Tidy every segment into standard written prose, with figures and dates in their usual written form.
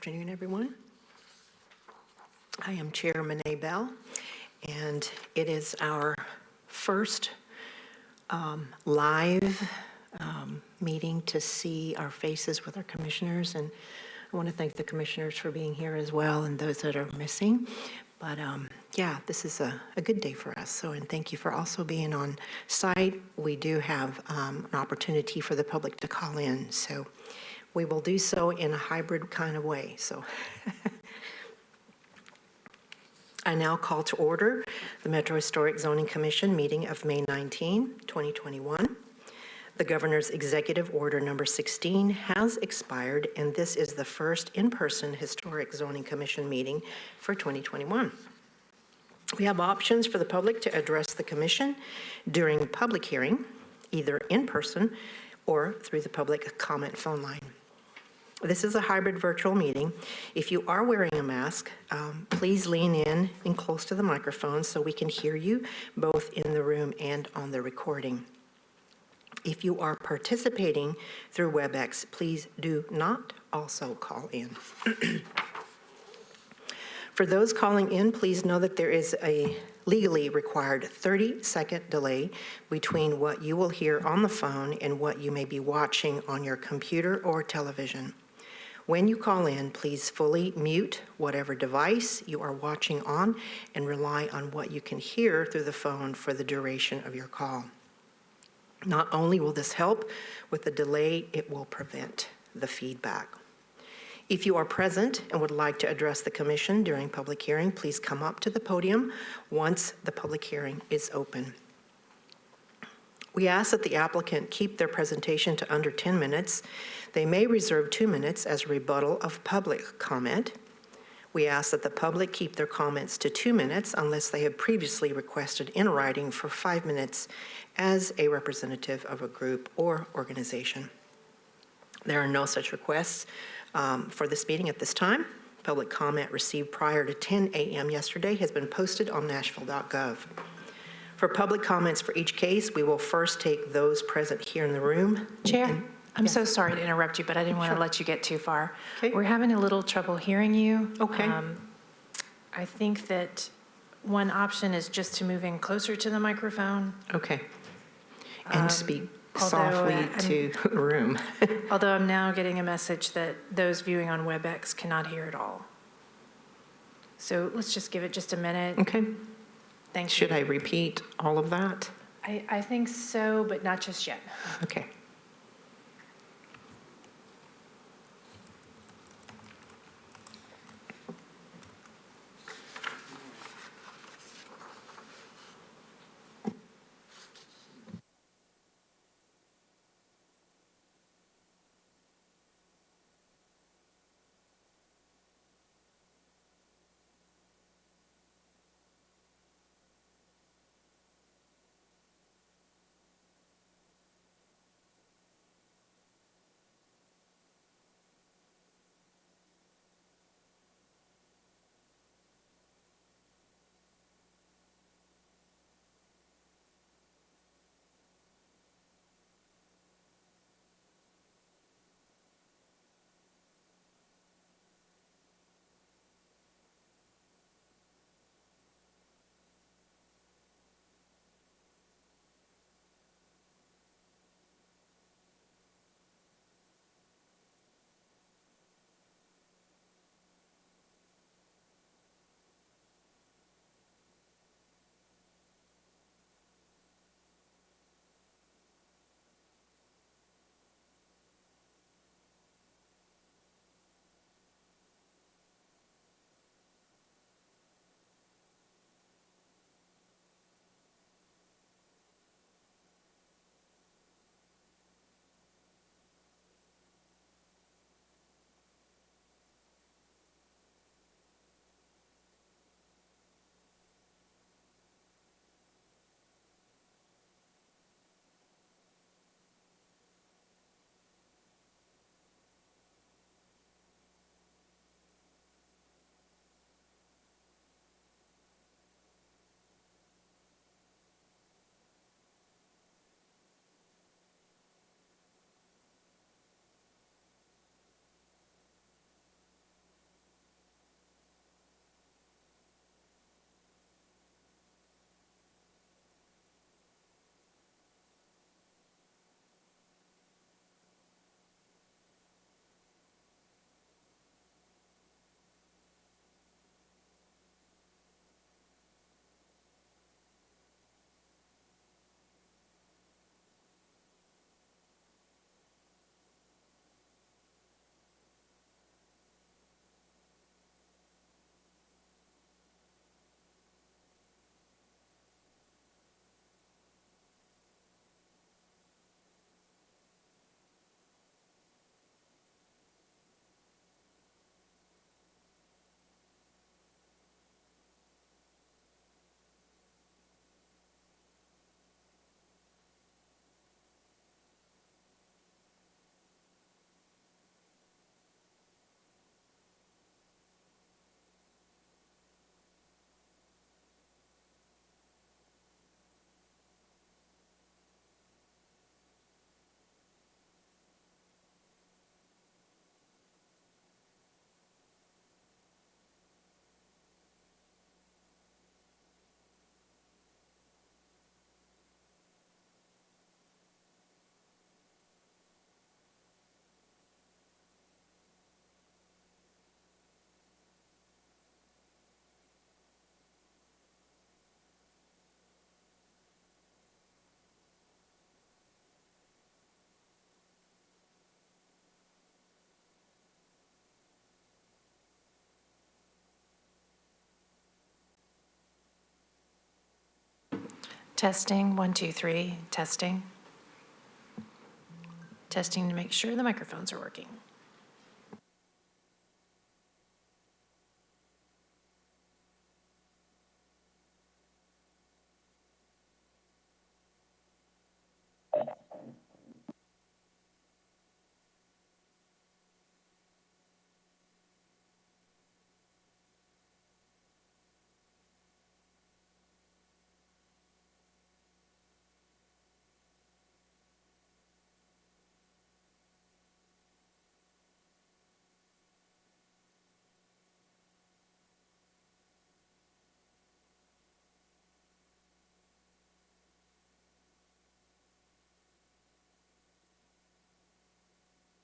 Good afternoon, everyone. I am Chair Monet Bell, and it is our first live meeting to see our faces with our commissioners, and I want to thank the commissioners for being here as well, and those that are missing. But yeah, this is a good day for us, and thank you for also being on site. We do have an opportunity for the public to call in, so we will do so in a hybrid kind of way. So I now call to order the Metro Historic Zoning Commission meeting of May 19, 2021. The Governor's Executive Order number 16 has expired, and this is the first in-person Historic Zoning Commission meeting for 2021. We have options for the public to address the Commission during public hearing, either in person or through the public comment phone line. This is a hybrid virtual meeting. If you are wearing a mask, please lean in and close to the microphone so we can hear you both in the room and on the recording. If you are participating through WebEx, please do not also call in. For those calling in, please know that there is a legally required 30-second delay between what you will hear on the phone and what you may be watching on your computer or television. When you call in, please fully mute whatever device you are watching on and rely on what you can hear through the phone for the duration of your call. Not only will this help with the delay, it will prevent the feedback. If you are present and would like to address the Commission during public hearing, please come up to the podium once the public hearing is open. We ask that the applicant keep their presentation to under 10 minutes. They may reserve 2 minutes as a rebuttal of public comment. We ask that the public keep their comments to 2 minutes unless they have previously requested in writing for 5 minutes as a representative of a group or organization. There are no such requests for this meeting at this time. Public comment received prior to 10 a.m. yesterday has been posted on nashville.gov. For public comments for each case, we will first take those present here in the room. Chair, I'm so sorry to interrupt you, but I didn't want to let you get too far. Okay. We're having a little trouble hearing you. Okay. I think that one option is just to move in closer to the microphone. Okay. And speak softly to the room. Although I'm now getting a message that those viewing on WebEx cannot hear at all. So let's just give it just a minute. Okay. Thank you. Should I repeat all of that? I think so, but not just yet. Okay. Testing, 1, 2, 3, testing. Testing to make sure the microphones are working.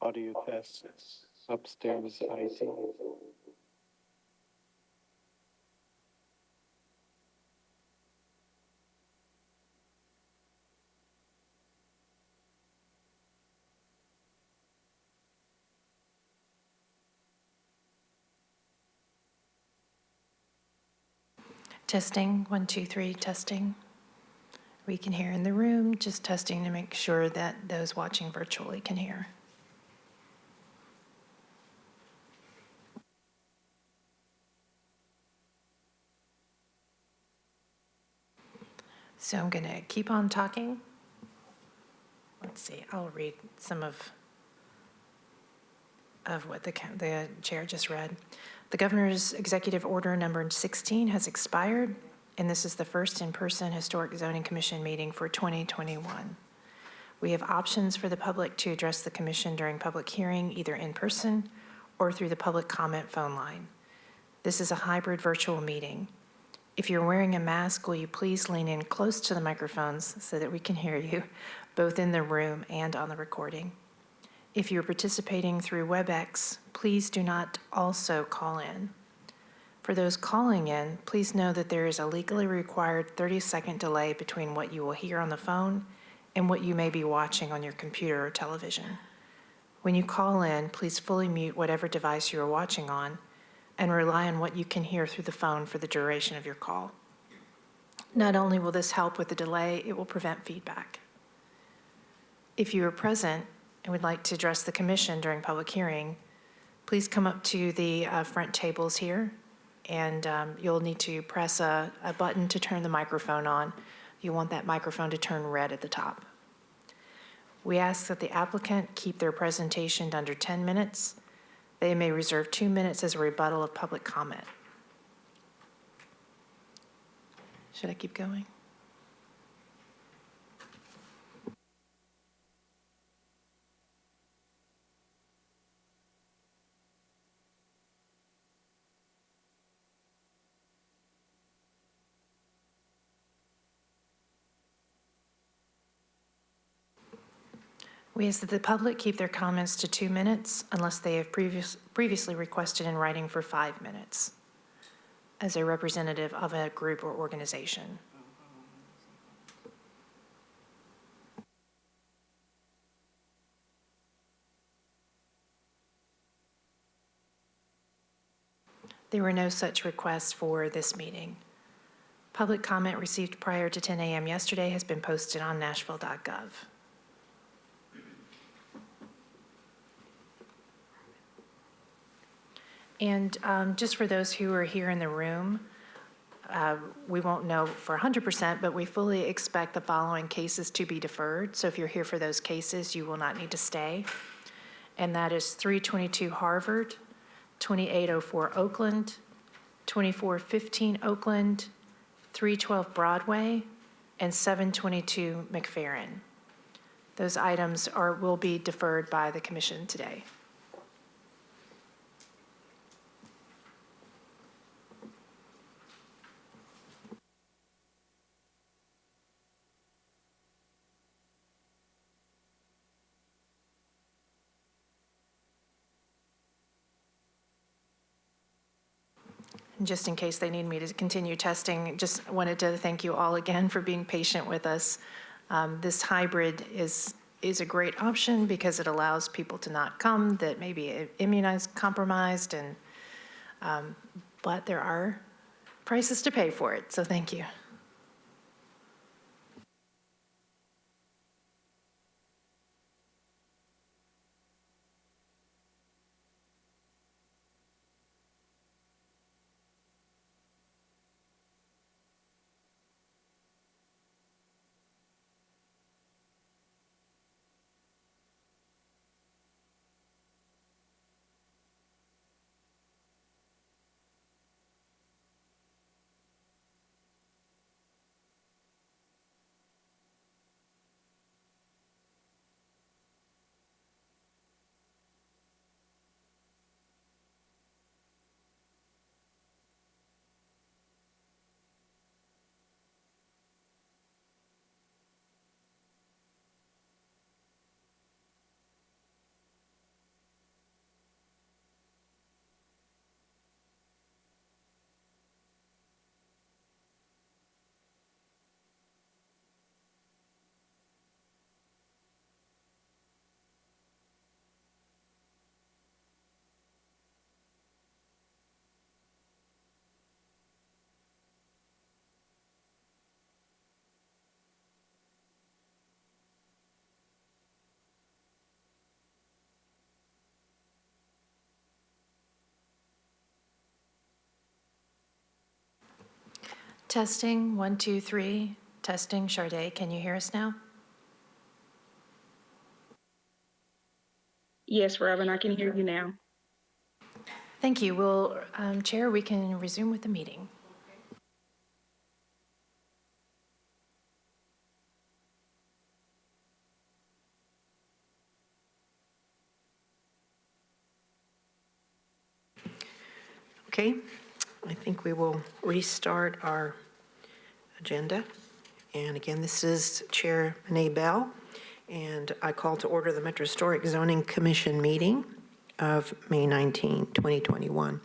Audio test upstairs IT. Testing, 1, 2, 3, testing. We can hear in the room, just testing to make sure that those watching virtually can hear. So I'm going to keep on talking. Let's see, I'll read some of what the chair just read. The governor's executive order number 16 has expired, and this is the first in-person Historic Zoning Commission meeting for 2021. We have options for the public to address the commission during public hearing, either in person or through the public comment phone line. This is a hybrid virtual meeting. If you're wearing a mask, will you please lean in close to the microphones so that we can hear you, both in the room and on the recording. If you're participating through WebEx, please do not also call in. For those calling in, please know that there is a legally required 30-second delay between what you will hear on the phone and what you may be watching on your computer or television. When you call in, please fully mute whatever device you are watching on and rely on what you can hear through the phone for the duration of your call. Not only will this help with the delay, it will prevent feedback. If you are present and would like to address the commission during public hearing, please come up to the front tables here, and you'll need to press a button to turn the microphone on. You want that microphone to turn red at the top. We ask that the applicant keep their presentation to under 10 minutes. They may reserve 2 minutes as a rebuttal of public comment. Should I keep going? We ask that the public keep their comments to 2 minutes unless they have previously requested in writing for 5 minutes as a representative of a group or organization. There were no such requests for this meeting. Public comment received prior to 10 a.m. yesterday has been posted on nashville.gov. And just for those who are here in the room, we won't know for 100%, but we fully expect the following cases to be deferred. So if you're here for those cases, you will not need to stay. And that is 322 Harvard, 2804 Oakland, 2415 Oakland, 312 Broadway, and 722 McFerrin. Those items will be deferred by the commission today. And just in case they need me to continue testing, just wanted to thank you all again for being patient with us. This hybrid is a great option because it allows people to not come that may be immunized, compromised, and but there are prices to pay for it, so thank you. Testing, 1, 2, 3. Testing, Charday, can you hear us now? Yes, Robin, I can hear you now. Thank you. Well, Chair, we can resume with the meeting. Okay, I think we will restart our agenda. And again, this is Chair Renee Bell, and I call to order the Metro Historic Zoning Commission meeting of May 19, 2021.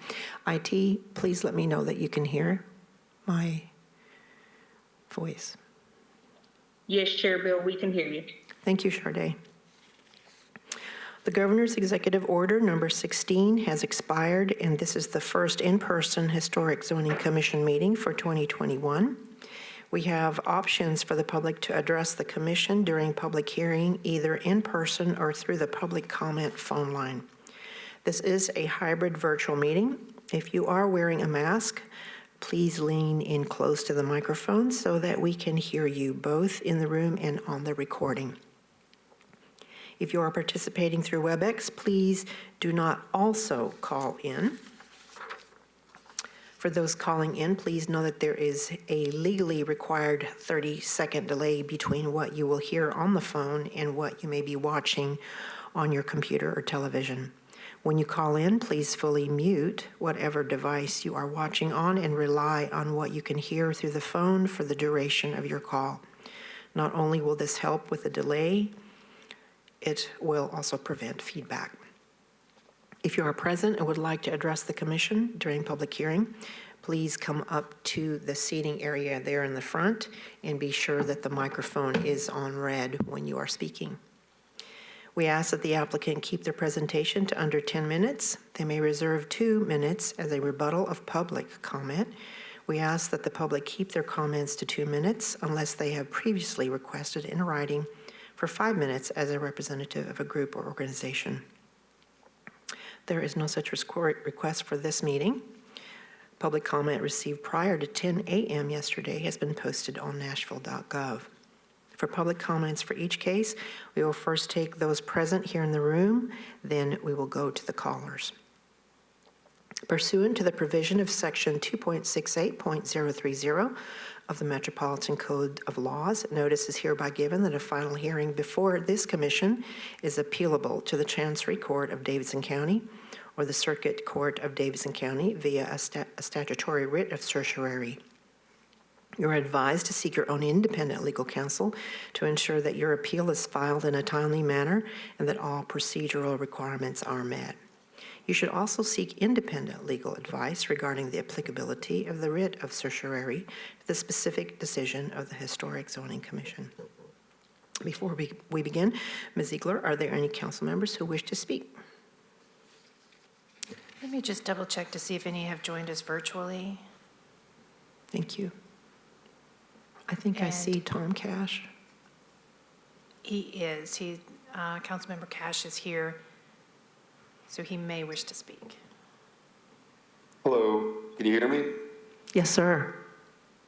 IT, please let me know that you can hear my voice. Yes, Chair Bill, we can hear you. Thank you, Charday. The Governor's Executive Order number 16 has expired, and this is the first in-person Historic Zoning Commission meeting for 2021. We have options for the public to address the commission during public hearing, either in person or through the public comment phone line. This is a hybrid virtual meeting. If you are wearing a mask, please lean in close to the microphone so that we can hear you both in the room and on the recording. If you are participating through WebEx, please do not also call in. For those calling in, please know that there is a legally required 30-second delay between what you will hear on the phone and what you may be watching on your computer or television. When you call in, please fully mute whatever device you are watching on and rely on what you can hear through the phone for the duration of your call. Not only will this help with the delay, it will also prevent feedback. If you are present and would like to address the commission during public hearing, please come up to the seating area there in the front and be sure that the microphone is on red when you are speaking. We ask that the applicant keep their presentation to under 10 minutes. They may reserve 2 minutes as a rebuttal of public comment. We ask that the public keep their comments to 2 minutes unless they have previously requested in writing for 5 minutes as a representative of a group or organization. There is no such request for this meeting. Public comment received prior to 10 a.m. yesterday has been posted on nashville.gov. For public comments for each case, we will first take those present here in the room, then we will go to the callers. Pursuant to the provision of Section 2.68.030 of the Metropolitan Code of Laws, notice is hereby given that a final hearing before this commission is appealable to the Chancery Court of Davidson County or the Circuit Court of Davidson County via a statutory writ of certiorari. You are advised to seek your own independent legal counsel to ensure that your appeal is filed in a timely manner and that all procedural requirements are met. You should also seek independent legal advice regarding the applicability of the writ of certiorari to the specific decision of the Historic Zoning Commission. Before we begin, Ms. Ziegler, are there any council members who wish to speak? Let me just double check to see if any have joined us virtually. Thank you. I think I see Tom Cash. He is. Councilmember Cash is here, so he may wish to speak. Hello, can you hear me? Yes, sir.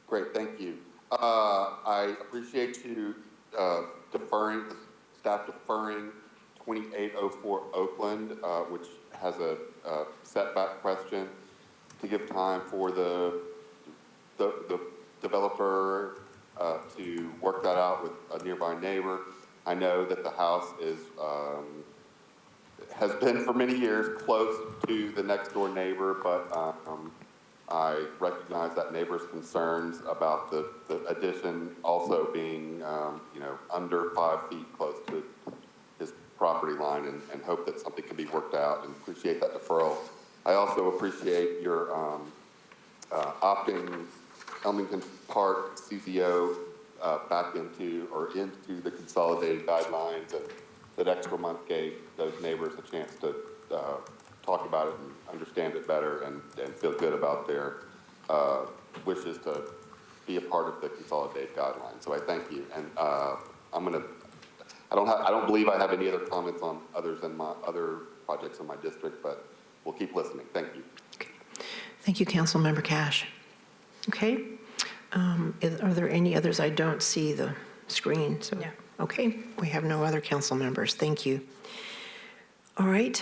Great, thank you. I appreciate you staff deferring 2804 Oakland, which has a setback question, to give time for the developer to work that out with a nearby neighbor. I know that the house has been for many years close to the next door neighbor, but I recognize that neighbor's concerns about the addition also being under 5 feet close to his property line, and hope that something can be worked out, and appreciate that deferral. I also appreciate your opting Elmington Park CZO back into the consolidated guidelines, and that extra month gave those neighbors a chance to talk about it and understand it better and feel good about their wishes to be a part of the consolidated guidelines. So I thank you, and I don't believe I have any other comments on others than my other projects in my district, but we'll keep listening. Thank you. Okay. Thank you, Councilmember Cash. Okay. Are there any others? I don't see the screen, so. No. Okay, we have no other council members. Thank you. All right,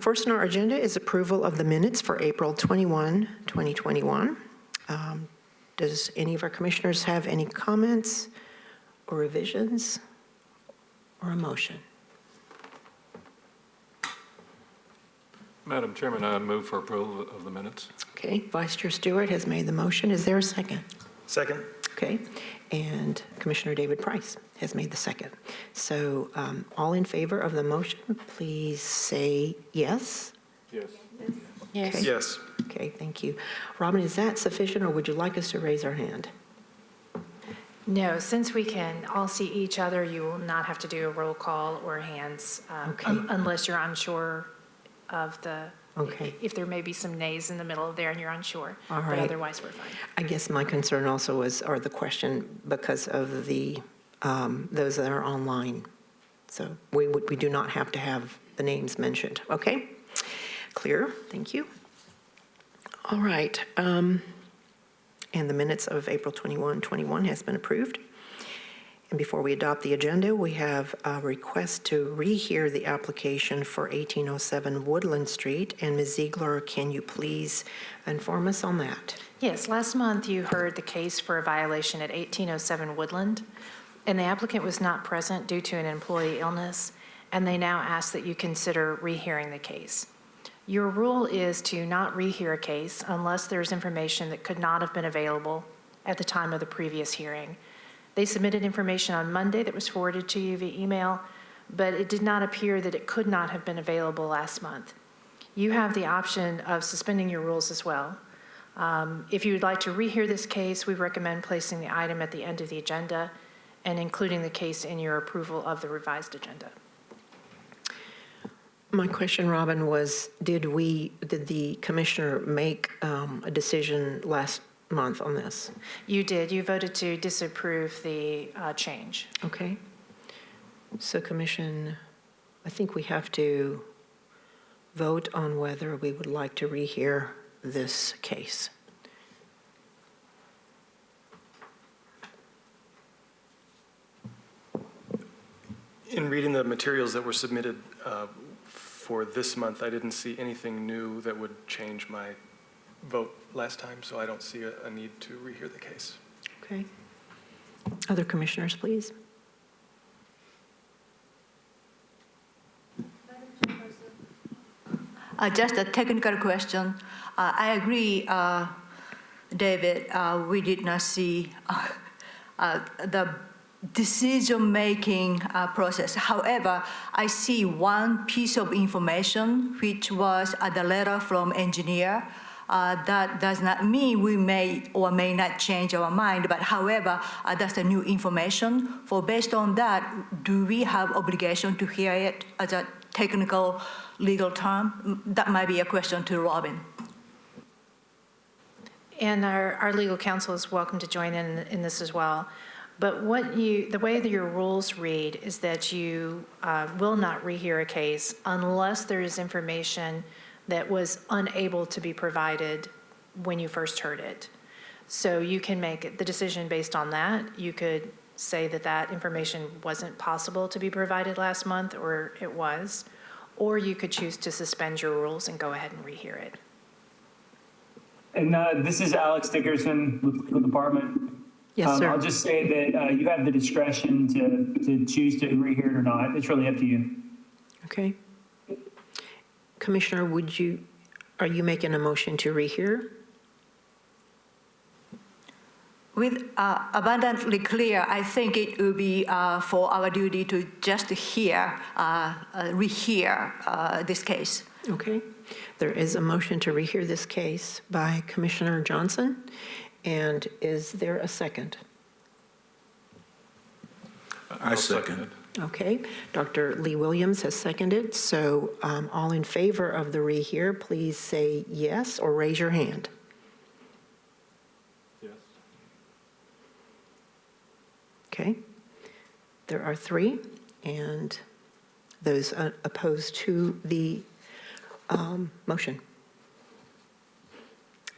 first on our agenda is approval of the minutes for April 21, 2021. Does any of our commissioners have any comments or revisions or a motion? Madam Chairman, I move for approval of the minutes. Okay, Vice Chair Stewart has made the motion. Is there a second? Second. Okay, and Commissioner David Price has made the second. So all in favor of the motion, please say yes. Yes. Yes. Yes. Okay, thank you. Robin, is that sufficient, or would you like us to raise our hand? No, since we can all see each other, you will not have to do a roll call or hands Okay. unless you're unsure of the, Okay. if there may be some nays in the middle there and you're unsure. All But right. otherwise, we're fine. I guess my concern also was, or the question, because of the, those that are online. So we do not have to have the names mentioned. Okay? Clear? Thank you. All right. And the minutes of April 21 has been approved. And before we adopt the agenda, we have a request to rehear the application for 1807 Woodland Street. And Ms. Ziegler, can you please inform us on that? Yes, last month you heard the case for a violation at 1807 Woodland, and the applicant was not present due to an employee illness, and they now ask that you consider rehearing the case. Your rule is to not rehear a case unless there's information that could not have been available at the time of the previous hearing. They submitted information on Monday that was forwarded to you via email, but it did not appear that it could not have been available last month. You have the option of suspending your rules as well. If you would like to rehear this case, we recommend placing the item at the end of the agenda and including the case in your approval of the revised agenda. My question, Robin, was did the commissioner make a decision last month on this? You did. You voted to disapprove the change. Okay. So commission, I think we have to vote on whether we would like to rehear this case. In reading the materials that were submitted for this month, I didn't see anything new that would change my vote last time, so I don't see a need to rehear the case. Okay. Other commissioners, please. Just a technical question. I agree, David, we did not see the decision-making process. However, I see one piece of information, which was the letter from engineer. That does not mean we may or may not change our mind, but however, that's the new information. For based on that, do we have obligation to hear it as a technical legal term? That might be a question to Robin. And our legal counsel is welcome to join in this as well. But the way that your rules read is that you will not rehear a case unless there is information that was unable to be provided when you first heard it. So you can make the decision based on that. You could say that that information wasn't possible to be provided last month, or it was, or you could choose to suspend your rules and go ahead and rehear it. And this is Alex Dickerson with the department. Yes, sir. I'll just say that you have the discretion to choose to rehear it or not. It's really up to you. Okay. Commissioner, are you making a motion to rehear? With abundantly clear, I think it will be for our duty to just rehear this case. Okay. There is a motion to rehear this case by Commissioner Johnson. And is there a second? I second it. Okay. Dr. Lee Williams has seconded. So all in favor of the rehear, please say yes or raise your hand. Yes. Okay. There are 3. And those opposed to the motion.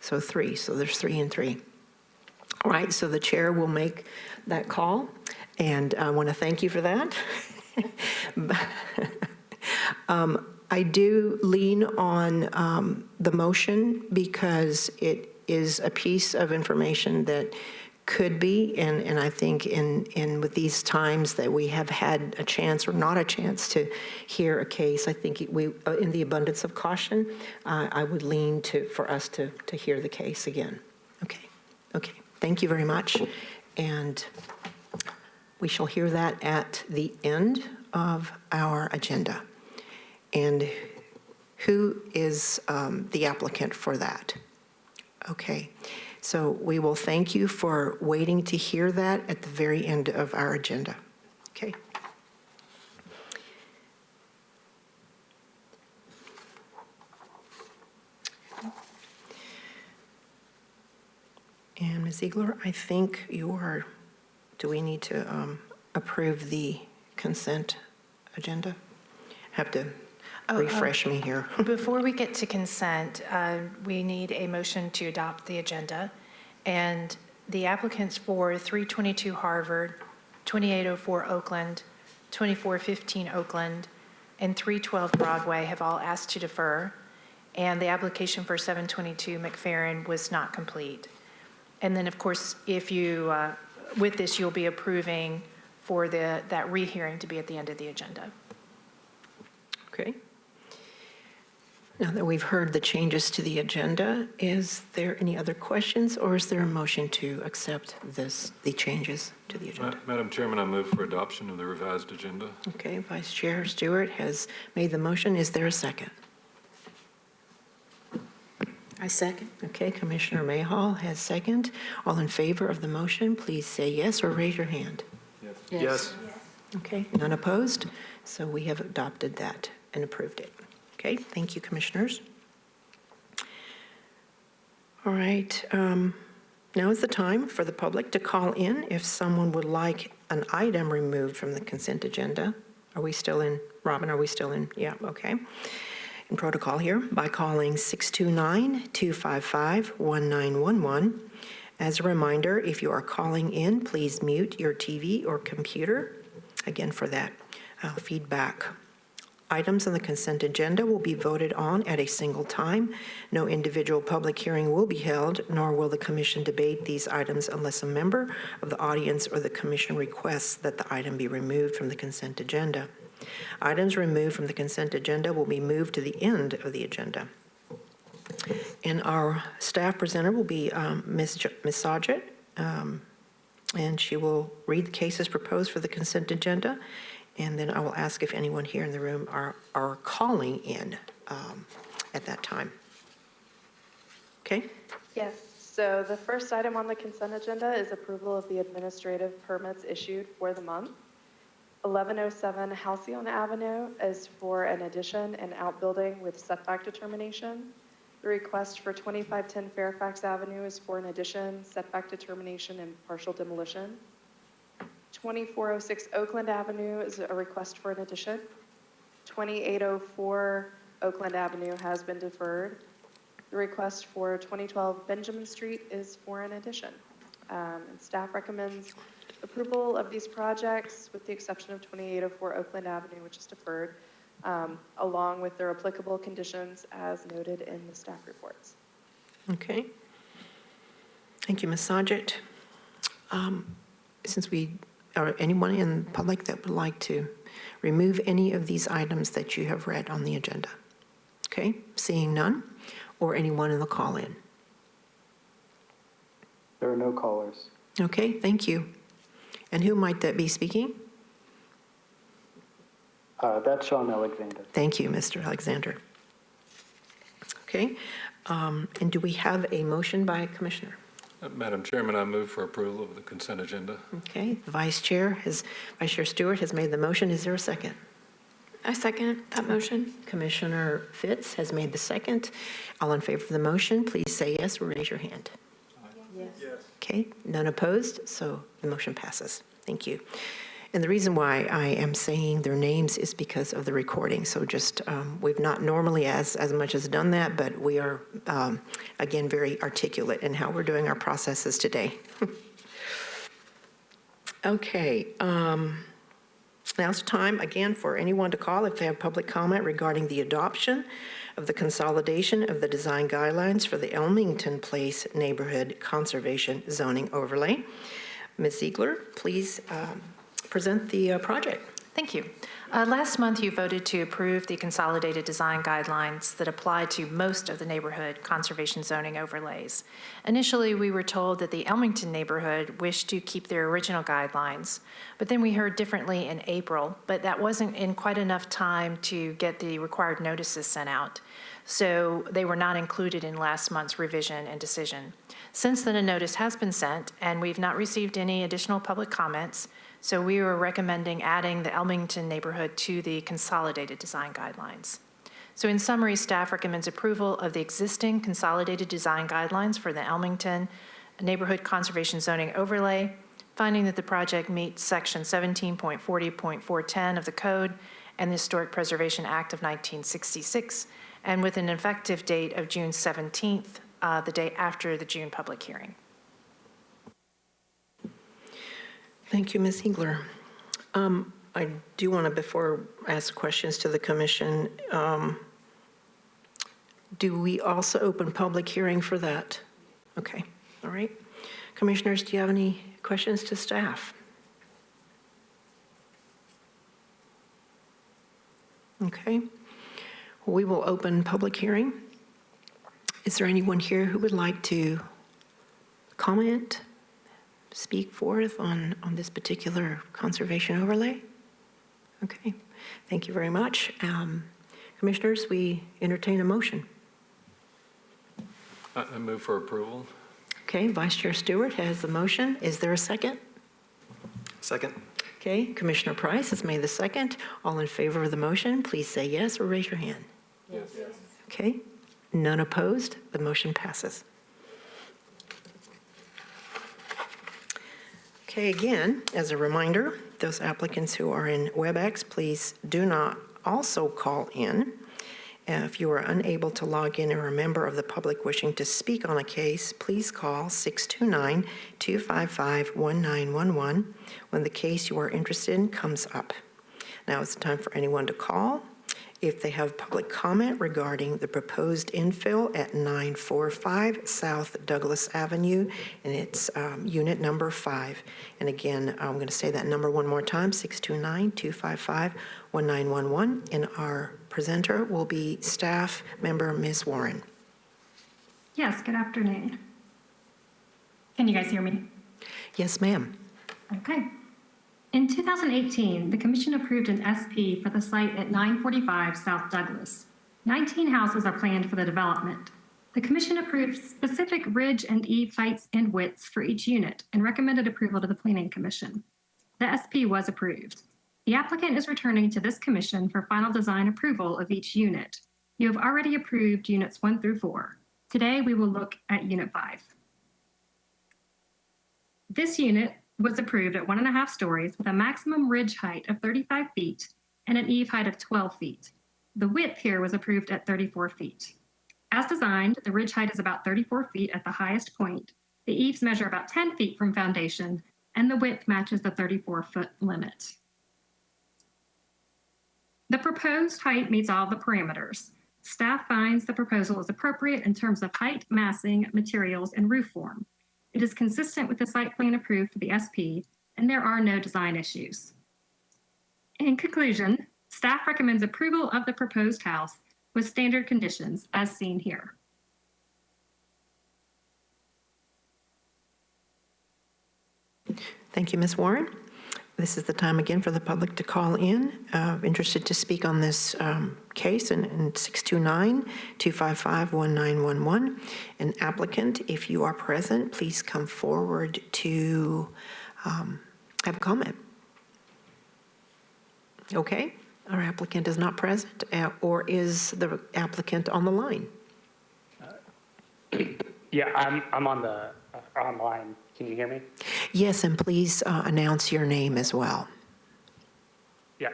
So 3. So there's 3 and 3. All right, so the chair will make that call, and I want to thank you for that. I do lean on the motion because it is a piece of information that could be, and I think in with these times that we have had a chance or not a chance to hear a case, I think we, in the abundance of caution, I would lean for us to hear the case again. Okay. Thank you very much, and we shall hear that at the end of our agenda. And who is the applicant for that? Okay, so we will thank you for waiting to hear that at the very end of our agenda. Okay. And Ms. Ziegler, I think do we need to approve the consent agenda? Have to refresh me here. Before we get to consent, we need a motion to adopt the agenda. And the applicants for 322 Harvard, 2804 Oakland, 2415 Oakland, and 312 Broadway have all asked to defer. And the application for 722 McFerrin was not complete. And then, of course, if you, with this, you'll be approving for that rehearing to be at the end of the agenda. Okay. Now that we've heard the changes to the agenda, is there any other questions, or is there a motion to accept the changes to the agenda? Madam Chairman, I move for adoption of the revised agenda. Okay, Vice Chair Stewart has made the motion. Is there a second? I second. Okay, Commissioner Mayhall has second. All in favor of the motion, please say yes or raise your hand. Yes. Okay, none opposed? So we have adopted that and approved it. Okay, thank you, Commissioners. All right, now is the time for the public to call in if someone would like an item removed from the consent agenda. Are we still in, Robin, are we still in? Yeah, okay. In protocol here by calling 629-255-1911. As a reminder, if you are calling in, please mute your TV or computer, again for that feedback. Items on the consent agenda will be voted on at a single time. No individual public hearing will be held, nor will the commission debate these items unless a member of the audience or the commission requests that the item be removed from the consent agenda. Items removed from the consent agenda will be moved to the end of the agenda. And our staff presenter will be Ms. Sajit, and she will read the cases proposed for the consent agenda, and then I will ask if anyone here in the room are calling in at that time. Okay? Yes, so the first item on the consent agenda is approval of the administrative permits issued for the month. 1107 Halcyon Avenue is for an addition and outbuilding with setback determination. The request for 2510 Fairfax Avenue is for an addition, setback determination, and partial demolition. 2406 Oakland Avenue is a request for an addition. 2804 Oakland Avenue has been deferred. The request for 2012 Benjamin Street is for an addition. And staff recommends approval of these projects with the exception of 2804 Oakland Avenue, which is deferred, along with their applicable conditions as noted in the staff reports. Okay. Thank you, Ms. Sajit. Since or anyone in the public that would like to remove any of these items that you have read on the agenda? Okay, seeing none, or anyone in the call-in? There are no callers. Okay, thank you. And who might that be speaking? That's Sean Alexander. Thank you, Mr. Alexander. Okay, and do we have a motion by a commissioner? Madam Chairman, I move for approval of the consent agenda. Okay, the Vice Chair Stewart has made the motion. Is there a second? I second that motion. Commissioner Fitz has made the second. All in favor of the motion, please say yes or raise your hand. Yes. Okay, none opposed, so the motion passes. Thank you. And the reason why I am saying their names is because of the recording. So just, we've not normally as much as done that, but we are, again, very articulate in how we're doing our processes today. Okay. Now's the time, again, for anyone to call if they have public comment regarding the adoption of the consolidation of the design guidelines for the Elmington Place Neighborhood Conservation Zoning Overlay. Ms. Ziegler, please present the project. Thank you. Last month, you voted to approve the consolidated design guidelines that apply to most of the neighborhood conservation zoning overlays. Initially, we were told that the Elmington neighborhood wished to keep their original guidelines, but then we heard differently in April, but that wasn't in quite enough time to get the required notices sent out. So they were not included in last month's revision and decision. Since then, a notice has been sent, and we've not received any additional public comments. So we were recommending adding the Elmington neighborhood to the consolidated design guidelines. So in summary, staff recommends approval of the existing consolidated design guidelines for the Elmington neighborhood conservation zoning overlay, finding that the project meets section 17.40.410 of the code and the Historic Preservation Act of 1966, and with an effective date of June 17th, the day after the June public hearing. Thank you, Ms. Ziegler. I do want to, before I ask questions to the commission, do we also open public hearing for that? Okay, all right. Commissioners, do you have any questions to staff? Okay, we will open public hearing. Is there anyone here who would like to comment, speak forth on this particular conservation overlay? Okay, thank you very much. Commissioners, we entertain a motion. I move for approval. Okay, Vice Chair Stewart has the motion. Is there a second? Second. Okay, Commissioner Price has made the second. All in favor of the motion, please say yes or raise your hand. Yes. Okay, none opposed. The motion passes. Okay, again, as a reminder, those applicants who are in WebEx, please do not also call in. If you are unable to log in or a member of the public wishing to speak on a case, please call 629-255-1911 when the case you are interested in comes up. Now is the time for anyone to call. If they have public comment regarding the proposed infill at 945 South Douglas Avenue, and it's unit number 5. And again, I'm going to say that number one more time, 629-255-1911. And our presenter will be staff member Ms. Warren. Yes, good afternoon. Can you guys hear me? Yes, ma'am. Okay. In 2018, the Commission approved an SP for the site at 945 South Douglas. 19 houses are planned for the development. The Commission approved specific ridge and eave heights and widths for each unit and recommended approval to the Planning Commission. The SP was approved. The applicant is returning to this Commission for final design approval of each unit. You have already approved units 1 through 4. Today, we will look at unit 5. This unit was approved at 1.5 stories with a maximum ridge height of 35 feet and an eave height of 12 feet. The width here was approved at 34 feet. As designed, the ridge height is about 34 feet at the highest point. The eaves measure about 10 feet from foundation, and the width matches the 34-foot limit. The proposed height meets all the parameters. Staff finds the proposal is appropriate in terms of height, massing, materials, and roof form. It is consistent with the site plan approved for the SP, and there are no design issues. In conclusion, staff recommends approval of the proposed house with standard conditions as seen here. Thank you, Ms. Warren. This is the time again for the public to call in, interested to speak on this case in 629-255-1911. An applicant, if you are present, please come forward to have a comment. Okay, our applicant is not present, or is the applicant on the line? Yeah, I'm on the online. Can you hear me? Yes, and please announce your name as well. Yeah,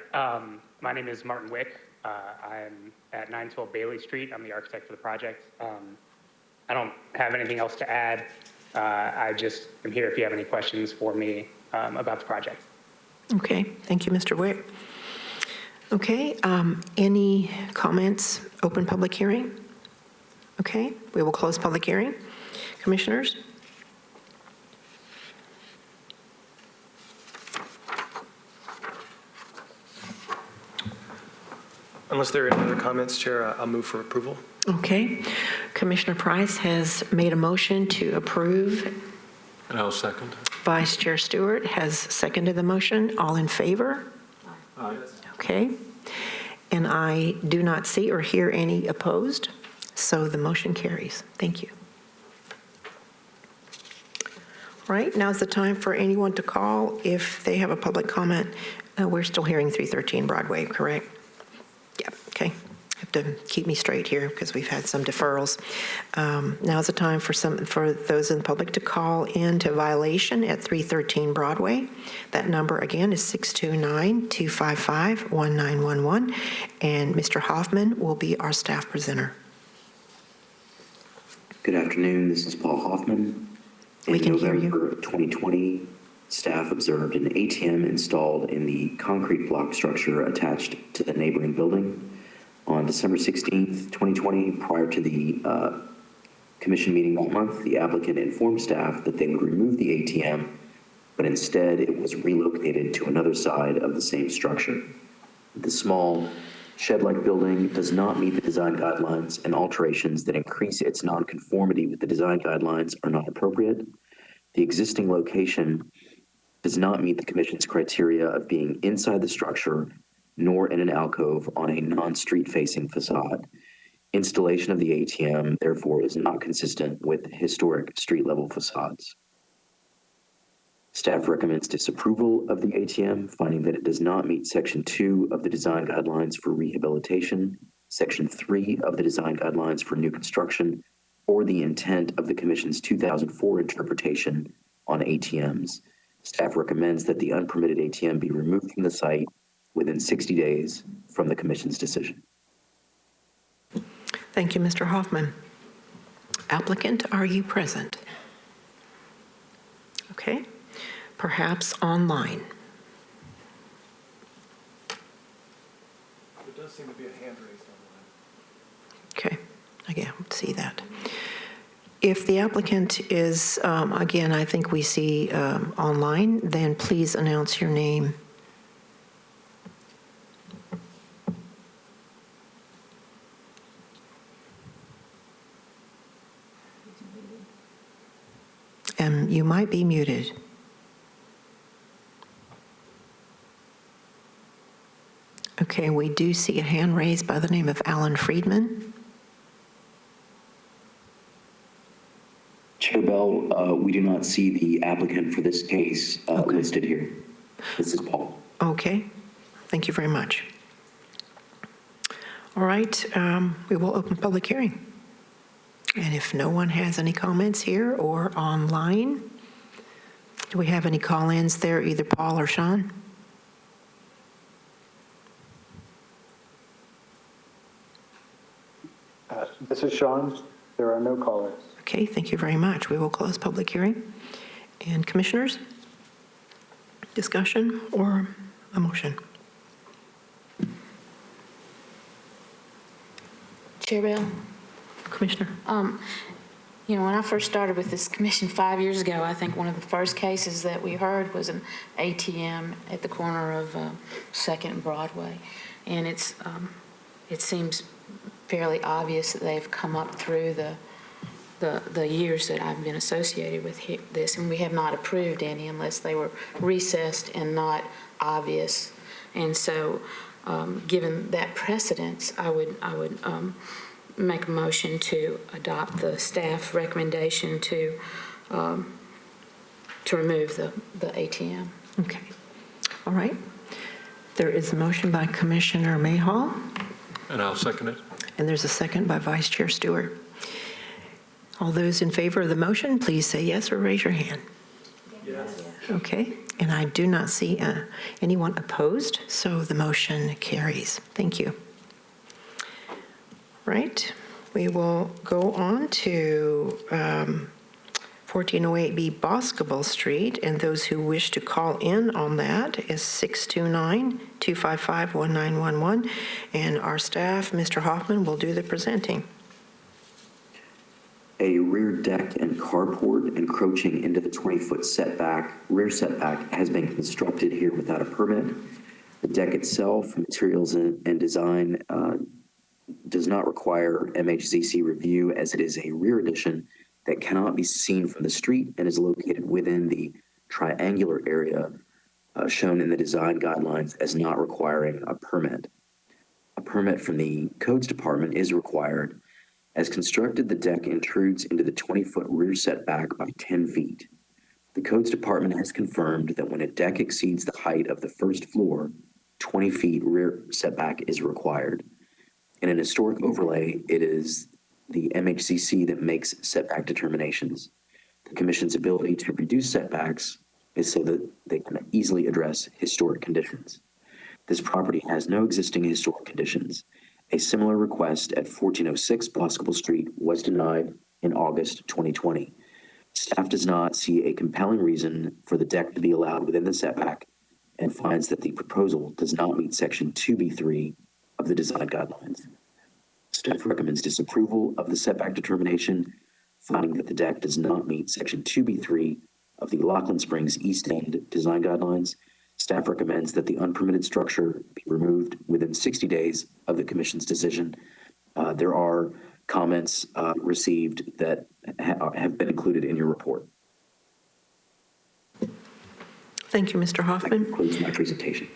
my name is Martin Wick. I'm at 912 Bailey Street. I'm the architect for the project. I don't have anything else to add. I just am here if you have any questions for me about the project. Okay, thank you, Mr. Wick. Okay, any comments? Open public hearing? Okay, we will close public hearing. Commissioners? Unless there are any other comments, Chair, I'll move for approval. Okay, Commissioner Price has made a motion to approve. And I'll second. Vice Chair Stewart has seconded the motion. All in favor? Aye. Okay. And I do not see or hear any opposed, so the motion carries. Thank you. All right, now's the time for anyone to call if they have a public comment. We're still hearing 313 Broadway, correct? Yeah, okay. Have to keep me straight here because we've had some deferrals. Now's the time for those in the public to call in to violation at 313 Broadway. That number again is 629-255-1911, and Mr. Hoffman will be our staff presenter. Good afternoon. This is Paul Hoffman. We can hear you. In November 2020, staff observed an ATM installed in the concrete block structure attached to the neighboring building. On December 16th, 2020, prior to the commission meeting that month, the applicant informed staff that they would remove the ATM, but instead it was relocated to another side of the same structure. The small shed-like building does not meet the design guidelines, and alterations that increase its nonconformity with the design guidelines are not appropriate. The existing location does not meet the commission's criteria of being inside the structure nor in an alcove on a non-street facing facade. Installation of the ATM, therefore, is not consistent with historic street level facades. Staff recommends disapproval of the ATM, finding that it does not meet Section 2 of the design guidelines for rehabilitation, Section 3 of the design guidelines for new construction, or the intent of the Commission's 2004 interpretation on ATMs. Staff recommends that the unpermitted ATM be removed from the site within 60 days from the Commission's decision. Thank you, Mr. Hoffman. Applicant, are you present? Okay, perhaps online. There does seem to be a hand raised online. Okay, again, see that. If the applicant is, again, I think we see online, then please announce your name. You might be muted. Okay, we do see a hand raised by the name of Alan Friedman. Chair Bell, we do not see the applicant for this case listed here. This is Paul. Okay, thank you very much. All right, we will open public hearing. And if no one has any comments here or online, do we have any call-ins there, either Paul or Sean? This is Sean. There are no callers. Okay, thank you very much. We will close public hearing. And commissioners, discussion or a motion? Chair Bell? Commissioner. You know, when I first started with this commission 5 years ago, I think one of the first cases that we heard was an ATM at the corner of 2nd and Broadway. And it seems fairly obvious that they've come up through the years that I've been associated with this, and we have not approved any unless they were recessed and not obvious. And so, given that precedence, I would make a motion to adopt the staff recommendation to remove the ATM. Okay. All right. There is a motion by Commissioner Mayhall. And I'll second it. And there's a second by Vice Chair Stewart. All those in favor of the motion, please say yes or raise your hand. Yes. Okay. And I do not see anyone opposed, so the motion carries. Thank you. Right, we will go on to 1408B Boscobel Street, and those who wish to call in on that is 629-255-1911, and our staff, Mr. Hoffman, will do the presenting. A rear deck and carport encroaching into the 20-foot rear setback has been constructed here without a permit. The deck itself, materials and design does not require MHZC review, as it is a rear addition that cannot be seen from the street and is located within the triangular area shown in the design guidelines as not requiring a permit. A permit from the codes department is required. As constructed, the deck intrudes into the 20-foot rear setback by 10 feet. The codes department has confirmed that when a deck exceeds the height of the first floor, 20 feet rear setback is required. In an historic overlay, it is the MHCC that makes setback determinations. The Commission's ability to reduce setbacks is so that they can easily address historic conditions. This property has no existing historic conditions. A similar request at 1406 Boscobel Street was denied in August 2020. Staff does not see a compelling reason for the deck to be allowed within the setback and finds that the proposal does not meet Section 2B3 of the design guidelines. Staff recommends disapproval of the setback determination, finding that the deck does not meet Section 2B3 of the Laughlin Springs East End design guidelines. Staff recommends that the unpermitted structure be removed within 60 days of the Commission's decision. There are comments received that have been included in your report. Thank you, Mr. Hoffman. That concludes my presentation.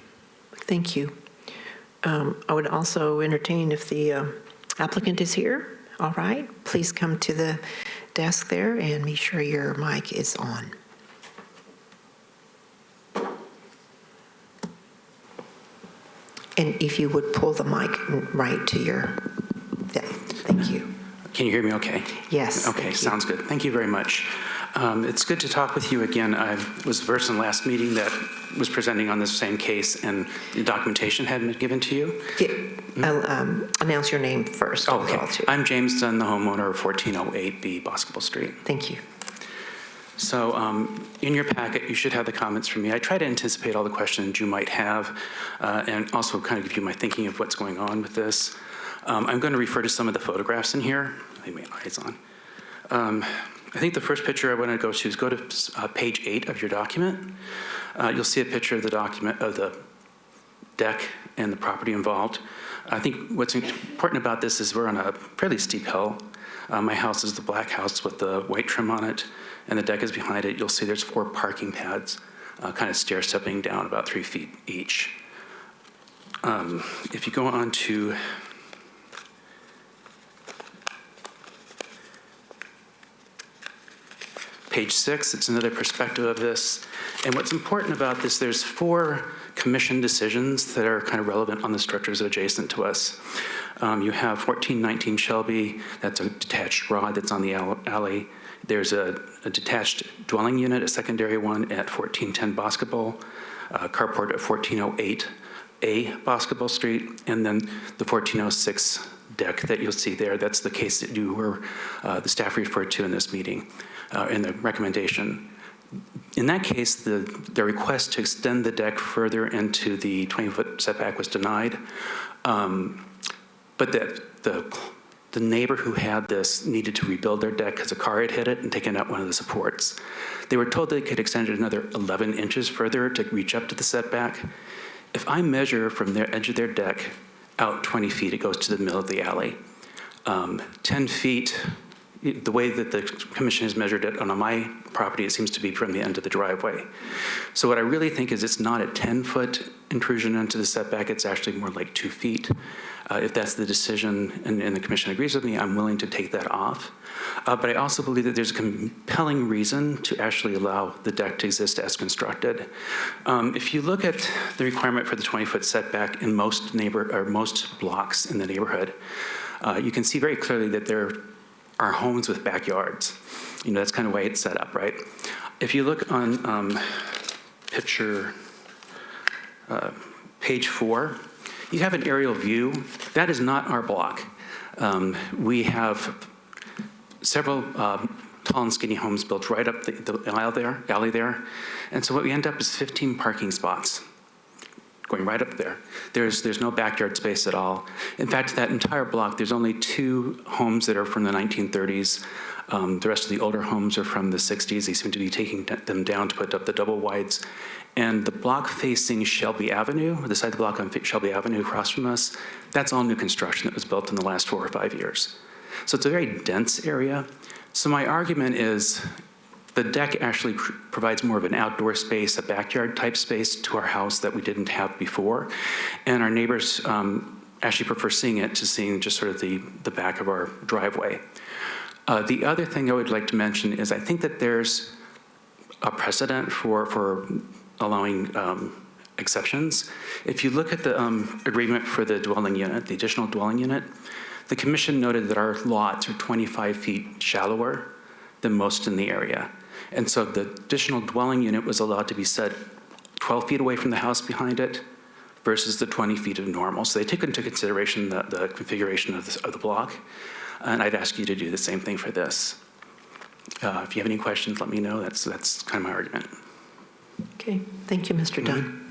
Thank you. I would also entertain if the applicant is here. All right, please come to the desk there and make sure your mic is on. And if you would pull the mic right to your, yeah, thank you. Can you hear me okay? Yes. Okay, sounds good. Thank you very much. It's good to talk with you again. I was the person last meeting that was presenting on this same case, and the documentation had been given to you. Yeah, I'll announce your name first. Oh, okay. I'm James Dunn, the homeowner of 1408B Boscobel Street. Thank you. So in your packet, you should have the comments from me. I try to anticipate all the questions you might have and also kind of give you my thinking of what's going on with this. I'm going to refer to some of the photographs in here. Leave my eyes on. I think the first picture I want to go to is go to page 8 of your document. You'll see a picture of the document of the deck and the property involved. I think what's important about this is we're on a fairly steep hill. My house is the black house with the white trim on it, and the deck is behind it. You'll see there's 4 parking pads, kind of stair-stepping down about 3 feet each. If you go on to page 6, it's another perspective of this. And what's important about this, there's 4 commission decisions that are kind of relevant on the structures adjacent to us. You have 1419 Shelby, that's a detached garage that's on the alley. There's a detached dwelling unit, a secondary one at 1410 Boscobel, carport at 1408A Boscobel Street, and then the 1406 deck that you'll see there. That's the case that you were, the staff referred to in this meeting, in the recommendation. In that case, the request to extend the deck further into the 20-foot setback was denied, but the neighbor who had this needed to rebuild their deck because a car had hit it and taken out one of the supports. They were told they could extend it another 11 inches further to reach up to the setback. If I measure from their edge of their deck out 20 feet, it goes to the middle of the alley. 10 feet, the way that the commission has measured it on my property, it seems to be from the end of the driveway. So what I really think is it's not a 10-foot intrusion into the setback, it's actually more like 2 feet. If that's the decision and the commission agrees with me, I'm willing to take that off. But I also believe that there's a compelling reason to actually allow the deck to exist as constructed. If you look at the requirement for the 20-foot setback in most blocks in the neighborhood, you can see very clearly that there are homes with backyards. You know, that's kind of the way it's set up, right? If you look on picture, page 4, you have an aerial view. That is not our block. We have several tall and skinny homes built right up the alley there. And so what we end up is 15 parking spots going right up there. There's no backyard space at all. In fact, that entire block, there's only 2 homes that are from the 1930s. The rest of the older homes are from the 60s. They seem to be taking them down to put up the double wides. And the block facing Shelby Avenue, the side of the block on Shelby Avenue across from us, that's all new construction that was built in the last 4 or 5 years. So it's a very dense area. So my argument is the deck actually provides more of an outdoor space, a backyard type space to our house that we didn't have before. And our neighbors actually prefer seeing it to seeing just sort of the back of our driveway. The other thing I would like to mention is I think that there's a precedent for allowing exceptions. If you look at the agreement for the dwelling unit, the additional dwelling unit, the commission noted that our lots are 25 feet shallower than most in the area. And so the additional dwelling unit was allowed to be set 12 feet away from the house behind it versus the 20 feet of normal. So they took into consideration the configuration of the block. And I'd ask you to do the same thing for this. If you have any questions, let me know. That's kind of my argument. Okay, thank you, Mr. Dunn.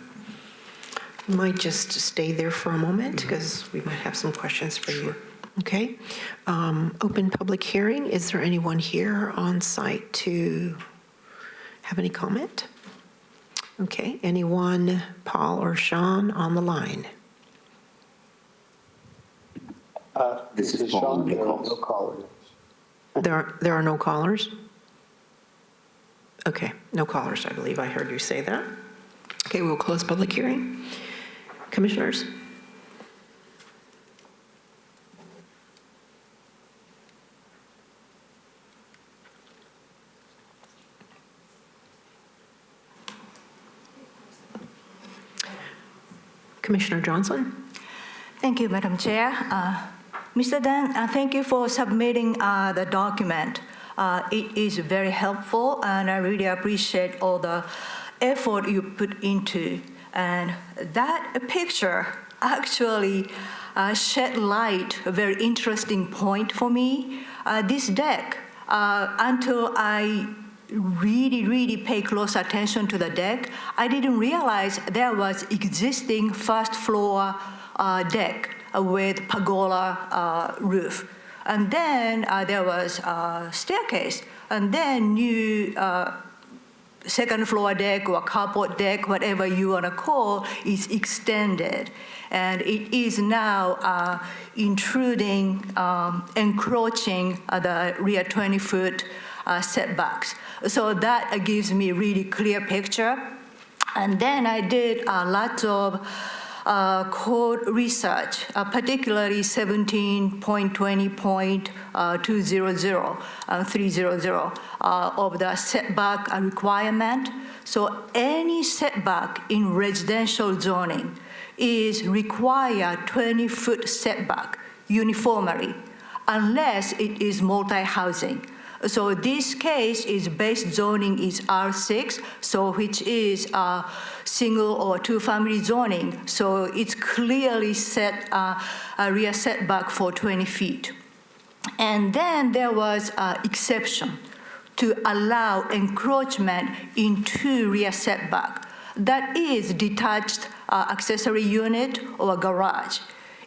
You might just stay there for a moment because we might have some questions for you. Okay, open public hearing. Is there anyone here on site to have any comment? Okay, anyone, Paul or Sean, on the line? This is Sean. There are no callers. There are no callers? Okay, no callers, I believe I heard you say that. Okay, we'll close public hearing. Commissioners? Commissioner Johnson? Thank you, Madam Chair. Mr. Dunn, thank you for submitting the document. It is very helpful, and I really appreciate all the effort you put into. And that picture actually shed light, a very interesting point for me. This deck, until I really pay close attention to the deck, I didn't realize there was existing first floor deck with pergola roof. And then there was a staircase, and then new second floor deck or carport deck, whatever you want to call, is extended. And it is now encroaching the rear 20-foot setbacks. So that gives me really clear picture. And then I did lots of code research, particularly 17.20.200, of the setback requirement. So any setback in residential zoning is required 20-foot setback uniformly, unless it is multi-housing. So this case is base zoning is R6, so which is single or two-family zoning. So it's clearly set a rear setback for 20 feet. And then there was an exception to allow encroachment into rear setback. That is detached accessory unit or garage.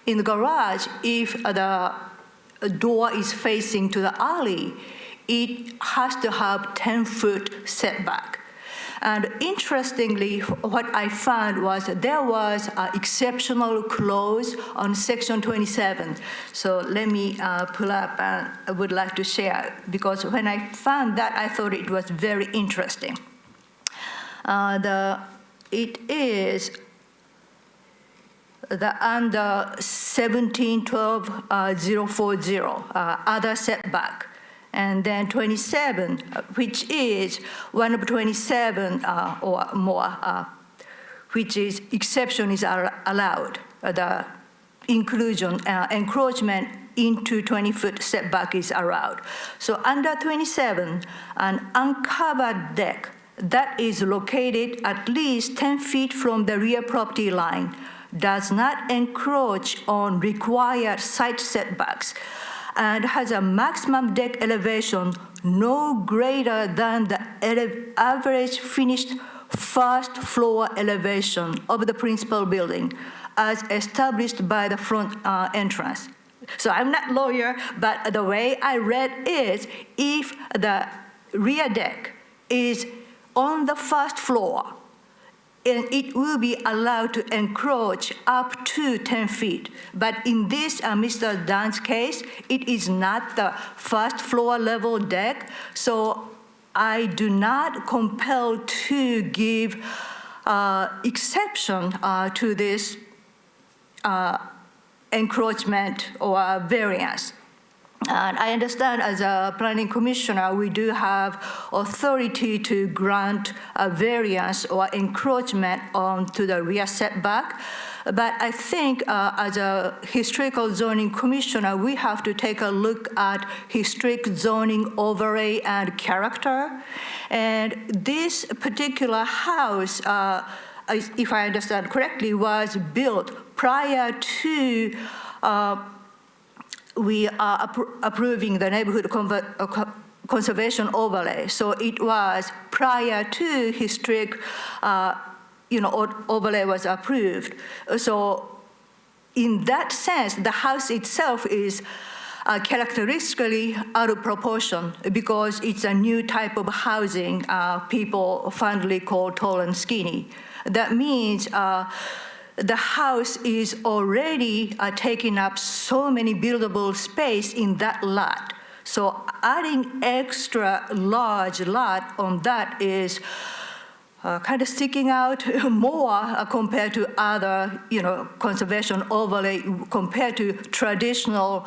In the garage, if the door is facing to the alley, it has to have 10-foot setback. And interestingly, what I found was there was an exceptional clause on Section 27. So let me pull up, and I would like to share, because when I found that, I thought it was very interesting. It is under 17.12.040, other setback. And then 27, which is one of 27 or more, which is exception is allowed. The inclusion, encroachment into 20-foot setback is allowed. So under 27, an uncovered deck that is located at least 10 feet from the rear property line does not encroach on required site setbacks and has a maximum deck elevation no greater than the average finished first floor elevation of the principal building as established by the front entrance. So I'm not a lawyer, but the way I read is if the rear deck is on the first floor, and it will be allowed to encroach up to 10 feet. But in this Mr. Dunn's case, it is not the first floor level deck, so I do not compel to give exception to this encroachment or variance. And I understand as a planning commissioner, we do have authority to grant a variance or encroachment onto the rear setback. But I think as a historical zoning commissioner, we have to take a look at historic zoning overlay and character. And this particular house, if I understand correctly, was built prior to we are approving the neighborhood conservation overlay. So it was prior to historic, overlay was approved. So in that sense, the house itself is characteristically out of proportion because it's a new type of housing people fondly call tall and skinny. That means the house is already taking up so many buildable space in that lot. So adding extra large lot on that is kind of sticking out more compared to other, conservation overlay, compared to traditional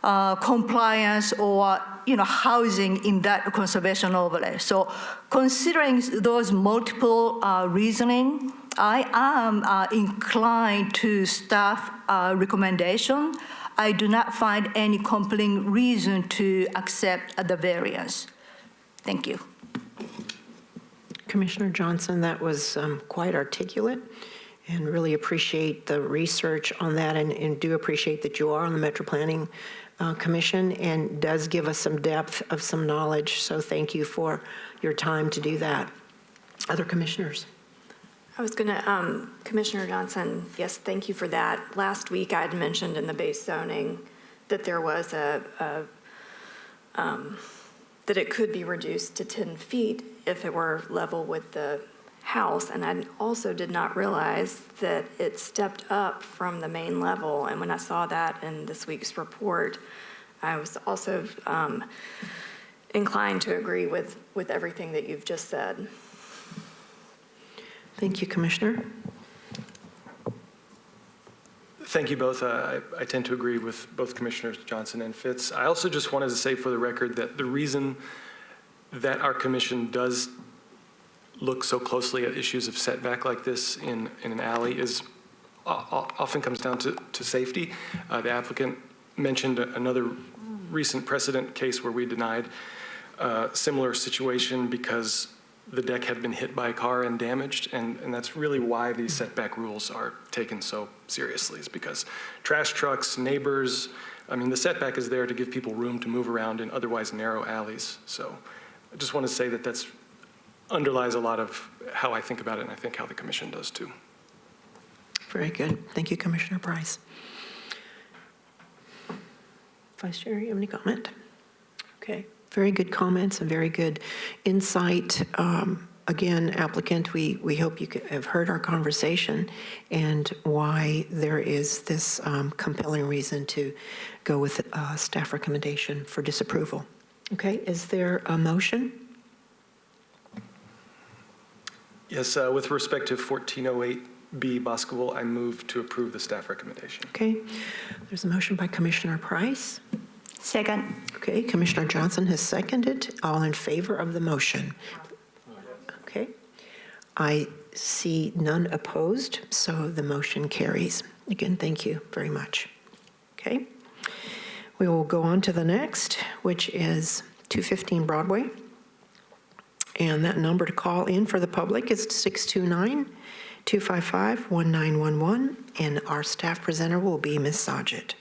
compliance or, housing in that conservation overlay. So considering those multiple reasoning, I am inclined to staff recommendation. I do not find any compelling reason to accept the variance. Thank you. Commissioner Johnson, that was quite articulate, and really appreciate the research on that, and do appreciate that you are on the Metro Planning Commission, and does give us some depth of some knowledge. So thank you for your time to do that. Other commissioners? I was going to, Commissioner Johnson, yes, thank you for that. Last week I had mentioned in the base zoning that there was that it could be reduced to 10 feet if it were level with the house. And I also did not realize that it stepped up from the main level. And when I saw that in this week's report, I was also inclined to agree with everything that you've just said. Thank you, Commissioner. Thank you both. I tend to agree with both Commissioners Johnson and Fitz. I also just wanted to say for the record that the reason that our commission does look so closely at issues of setback like this in an alley is often comes down to safety. The applicant mentioned another recent precedent case where we denied a similar situation because the deck had been hit by a car and damaged, and that's really why these setback rules are taken so seriously, is because trash trucks, neighbors, the setback is there to give people room to move around in otherwise narrow alleys. So I just want to say that that's underlies a lot of how I think about it, and I think how the commission does too. Very good. Thank you, Commissioner Price. Vice Chair, you have any comment? Okay. Very good comments and very good insight. Again, applicant, we hope you have heard our conversation and why there is this compelling reason to go with staff recommendation for disapproval. Okay, is there a motion? Yes, with respect to 1408B Boscoville, I move to approve the staff recommendation. Okay, there's a motion by Commissioner Price. Second. Okay, Commissioner Johnson has seconded. All in favor of the motion? Okay. I see none opposed, so the motion carries. Again, thank you very much. Okay. We will go on to the next, which is 215 Broadway. And that number to call in for the public is 629-255-1911, and our staff presenter will be Ms. Sajid.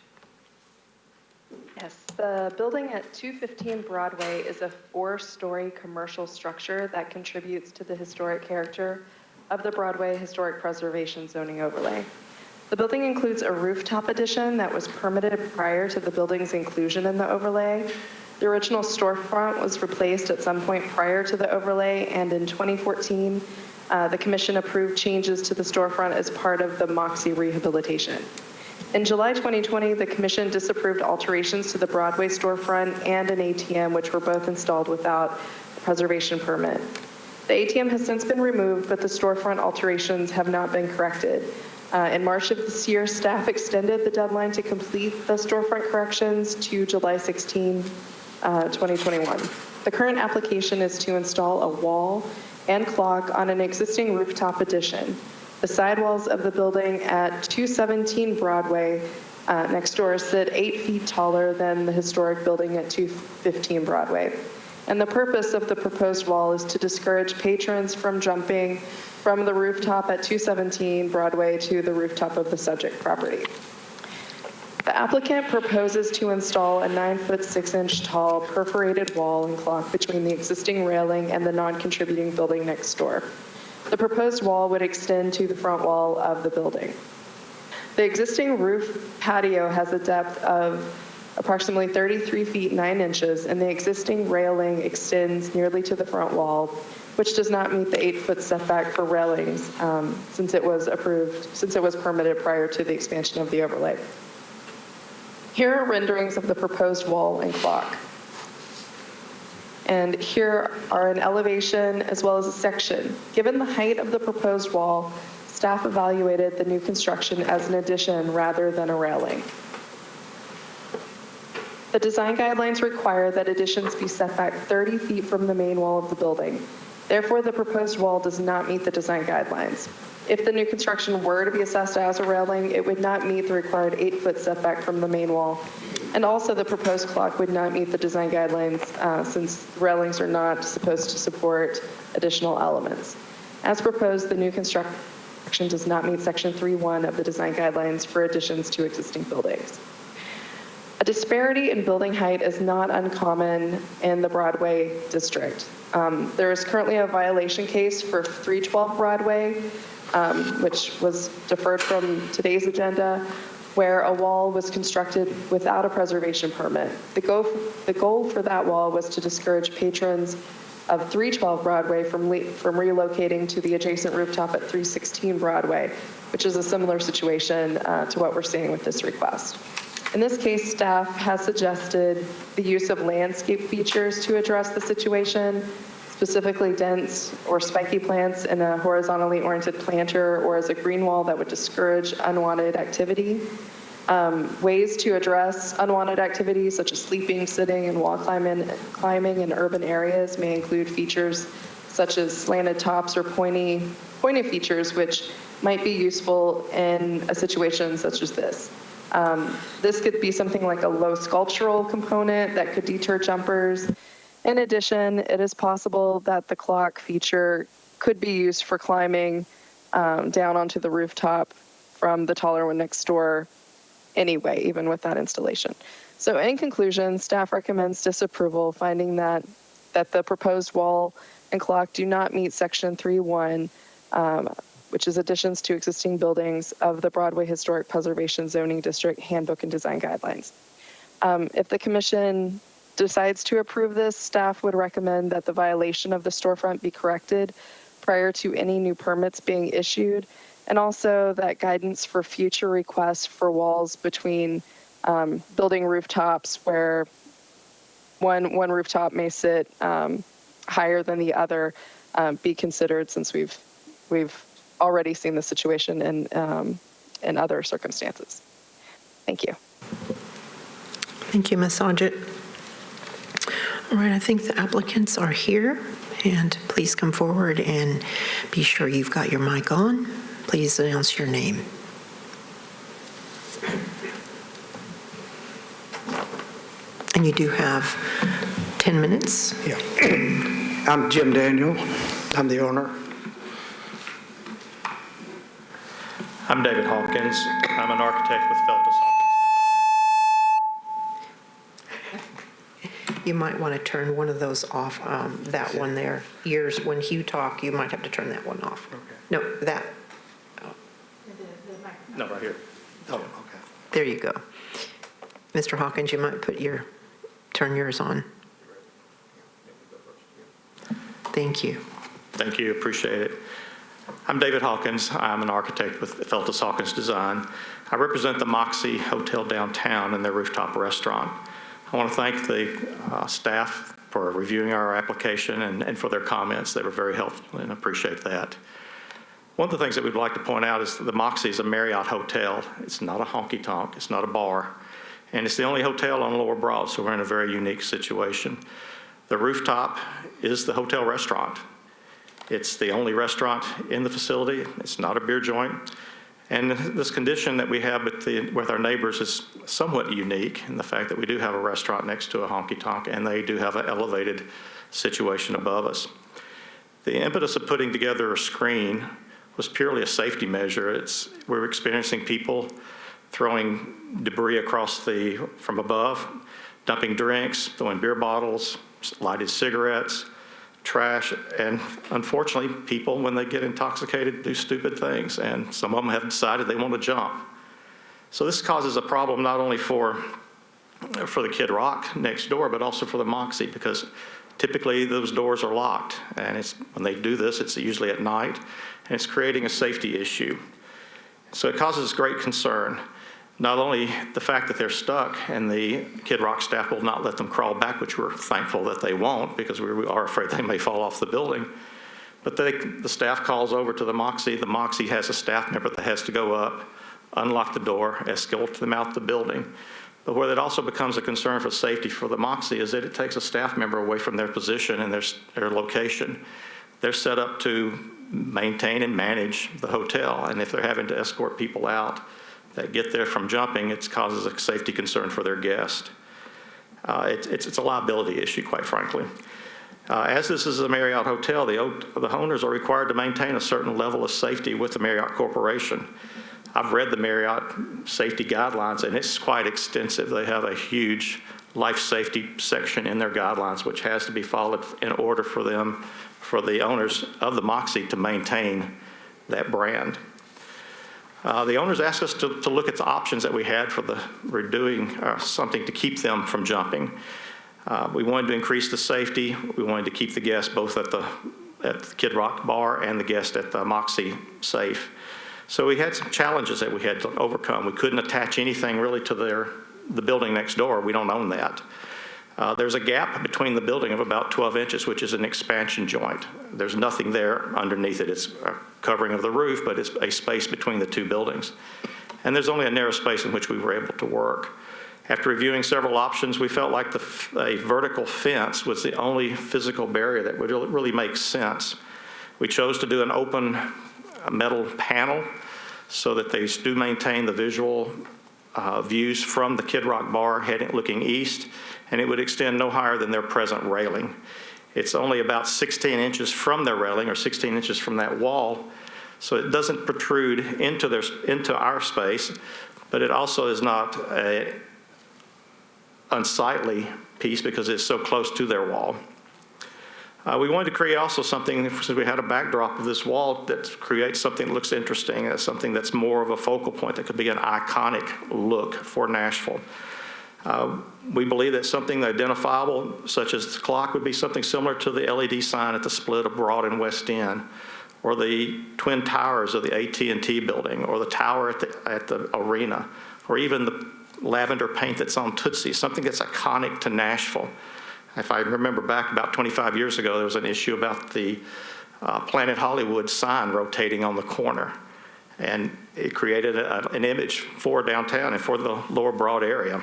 Yes, the building at 215 Broadway is a 4-story commercial structure that contributes to the historic character of the Broadway Historic Preservation Zoning Overlay. The building includes a rooftop addition that was permitted prior to the building's inclusion in the overlay. The original storefront was replaced at some point prior to the overlay, and in 2014, the commission approved changes to the storefront as part of the Moxie rehabilitation. In July 2020, the commission disapproved alterations to the Broadway storefront and an ATM, which were both installed without a preservation permit. The ATM has since been removed, but the storefront alterations have not been corrected. In March of this year, staff extended the deadline to complete the storefront corrections to July 16, 2021. The current application is to install a wall and clock on an existing rooftop addition. The sidewalls of the building at 217 Broadway next door sit 8 feet taller than the historic building at 215 Broadway. And the purpose of the proposed wall is to discourage patrons from jumping from the rooftop at 217 Broadway to the rooftop of the subject property. The applicant proposes to install a 9-foot 6-inch tall perforated wall and clock between the existing railing and the non-contributing building next door. The proposed wall would extend to the front wall of the building. The existing roof patio has a depth of approximately 33 feet 9 inches, and the existing railing extends nearly to the front wall, which does not meet the 8-foot setback for railings since it was permitted prior to the expansion of the overlay. Here are renderings of the proposed wall and clock. And here are an elevation as well as a section. Given the height of the proposed wall, staff evaluated the new construction as an addition rather than a railing. The design guidelines require that additions be set back 30 feet from the main wall of the building. Therefore, the proposed wall does not meet the design guidelines. If the new construction were to be assessed as a railing, it would not meet the required 8-foot setback from the main wall. And also the proposed clock would not meet the design guidelines since railings are not supposed to support additional elements. As proposed, the new construction does not meet Section 3.1 of the design guidelines for additions to existing buildings. A disparity in building height is not uncommon in the Broadway district. There is currently a violation case for 312 Broadway, which was deferred from today's agenda, where a wall was constructed without a preservation permit. The goal for that wall was to discourage patrons of 312 Broadway from relocating to the adjacent rooftop at 316 Broadway, which is a similar situation to what we're seeing with this request. In this case, staff has suggested the use of landscape features to address the situation, specifically dense or spiky plants in a horizontally oriented planter or as a green wall that would discourage unwanted activity. Ways to address unwanted activities such as sleeping, sitting, and wall climbing in urban areas may include features such as slanted tops or pointy features, which might be useful in a situation such as this. This could be something like a low sculptural component that could deter jumpers. In addition, it is possible that the clock feature could be used for climbing down onto the rooftop from the taller one next door anyway, even with that installation. So in conclusion, staff recommends disapproval, finding that the proposed wall and clock do not meet Section 3.1, which is additions to existing buildings of the Broadway Historic Preservation Zoning District Handbook and Design Guidelines. If the commission decides to approve this, staff would recommend that the violation of the storefront be corrected prior to any new permits being issued, and also that guidance for future requests for walls between building rooftops where one rooftop may sit higher than the other be considered, since we've already seen the situation in other circumstances. Thank you. Thank you, Ms. Sajid. All right, I think the applicants are here, and please come forward and be sure you've got your mic on. Please announce your name. And you do have 10 minutes. Yeah. I'm Jim Daniel. I'm the owner. I'm David Hawkins. I'm an architect with Feltus Hawkins. You might want to turn one of those off, that one there. Yours, when you talk, you might have to turn that one off. Okay. No, that, No, right here. Oh, okay. there you go. Mr. Hawkins, you might turn yours on. Thank you. Thank you, appreciate it. I'm David Hawkins. I'm an architect with Feltus Hawkins Design. I represent the Moxie Hotel downtown and their rooftop restaurant. I want to thank the staff for reviewing our application and for their comments. They were very helpful and appreciate that. One of the things that we'd like to point out is the Moxie is a Marriott hotel. It's not a honky-tonk, it's not a bar, and it's the only hotel on Lower Broad, so we're in a very unique situation. The rooftop is the hotel restaurant. It's the only restaurant in the facility. It's not a beer joint. And this condition that we have with our neighbors is somewhat unique in the fact that we do have a restaurant next to a honky-tonk, and they do have an elevated situation above us. The impetus of putting together a screen was purely a safety measure. We're experiencing people throwing debris from above, dumping drinks, throwing beer bottles, lighted cigarettes, trash, and unfortunately, people, when they get intoxicated, do stupid things, and some of them have decided they want to jump. So this causes a problem not only for the Kid Rock next door, but also for the Moxie, because typically those doors are locked, and when they do this, it's usually at night, and it's creating a safety issue. So it causes great concern. Not only the fact that they're stuck and the Kid Rock staff will not let them crawl back, which we're thankful that they won't because we are afraid they may fall off the building, but the staff calls over to the Moxie. The Moxie has a staff member that has to go up, unlock the door, escort them out the building. But where it also becomes a concern for safety for the Moxie is that it takes a staff member away from their position and their location. They're set up to maintain and manage the hotel, and if they're having to escort people out that get there from jumping, it causes a safety concern for their guest. It's a liability issue, quite frankly. As this is a Marriott hotel, the owners are required to maintain a certain level of safety with the Marriott Corporation. I've read the Marriott safety guidelines, and it's quite extensive. They have a huge life safety section in their guidelines, which has to be followed in order for the owners of the Moxie to maintain that brand. The owners asked us to look at the options that we had for doing something to keep them from jumping. We wanted to increase the safety. We wanted to keep the guests both at the Kid Rock bar and the guests at the Moxie safe. So we had some challenges that we had to overcome. We couldn't attach anything really to the building next door. We don't own that. There's a gap between the building of about 12 inches, which is an expansion joint. There's nothing there underneath it. It's a covering of the roof, but it's a space between the two buildings. And there's only a narrow space in which we were able to work. After reviewing several options, we felt like a vertical fence was the only physical barrier that would really make sense. We chose to do an open metal panel so that they do maintain the visual views from the Kid Rock bar looking east, and it would extend no higher than their present railing. It's only about 16 inches from their railing or 16 inches from that wall, so it doesn't protrude into our space, but it also is not an unsightly piece because it's so close to their wall. We wanted to create also something, since we had a backdrop of this wall, that creates something that looks interesting, something that's more of a focal point that could be an iconic look for Nashville. We believe that something identifiable, such as the clock, would be something similar to the LED sign at the split of Broad and West End, or the twin towers of the AT&T building, or the tower at the arena, or even the lavender paint that's on Tootsie, something that's iconic to Nashville. If I remember back about 25 years ago, there was an issue about the Planet Hollywood sign rotating on the corner. And it created an image for downtown and for the Lower Broad area.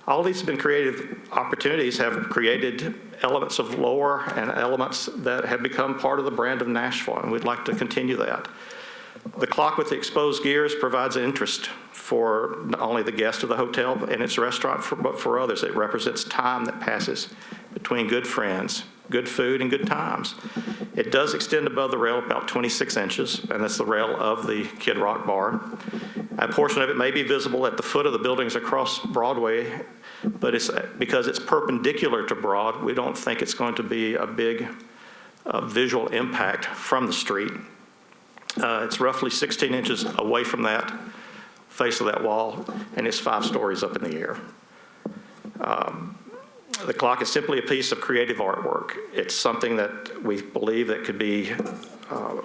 All these have been creative opportunities, have created elements of lore and elements that have become part of the brand of Nashville, and we'd like to continue that. The clock with the exposed gears provides interest for not only the guests of the hotel and its restaurant, but for others. It represents time that passes between good friends, good food and good times. It does extend above the rail about 26 inches, and that's the rail of the Kid Rock bar. A portion of it may be visible at the foot of the buildings across Broadway, but it's because it's perpendicular to Broad, we don't think it's going to be a big visual impact from the street. It's roughly 16 inches away from that face of that wall, and it's 5 stories up in the air. The clock is simply a piece of creative artwork. It's something that we believe that could be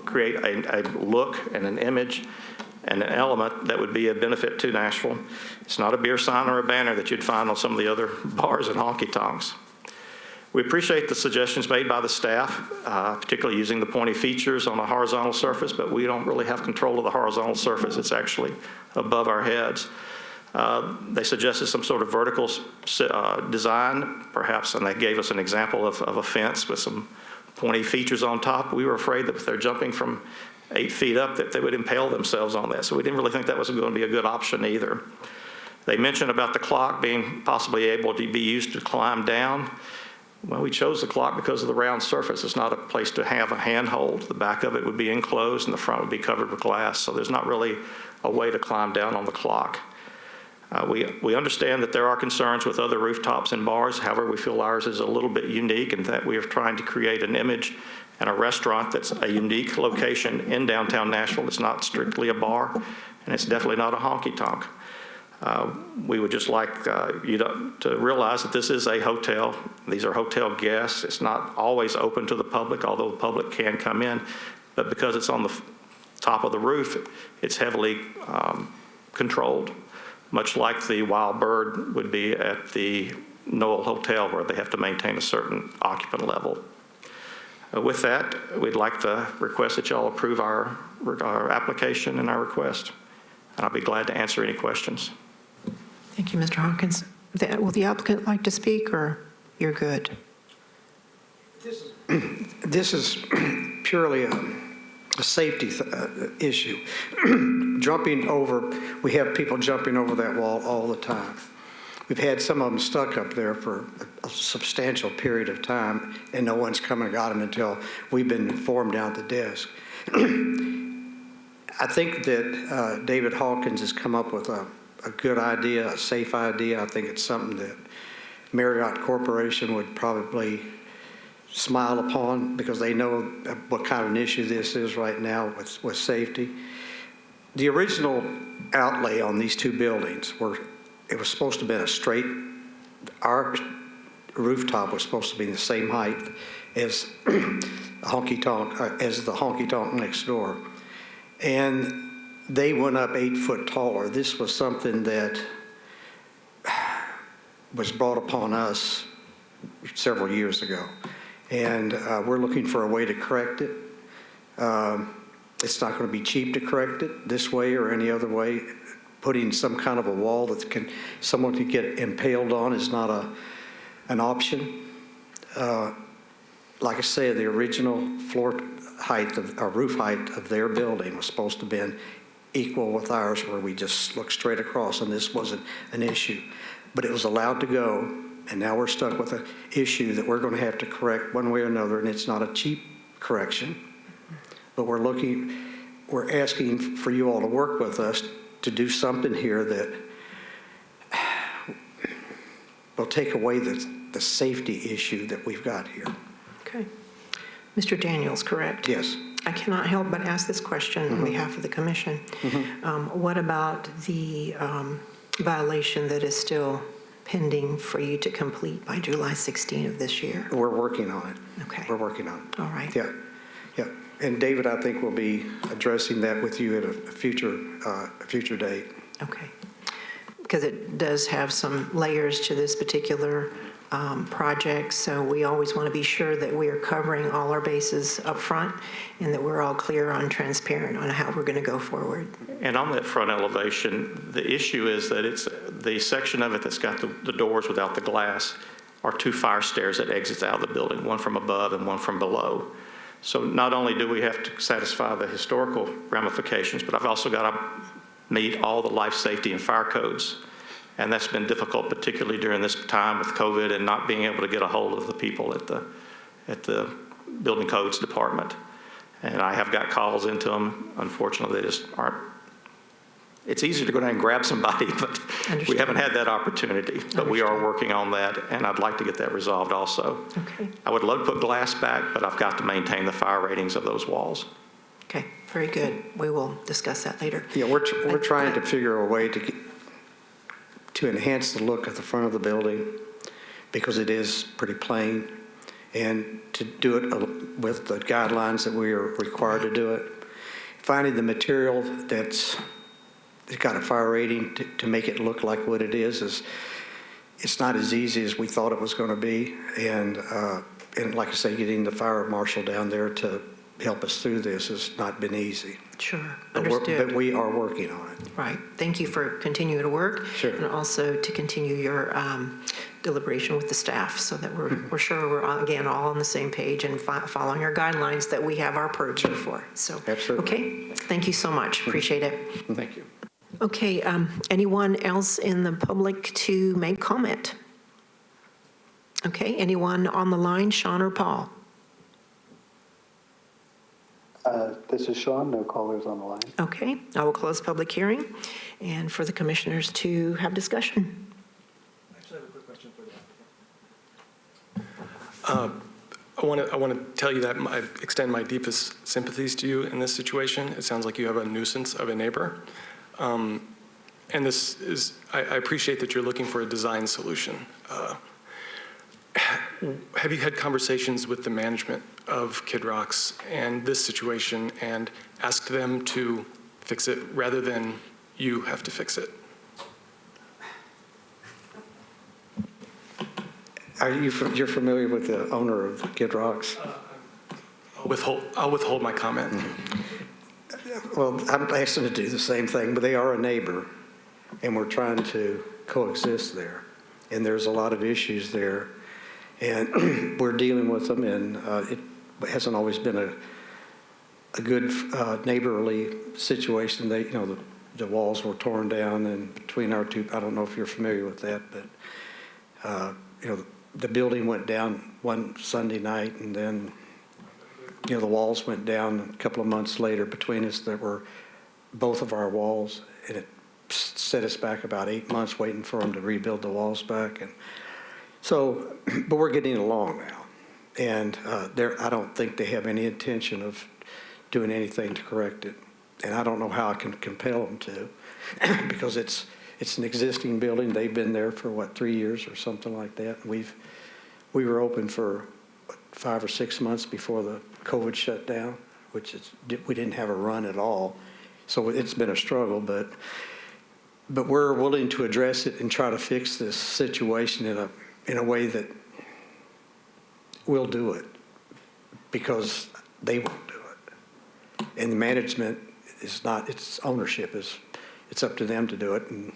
create a look and an image and an element that would be a benefit to Nashville. It's not a beer sign or a banner that you'd find on some of the other bars and honky-tonks. We appreciate the suggestions made by the staff, particularly using the pointy features on a horizontal surface, but we don't really have control of the horizontal surface. It's actually above our heads. They suggested some sort of vertical design, perhaps, and they gave us an example of a fence with some pointy features on top. We were afraid that if they're jumping from 8 feet up, that they would impale themselves on that. So we didn't really think that was going to be a good option either. They mentioned about the clock being possibly able to be used to climb down. Well, we chose the clock because of the round surface. It's not a place to have a handhold. The back of it would be enclosed and the front would be covered with glass, so there's not really a way to climb down on the clock. We understand that there are concerns with other rooftops and bars. However, we feel ours is a little bit unique in that we are trying to create an image and a restaurant that's a unique location in downtown Nashville. It's not strictly a bar, and it's definitely not a honky-tonk. We would just like you to realize that this is a hotel. These are hotel guests. It's not always open to the public, although the public can come in. But because it's on the top of the roof, it's heavily controlled, much like the Wild Bird would be at the Noel Hotel, where they have to maintain a certain occupant level. With that, we'd like to request that y'all approve our application and our request. And I'll be glad to answer any questions. Thank you, Mr. Hawkins. Will the applicant like to speak, or you're good? This is purely a safety issue. Jumping over, we have people jumping over that wall all the time. We've had some of them stuck up there for a substantial period of time, and no one's come and got them until we've been informed down at the desk. I think that David Hawkins has come up with a good idea, a safe idea. I think it's something that Marriott Corporation would probably smile upon because they know what kind of an issue this is right now with safety. The original outlay on these 2 buildings it was supposed to have been a straight, our rooftop was supposed to be the same height as the honky-tonk next door. And they went up 8 foot taller. This was something that was brought upon us several years ago. And we're looking for a way to correct it. It's not going to be cheap to correct it this way or any other way. Putting some kind of a wall that someone could get impaled on is not an option. Like I said, the original floor height roof height of their building was supposed to have been equal with ours, where we just look straight across, and this wasn't an issue. But it was allowed to go, and now we're stuck with an issue that we're going to have to correct one way or another, and it's not a cheap correction. But we're asking for you all to work with us to do something here that will take away the safety issue that we've got here. Okay. Mr. Daniels, correct? Yes. I cannot help but ask this question on behalf of the commission. What about the violation that is still pending for you to complete by July 16 of this year? We're working on it. Okay. We're working on it. All right. Yeah. Yeah. And David, I think, will be addressing that with you at a future date. Okay. Because it does have some layers to this particular project, so we always want to be sure that we are covering all our bases up front and that we're all clear on transparent on how we're going to go forward. And on that front elevation, the issue is that it's the section of it that's got the doors without the glass are 2 fire stairs that exits out of the building, one from above and one from below. So not only do we have to satisfy the historical ramifications, but I've also got to meet all the life safety and fire codes. And that's been difficult, particularly during this time with COVID and not being able to get a hold of the people at at the Building Codes Department. And I have got calls into them. Unfortunately, they just aren't. It's easier to go down and grab somebody, but we haven't had that opportunity. But we are working on that, and I'd like to get that resolved also. Okay. I would love to put glass back, but I've got to maintain the fire ratings of those walls. Okay, very good. We will discuss that later. Yeah, we're trying to figure a way to enhance the look of the front of the building because it is pretty plain, and to do it with the guidelines that we are required to do it. Finding the material that's got a fire rating to make it look like what it is it's not as easy as we thought it was going to be, and like I say, getting the fire marshal down there to help us through this has not been easy. Sure, understood. But we are working on it. Right. Thank you for continuing to work. Sure. And also to continue your deliberation with the staff so that we're sure we're, again, all on the same page and following our guidelines that we have our purview for. So, absolutely. Okay. Thank you so much. Appreciate it. Thank you. Okay. Anyone else in the public to make comment? Okay. Anyone on the line, Sean or Paul? This is Sean, no callers on the line. Okay, I will close public hearing and for the commissioners to have discussion. I actually have a quick question for the applicant. I want to tell you that I extend my deepest sympathies to you in this situation. It sounds like you have a nuisance of a neighbor. And this is, I appreciate that you're looking for a design solution. Have you had conversations with the management of Kid Rock's and this situation and asked them to fix it rather than you have to fix it? You're familiar with the owner of Kid Rock's? I'll withhold my comment. Well, I'm asking to do the same thing, but they are a neighbor, and we're trying to coexist there. And there's a lot of issues there, and we're dealing with them, and it hasn't always been a good neighborly situation. They, the walls were torn down, and between our two, I don't know if you're familiar with that, but the building went down one Sunday night, and then the walls went down a couple of months later. Between us, there were both of our walls, and it set us back about 8 months waiting for them to rebuild the walls back. And so, but we're getting along now. And I don't think they have any intention of doing anything to correct it. And I don't know how I can compel them to, because it's an existing building. They've been there for 3 years or something like that. We were open for 5 or 6 months before the COVID shut down, we didn't have a run at all. So it's been a struggle, but we're willing to address it and try to fix this situation in a way that we'll do it, because they won't do it. And the management is not, its ownership it's up to them to do it. And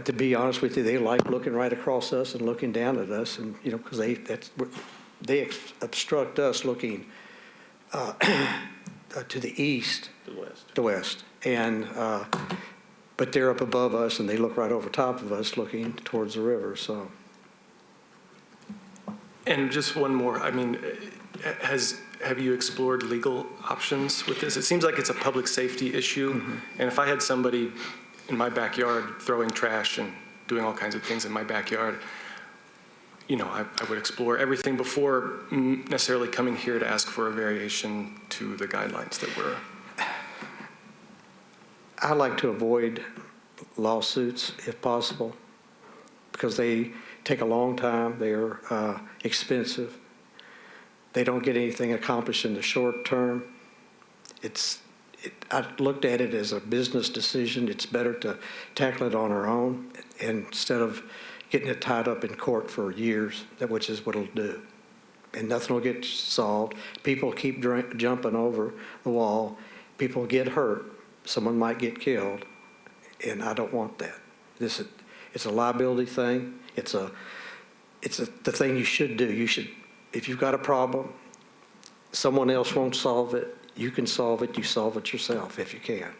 to be honest with you, they like looking right across us and looking down at us, and because they obstruct us looking to the east, the west, and but they're up above us, and they look right over top of us, looking towards the river. So. And just one more. I mean, have you explored legal options with this? It seems like it's a public safety issue, and if I had somebody in my backyard throwing trash and doing all kinds of things in my backyard, I would explore everything before necessarily coming here to ask for a variation to the guidelines that were. I like to avoid lawsuits if possible, because they take a long time. They're expensive. They don't get anything accomplished in the short term. I looked at it as a business decision. It's better to tackle it on our own instead of getting it tied up in court for years, which is what it'll do. And nothing will get solved. People keep jumping over the wall. People get hurt. Someone might get killed, and I don't want that. It's a liability thing. It's the thing you should do. If you've got a problem, someone else won't solve it. You can solve it. You solve it yourself if you can,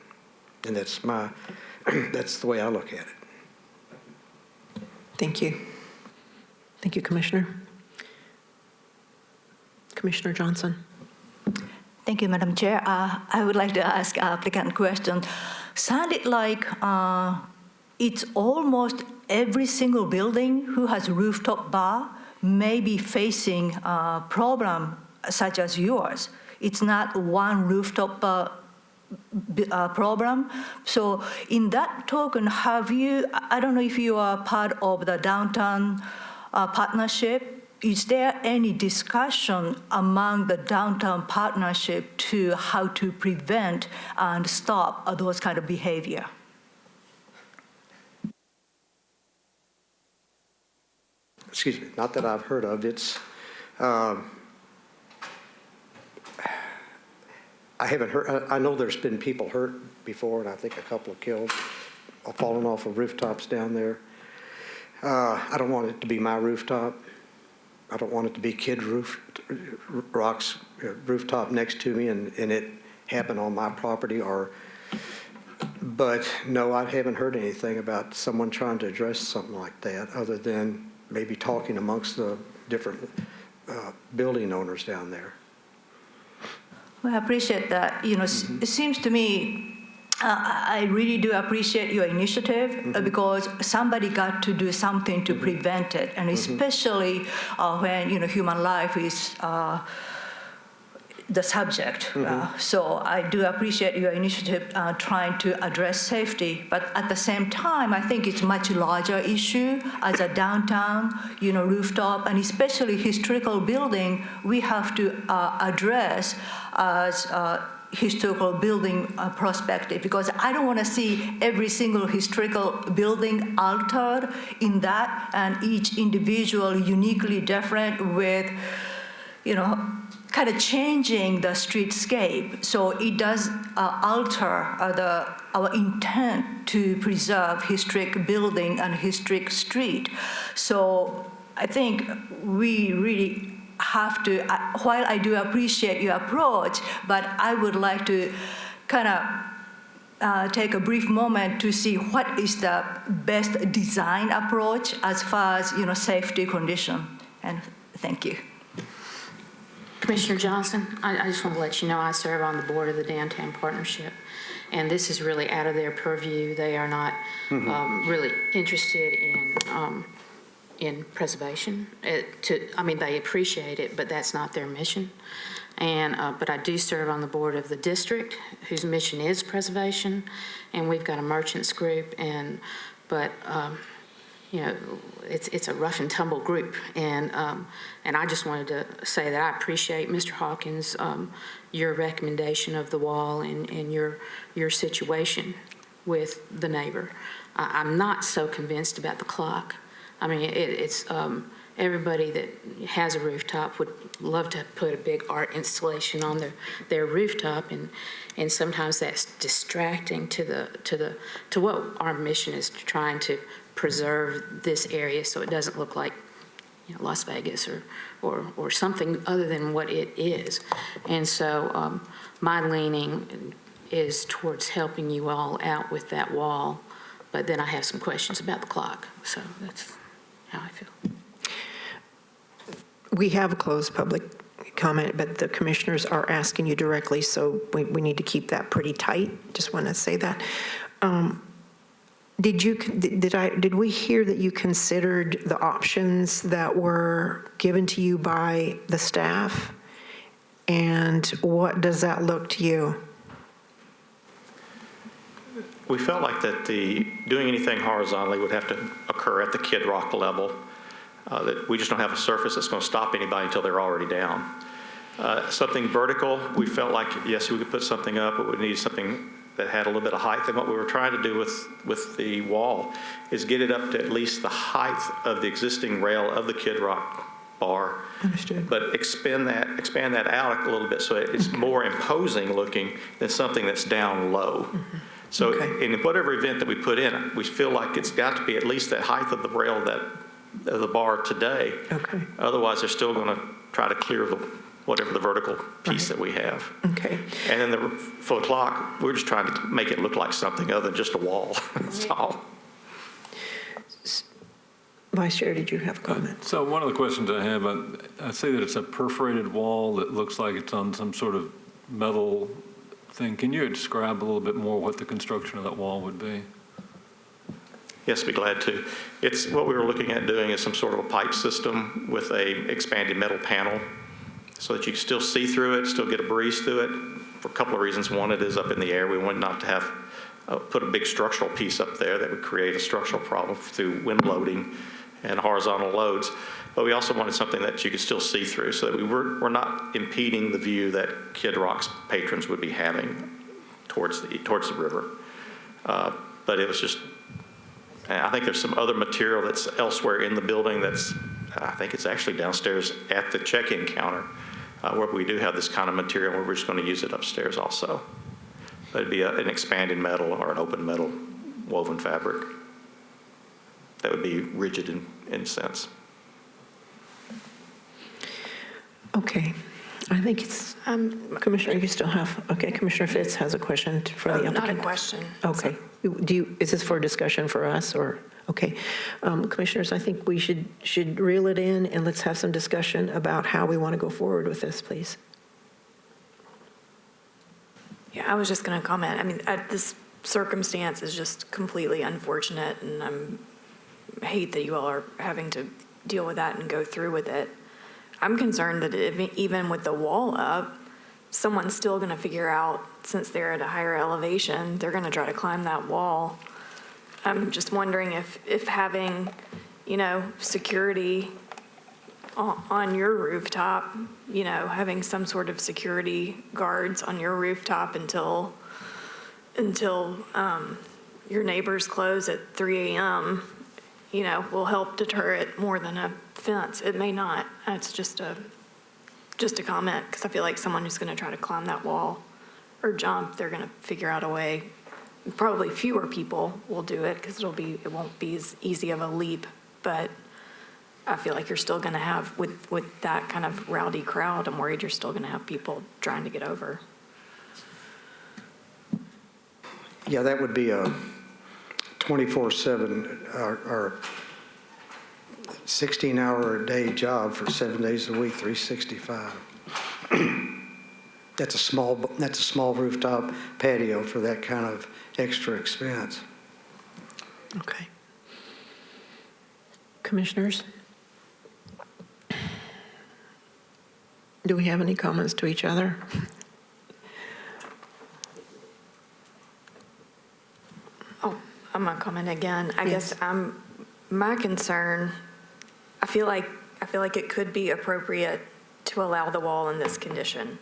and that's the way I look at it. Thank you. Thank you, Commissioner. Commissioner Johnson. Thank you, Madam Chair. I would like to ask applicant a question. Sounded like it's almost every single building who has rooftop bar may be facing a problem such as yours. It's not one rooftop problem. So in that token, have you, I don't know if you are part of the downtown partnership, is there any discussion among the downtown partnership to how to prevent and stop those kind of behavior? Excuse me, not that I've heard of. It's, I haven't heard, I know there's been people hurt before, and I think a couple of killed, falling off of rooftops down there. I don't want it to be my rooftop. I don't want it to be Kid Rock's rooftop next to me and it happen on my property but no, I haven't heard anything about someone trying to address something like that other than maybe talking amongst the different building owners down there. Well, I appreciate that. You know, it seems to me, I really do appreciate your initiative because somebody got to do something to prevent it, and especially when, you know, human life is the subject. So I do appreciate your initiative trying to address safety, but at the same time, I think it's a much larger issue as a downtown, you know, rooftop, and especially historical building, we have to address as historical building perspective, because I don't want to see every single historical building altered in that, and each individual uniquely different with, you know, kind of changing the streetscape. So it does alter our intent to preserve historic building and historic street. So I think we really have to, while I do appreciate your approach, but I would like to kind of take a brief moment to see what is the best design approach as far as, you know, safety condition. And thank you. Commissioner Johnson, I just want to let you know I serve on the board of the Downtown Partnership, and this is really out of their purview. They are not really interested in preservation. I mean, they appreciate it, but that's not their mission. And but I do serve on the board of the district, whose mission is preservation, and we've got a merchants group. But you know, it's a rough and tumble group, and I just wanted to say that I appreciate, Mr. Hawkins, your recommendation of the wall and your situation with the neighbor. I'm not so convinced about the clock. I mean, it's everybody that has a rooftop would love to put a big art installation on their rooftop, and sometimes that's distracting to what our mission is, trying to preserve this area so it doesn't look like, you know, Las Vegas or something other than what it is. And so my leaning is towards helping you all out with that wall, but then I have some questions about the clock. So that's how I feel. We have a closed public comment, but the commissioners are asking you directly, so we need to keep that pretty tight. Just want to say that. Did we hear that you considered the options that were given to you by the staff? And what does that look to you? We felt like that doing anything horizontally would have to occur at the Kid Rock level. That we just don't have a surface that's going to stop anybody until they're already down. Something vertical, we felt like, yes, we could put something up, but we needed something that had a little bit of height. And what we were trying to do with the wall is get it up to at least the height of the existing rail of the Kid Rock bar. Understood. But expand that out a little bit so it's more imposing looking than something that's down low. So in whatever event that we put in, we feel like it's got to be at least the height of the rail of the bar today. Otherwise, they're still going to try to clear whatever the vertical piece that we have. And then for the clock, we're just trying to make it look like something other than just a wall. That's all. Vice Chair, did you have a comment? So one of the questions I have, I see that it's a perforated wall that looks like it's on some sort of metal thing. Can you describe a little bit more what the construction of that wall would be? Yes, be glad to. It's what we were looking at doing is some sort of a pipe system with a expanded metal panel so that you can still see through it, still get a breeze through it for a couple of reasons. One, it is up in the air. We want not to have put a big structural piece up there that would create a structural problem through wind loading and horizontal loads. But we also wanted something that you could still see through so that we're not impeding the view that Kid Rock's patrons would be having towards the river. But it was just, I think there's some other material that's elsewhere in the building that's, I think it's actually downstairs at the check-in counter where we do have this kind of material where we're just going to use it upstairs also. But it'd be an expanded metal or an open metal woven fabric that would be rigid in a sense. Okay. I think it's, Commissioner, you still have, okay, Commissioner Fitz has a question for the applicant. Not a question. Okay. Is this for discussion for us or, okay. Commissioners, I think we should reel it in and let's have some discussion about how we want to go forward with this, please. Yeah, I was just going to comment. I mean, this circumstance is just completely unfortunate, and I hate that you all are having to deal with that and go through with it. I'm concerned that even with the wall up, someone's still going to figure out, since they're at a higher elevation, they're going to try to climb that wall. I'm just wondering if having, security on your rooftop, having some sort of security guards on your rooftop until your neighbors close at 3 a.m., will help deter it more than a fence. It may not. It's just a comment, because I feel like someone who's going to try to climb that wall or jump, they're going to figure out a way. Probably fewer people will do it because it won't be as easy of a leap, but I feel like you're still going to have, with that kind of rowdy crowd, I'm worried you're still going to have people trying to get over. Yeah, that would be a 24/7 or 16-hour-a-day job for 7 days a week, 365. That's a small rooftop patio for that kind of extra expense. Okay. Commissioners? Do we have any comments to each other? Oh, I'm going to comment again. I guess my concern, I feel like it could be appropriate to allow the wall in this condition.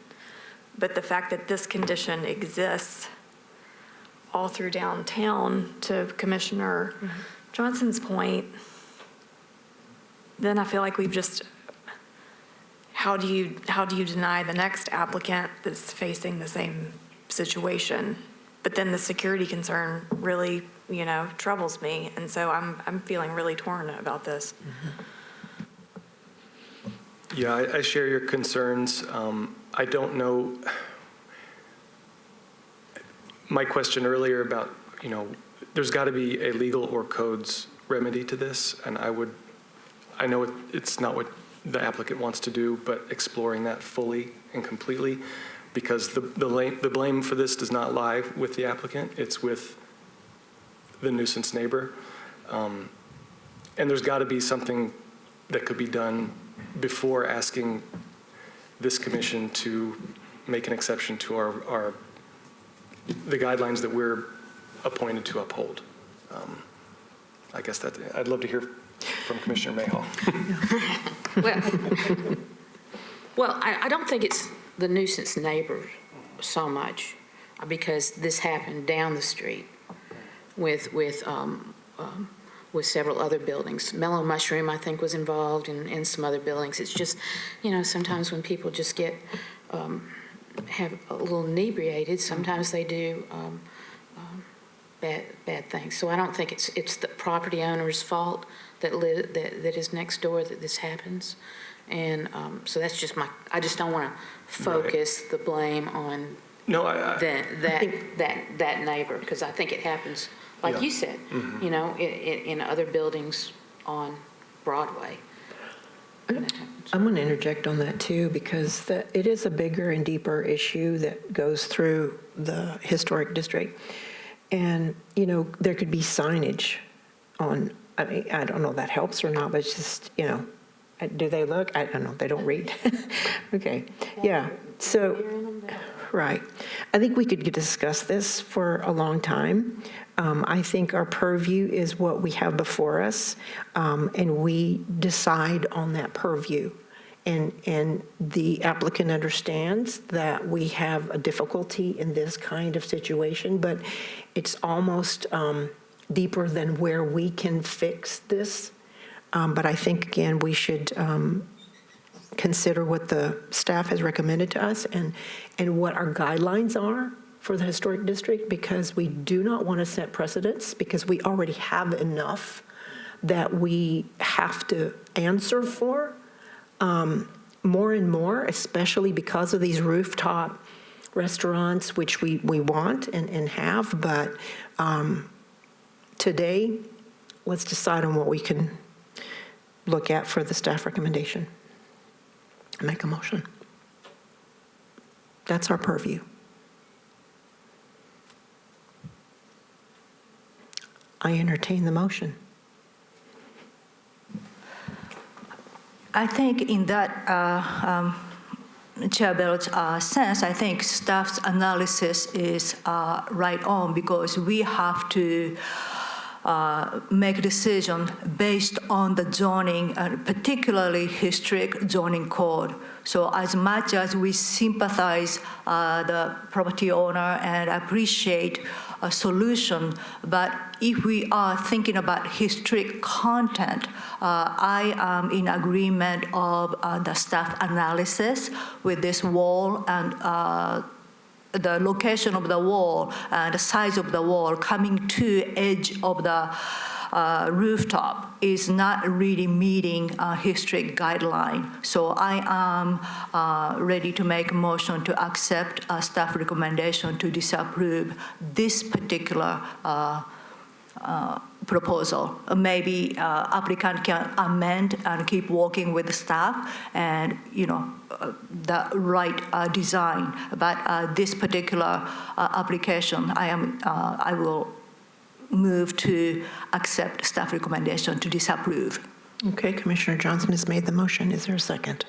But the fact that this condition exists all through downtown, to Commissioner Johnson's point, then I feel like we've just, how do you deny the next applicant that's facing the same situation? But then the security concern really, troubles me. And so I'm feeling really torn about this. Yeah, I share your concerns. I don't know. My question earlier about, there's got to be a legal or codes remedy to this, and I know it's not what the applicant wants to do, but exploring that fully and completely, because the blame for this does not lie with the applicant, it's with the nuisance neighbor. And there's got to be something that could be done before asking this commission to make an exception to the guidelines that we're appointed to uphold. I guess I'd love to hear from Commissioner Mayhall. Well, I don't think it's the nuisance neighbor so much, because this happened down the street with several other buildings. Mellow Mushroom, I think, was involved in some other buildings. It's just, sometimes when people just get have a little inebriated, sometimes they do bad things. So I don't think it's the property owner's fault that is next door that this happens. And so that's just I just don't want to focus the blame on that neighbor, because I think it happens, like you said, in other buildings on Broadway. I'm going to interject on that too, because it is a bigger and deeper issue that goes through the historic district. And, you know, there could be signage on, I mean, I don't know if that helps or not, but it's just, you know, do they look? I don't know. They don't read. Okay. Yeah. So, right. I think we could discuss this for a long time. I think our purview is what we have before us, and we decide on that purview. And the applicant understands that we have a difficulty in this kind of situation, but it's almost deeper than where we can fix this. But I think, again, we should consider what the staff has recommended to us and what our guidelines are for the historic district, because we do not want to set precedents, because we already have enough that we have to answer for. More and more, especially because of these rooftop restaurants, which we want and have. But today, let's decide on what we can look at for the staff recommendation. Make a motion. That's our purview. I entertain the motion. I think in that, Chair Bell's sense, I think staff's analysis is right on, because we have to make a decision based on the zoning, particularly historic zoning code. So as much as we sympathize the property owner and appreciate a solution, but if we are thinking about historic content, I am in agreement of the staff analysis with this wall and the location of the wall and the size of the wall coming to edge of the rooftop is not really meeting historic guideline. So I am ready to make a motion to accept a staff recommendation to disapprove this particular proposal. Maybe applicant can amend and keep working with the staff and, you know, the right design. But this particular application, I will move to accept staff recommendation to disapprove. Okay, Commissioner Johnson has made the motion. Is there a second?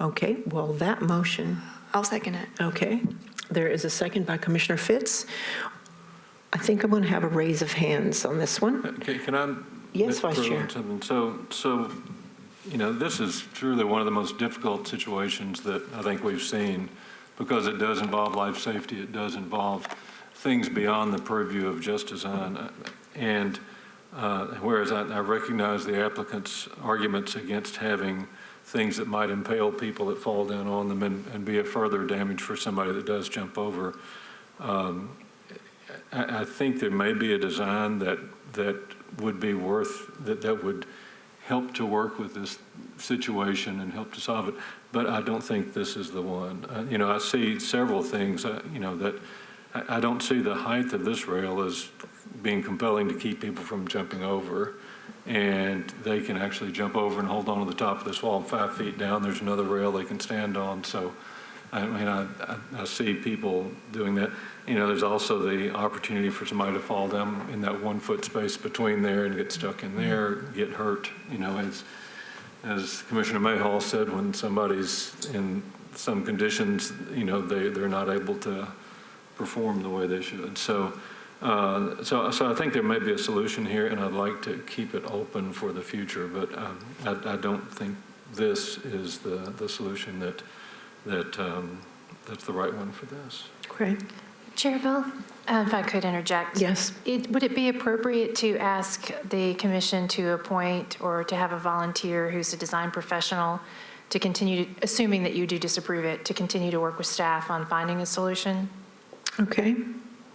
Okay, well, that motion. I'll second it. Okay, there is a second by Commissioner Fitz. I think I'm going to have a raise of hands on this one. Okay, can I? Yes, Vice throw Chair. in something? So, you know, this is truly one of the most difficult situations that I think we've seen, because it does involve life safety. It does involve things beyond the purview of just design. And whereas I recognize the applicant's arguments against having things that might impale people that fall down on them and be a further damage for somebody that does jump over, I think there may be a design that would be that would help to work with this situation and help to solve it. But I don't think this is the one. You know, I see several things, you know, that I don't see the height of this rail as being compelling to keep people from jumping over. And they can actually jump over and hold on to the top of this wall 5 feet down. There's another rail they can stand on. So, I mean, I see people doing that. You know, there's also the opportunity for somebody to fall down in that 1 foot space between there and get stuck in there, get hurt. You know, as Commissioner Mayhall said, when somebody's in some conditions, you know, they're not able to perform the way they should. So I think there may be a solution here, and I'd like to keep it open for the future. But I don't think this is the solution that's the right one for this. Okay. Chair Bill, if I could interject. Yes. Would it be appropriate to ask the commission to appoint or to have a volunteer who's a design professional to continue, assuming that you do disapprove it, to continue to work with staff on finding a solution? Okay,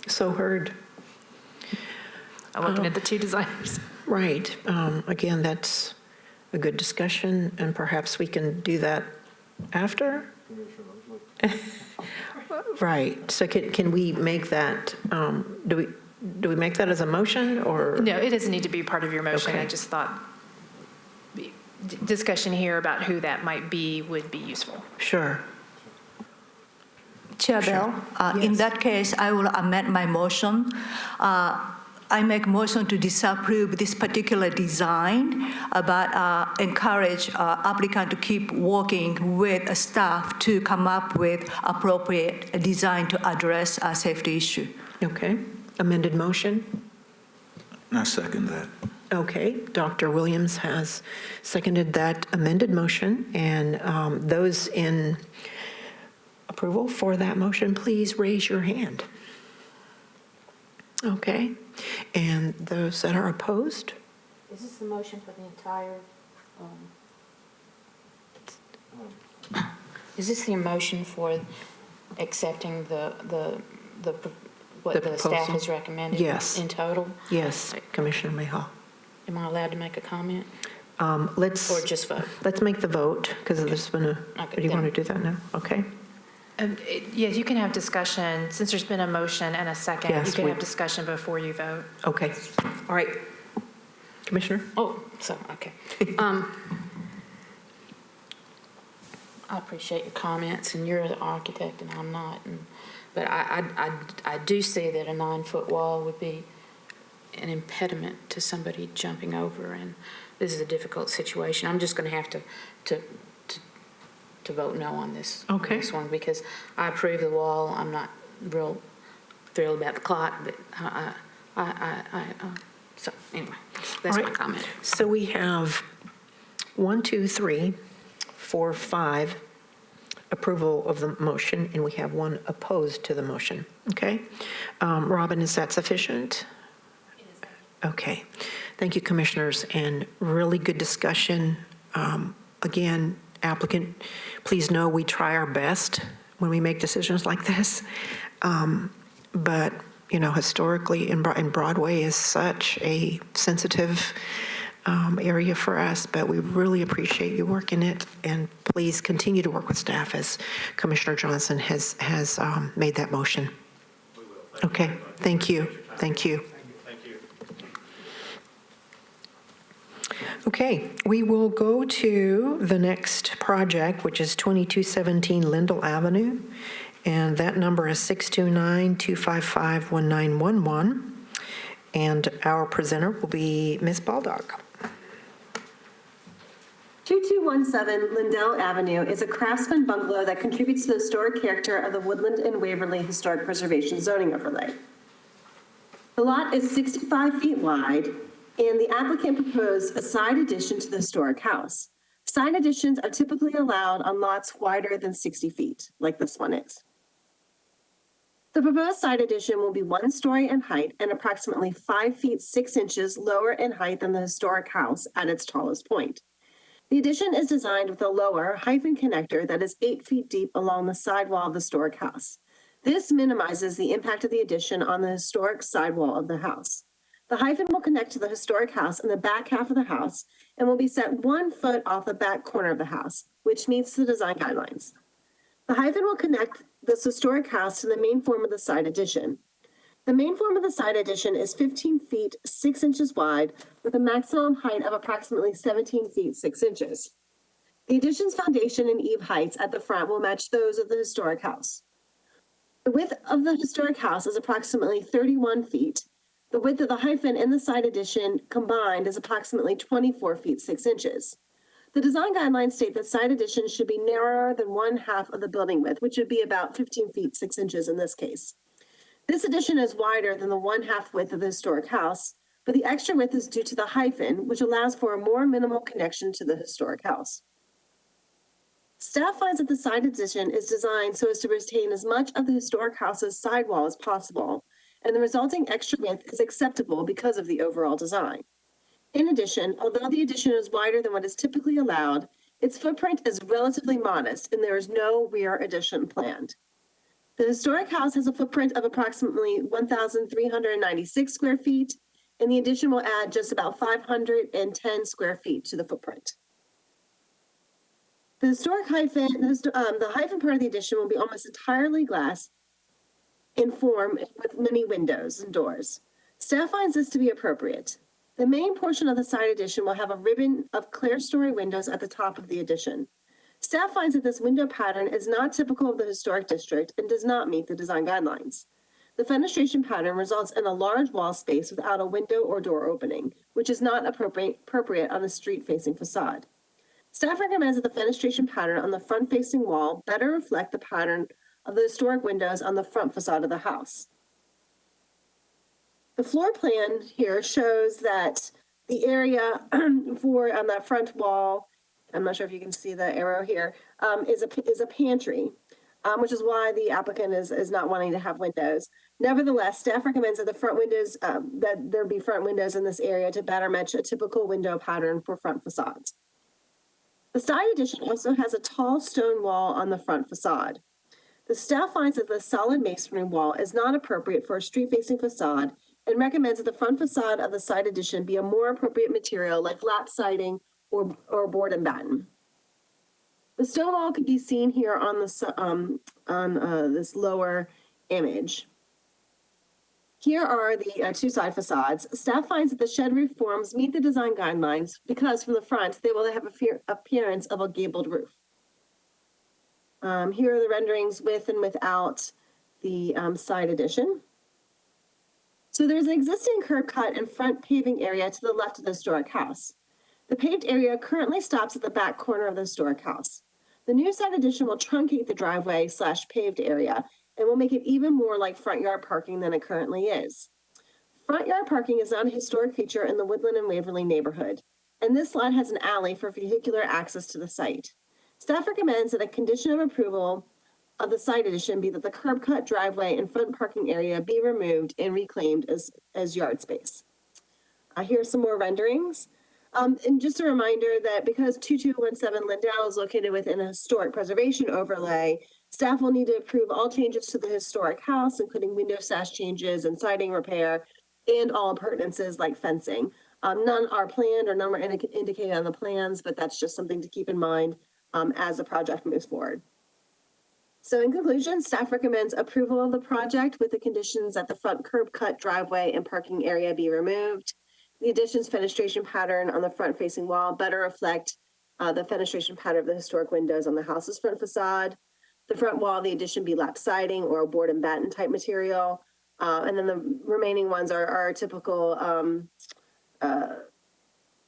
so heard. I'm looking at the two designers. Right. Again, that's a good discussion, and perhaps we can do that after? Right. So can we make that, do we make that as a motion or? No, it doesn't need to be part of your motion. Okay. I just thought discussion here about who that might be would be useful. Sure. Chair Bell, in that case, I will amend my motion. I make motion to disapprove this particular design, but encourage applicant to keep working with staff to come up with appropriate design to address a safety issue. Okay. Amended motion. I second that. Okay. Dr. Williams has seconded that amended motion. And those in approval for that motion, please raise your hand. Okay. And those that are opposed? Is this the motion for the entire, is this the motion for accepting what the staff proposal? has recommended? Yes. In total? Yes, Commissioner Mayhaw. Am I allowed to make a comment? Let's. Or just vote? Let's make the vote, because there's been a, Okay, do you want to then. do that now? Okay. Yes, you can have discussion. Since there's been a motion and a second, Yes, you can we- have discussion before you vote. Okay. All right. Commissioner? Oh, so, okay. I appreciate your comments, and you're the architect and I'm not. But I do see that a 9-foot wall would be an impediment to somebody jumping over, and this is a difficult situation. I'm just going to have to vote no on this, Okay. this one, because I approve the wall. I'm not real thrilled about the clock, but so anyway, that's All my right. comment. So we have 1, 2, 3, 4, 5 approval of the motion, and we have 1 opposed to the motion. Okay? Robin, is that sufficient? It is. Okay. Thank you, commissioners, and really good discussion. Again, applicant, please know we try our best when we make decisions like this. But, you know, historically, in Broadway is such a sensitive area for us, but we really appreciate you working it, and please continue to work with staff as Commissioner Johnson has made that motion. We will. Okay, thank you. Thank you. Thank you. Okay, we will go to the next project, which is 2217 Lindell Avenue, and that number is 629-255-1911, and our presenter will be Ms. Baldock. 2217 Lindell Avenue is a craftsman bungalow that contributes to the historic character of the Woodland and Waverly Historic Preservation zoning overlay. The lot is 65 feet wide, and the applicant proposed a side addition to the historic house. Side additions are typically allowed on lots wider than 60 feet, like this one is. The proposed side addition will be 1 story in height and approximately 5 feet 6 inches lower in height than the historic house at its tallest point. The addition is designed with a lower hyphen connector that is 8 feet deep along the sidewall of the historic house. This minimizes the impact of the addition on the historic sidewall of the house. The hyphen will connect to the historic house in the back half of the house and will be set 1 foot off the back corner of the house, which meets the design guidelines. The hyphen will connect this historic house to the main form of the side addition. The main form of the side addition is 15 feet 6 inches wide with a maximum height of approximately 17 feet 6 inches. The addition's foundation and eave heights at the front will match those of the historic house. The width of the historic house is approximately 31 feet. The width of the hyphen and the side addition combined is approximately 24 feet 6 inches. The design guidelines state that side additions should be narrower than 1/2 of the building width, which would be about 15 feet 6 inches in this case. This addition is wider than the 1/2 width of the historic house, but the extra width is due to the hyphen, which allows for a more minimal connection to the historic house. Staff finds that the side addition is designed so as to retain as much of the historic house's sidewall as possible, and the resulting extra width is acceptable because of the overall design. In addition, although the addition is wider than what is typically allowed, its footprint is relatively modest and there is no rear addition planned. The historic house has a footprint of approximately 1,396 square feet, and the addition will add just about 510 square feet to the footprint. The historic hyphen, the hyphen part of the addition will be almost entirely glass in form with many windows and doors. Staff finds this to be appropriate. The main portion of the side addition will have a ribbon of clear-story windows at the top of the addition. Staff finds that this window pattern is not typical of the historic district and does not meet the design guidelines. The fenestration pattern results in a large wall space without a window or door opening, which is not appropriate on a street-facing facade. Staff recommends that the fenestration pattern on the front-facing wall better reflect the pattern of the historic windows on the front facade of the house. The floor plan here shows that the area for on that front wall, I'm not sure if you can see the arrow here, is a pantry, which is why the applicant is not wanting to have windows. Nevertheless, staff recommends that the front windows, that there be front windows in this area to better match a typical window pattern for front facades. The side addition also has a tall stone wall on the front facade. The staff finds that the solid masonry wall is not appropriate for a street-facing facade and recommends that the front facade of the side addition be a more appropriate material like lap siding or board and batten. The stone wall can be seen here on this lower image. Here are the two side facades. Staff finds that the shed roof forms meet the design guidelines because from the front, they will have appearance of a gabled roof. Here are the renderings with and without the side addition. So there's an existing curb cut and front paving area to the left of the historic house. The paved area currently stops at the back corner of the historic house. The new side addition will truncate the driveway / paved area and will make it even more like front yard parking than it currently is. Front yard parking is not a historic feature in the Woodland and Waverly neighborhood, and this lot has an alley for vehicular access to the site. Staff recommends that a condition of approval of the side addition be that the curb cut driveway and front parking area be removed and reclaimed as yard space. Here are some more renderings. And just a reminder that because 2217 Lindell is located within a historic preservation overlay, staff will need to approve all changes to the historic house, including window sash changes and siding repair, and all appurtenances like fencing. None are planned or none were indicated on the plans, but that's just something to keep in mind as the project moves forward. So in conclusion, staff recommends approval of the project with the conditions that the front curb cut driveway and parking area be removed. The addition's fenestration pattern on the front-facing wall better reflect the fenestration pattern of the historic windows on the house's front facade. The front wall of the addition be lap siding or board and batten type material. And then the remaining ones are typical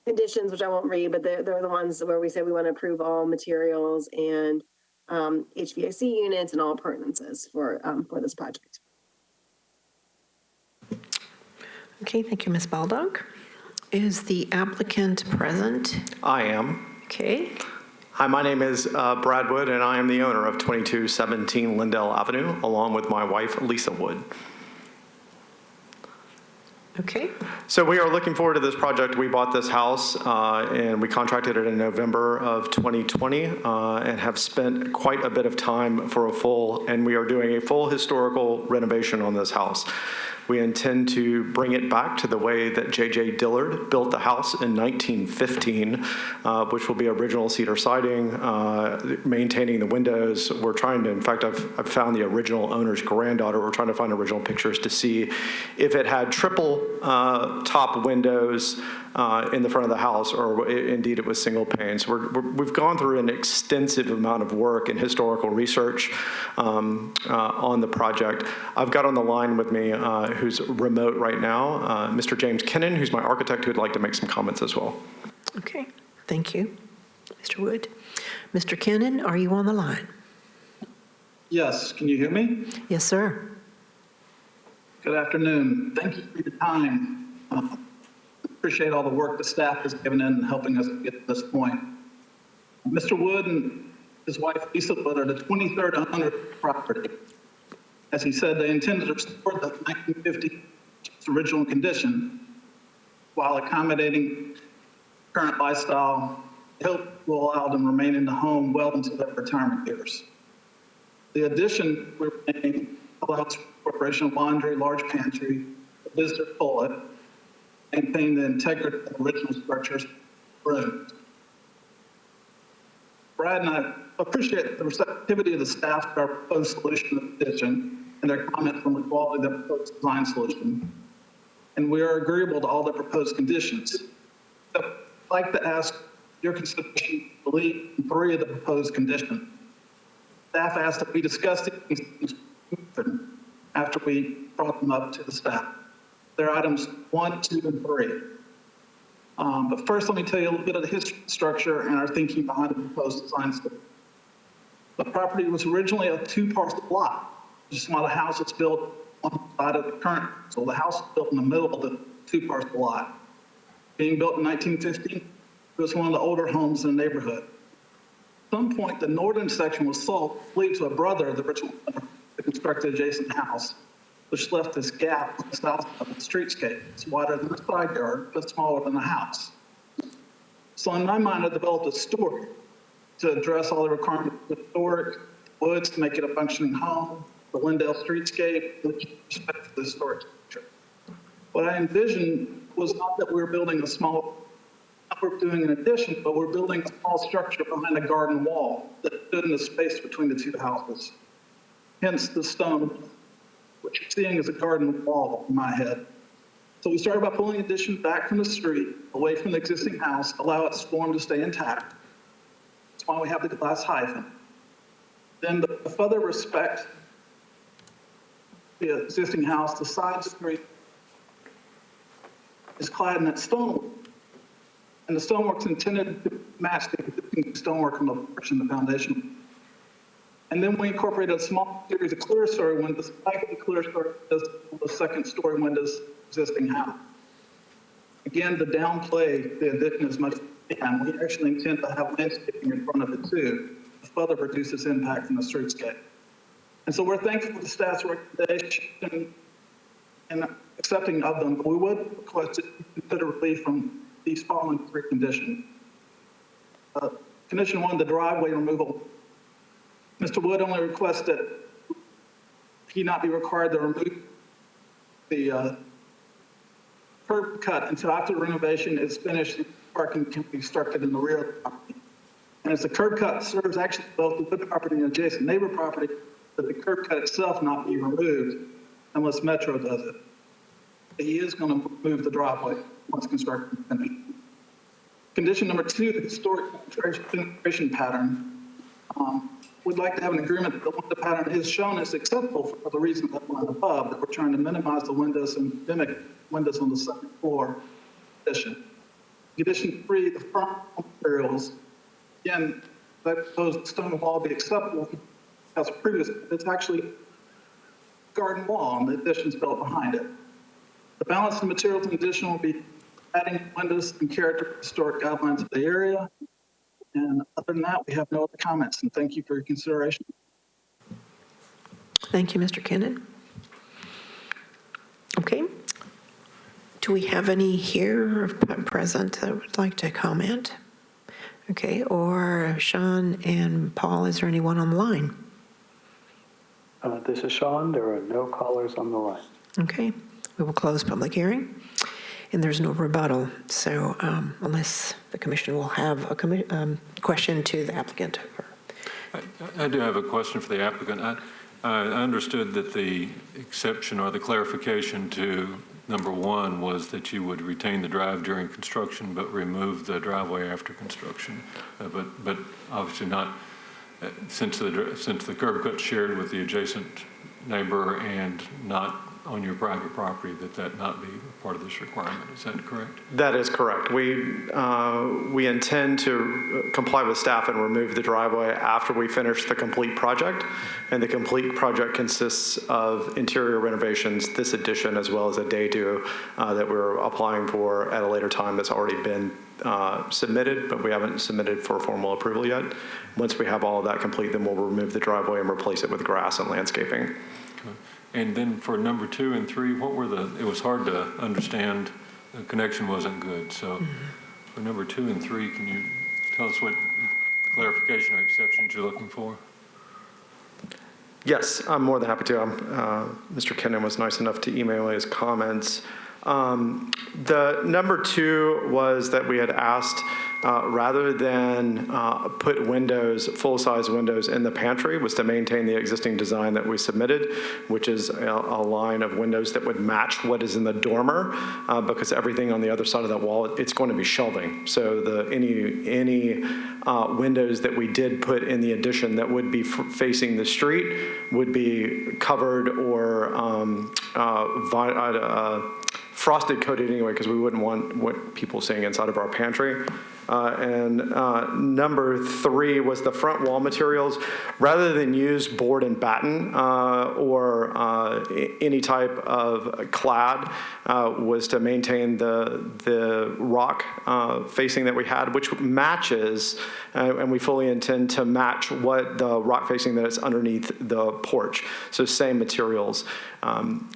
conditions, which I won't read, but they're the ones where we say we want to approve all materials and HVAC units and all appurtenances for this project. Okay, thank you, Ms. Baldock. Is the applicant present? I am. Okay. Hi, my name is Brad Wood, and I am the owner of 2217 Lindell Avenue, along with my wife, Lisa Wood. Okay. So we are looking forward to this project. We bought this house and we contracted it in November of 2020 and have spent quite a bit of time and we are doing a full historical renovation on this house. We intend to bring it back to the way that J.J. Dillard built the house in 1915, which will be original cedar siding, maintaining the windows. We're trying to, in fact, I've found the original owner's granddaughter. We're trying to find original pictures to see if it had triple top windows in the front of the house, or indeed it was single panes. We've gone through an extensive amount of work and historical research on the project. I've got on the line with me, who's remote right now, Mr. James Kennan, who's my architect, who'd like to make some comments as well. Okay, thank you, Mr. Wood. Mr. Kennan, are you on the line? Yes, can you hear me? Yes, sir. Good afternoon. Thank you for your time. Appreciate all the work the staff has given in helping us get to this point. Mr. Wood and his wife Lisa Wood are the 23rd owner of the property. As he said, they intended to restore the 1950 original condition while accommodating current lifestyle. Hope will allow them to remain in the home well into their retirement years. The addition we're making allows for incorporation of laundry, large pantry, a visitor toilet, maintain the integrity of the original structure's rooms. Brad and I appreciate the receptivity of the staff to our proposed solution of the addition and their comments on the quality of the proposed design solution. and we are agreeable to all the proposed conditions. So I'd like to ask your consideration to delete 3 of the proposed conditions. Staff asked that we discuss these after we brought them up to the staff. They're items 1, 2, and 3. But first, let me tell you a little bit of the history, structure, and our thinking behind the proposed design. The property was originally a 2-parcel lot, just while the house was built on the side of the current. So the house was built in the middle of the 2-parcel lot. Being built in 1950, it was one of the older homes in the neighborhood. At some point, the northern section was sold, I believe, to a brother of the original owner to construct the adjacent house, which left this gap on the south side of the streetscape. It's wider than the side yard, but smaller than the house. So in my mind, I developed a story to address all the requirements of historic woods to make it a functioning home, the Lindale streetscape, with respect to the historic structure. What I envisioned was not that we were building a small, we're doing an addition, but we're building a small structure behind a garden wall that stood in the space between the 2 houses. Hence the stone. What you're seeing is a garden wall in my head. So we started by pulling the addition back from the street, away from the existing house, allow its form to stay intact. That's why we have the glass hyphen. Then to further respect the existing house, the side street is clad in that stonework. And the stonework's intended to match the existing stonework from the porch and the foundation. And then we incorporated a small series of clear story windows, like the clear story windows, the 2nd story windows existing house. Again, to downplay the addition as much as we can, we actually intend to have landscaping in front of it too, to further reduce its impact from the streetscape. And so we're thankful for the staff's recommendation and accepting of them, but we would request that you consider relief from these following 3 conditions. Condition 1, the driveway removal. Mr. Wood only requests that he not be required to remove the curb cut until after renovation is finished, parking can be constructed in the rear of the property. And as the curb cut serves actually both the wood property and adjacent neighbor property, that the curb cut itself not be removed unless Metro does it. He is going to move the driveway once construction is finished. Condition number 2, the historic penetration pattern. We'd like to have an agreement that the window pattern is shown as acceptable for the reasons outlined above, that we're trying to minimize the windows and mimic windows on the 2nd floor addition. Condition 3, the front materials. Again, that proposed stone wall be acceptable as previous. It's actually garden wall, and the addition's built behind it. The balance of materials in addition will be adding windows and character to historic guidelines of the area. And other than that, we have no other comments, and thank you for your consideration. Thank you, Mr. Kennan. Okay. Do we have any here present that would like to comment? Okay, or Sean and Paul, is there anyone on the line? This is Sean. There are no callers on the line. Okay, we will close public hearing. And there's no rebuttal, so unless the commission will have a question to the applicant. I do have a question for the applicant. I understood that the exception or the clarification to number 1 was that you would retain the drive during construction but remove the driveway after construction. But obviously not, since the curb cut's shared with the adjacent neighbor and not on your private property, that not be part of this requirement. Is that correct? That is correct. We intend to comply with staff and remove the driveway after we finish the complete project. And the complete project consists of interior renovations, this addition, as well as a day-do that we're applying for at a later time that's already been submitted, but we haven't submitted for formal approval yet. Once we have all of that complete, then we'll remove the driveway and replace it with grass and landscaping. Okay. And then for number 2 and 3, what were it was hard to understand, the connection wasn't good. So for number 2 and 3, can you tell us what clarification or exceptions you're looking for? Yes, I'm more than happy to. Mr. Kennan was nice enough to email his comments. The number two was that we had asked, rather than put windows, full-size windows in the pantry, was to maintain the existing design that we submitted, which is a line of windows that would match what is in the dormer, because everything on the other side of that wall, it's going to be shelving. So any windows that we did put in the addition that would be facing the street would be covered or frosted coated anyway, because we wouldn't want what people seeing inside of our pantry. Number three was the front wall materials. Rather than use board and batten or any type of clad, was to maintain the rock facing that we had, which matches, and we fully intend to match what the rock facing that is underneath the porch. So same materials.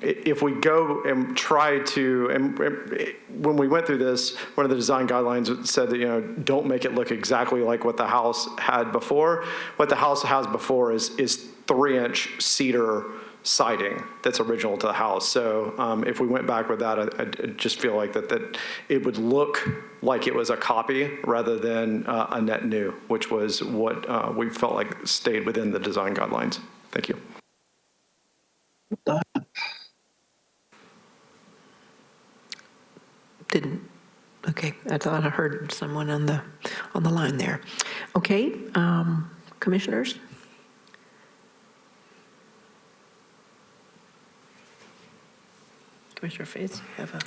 If we go and try to, and when we went through this, one of the design guidelines said that, don't make it look exactly like what the house had before. What the house has before is 3-inch cedar siding that's original to the house. So if we went back with that, I just feel like that it would look like it was a copy rather than a net new, which was what we felt like stayed within the design guidelines. Thank you. Okay, I thought I heard someone on the line there. Okay, commissioners? Commissioner Fitz, you have a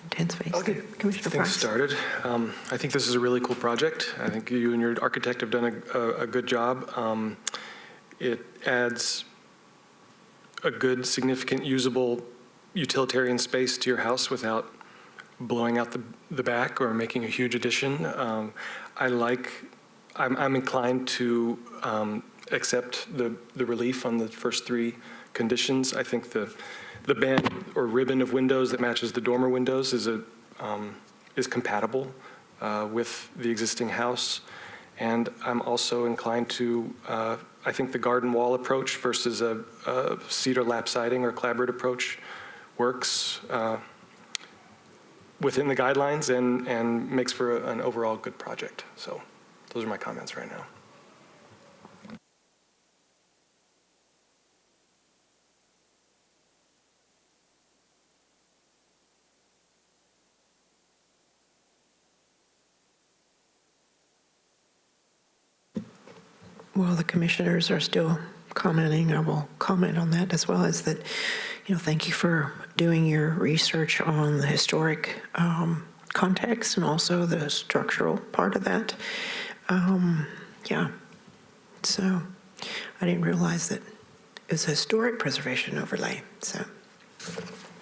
intense face. Okay, Commissioner things Price. started. I think this is a really cool project. I think you and your architect have done a good job. It adds a good, significant, usable utilitarian space to your house without blowing out the back or making a huge addition. I'm inclined to accept the relief on the first three conditions. I think the band or ribbon of windows that matches the dormer windows is compatible with the existing house. And I'm also inclined to, I think the garden wall approach versus a cedar lap siding or clapboard approach works within the guidelines and makes for an overall good project. So those are my comments right now. While the commissioners are still commenting, I will comment on that as well as that, thank you for doing your research on the historic context and also the structural part of that. Yeah, so I didn't realize that it was a historic preservation overlay, so.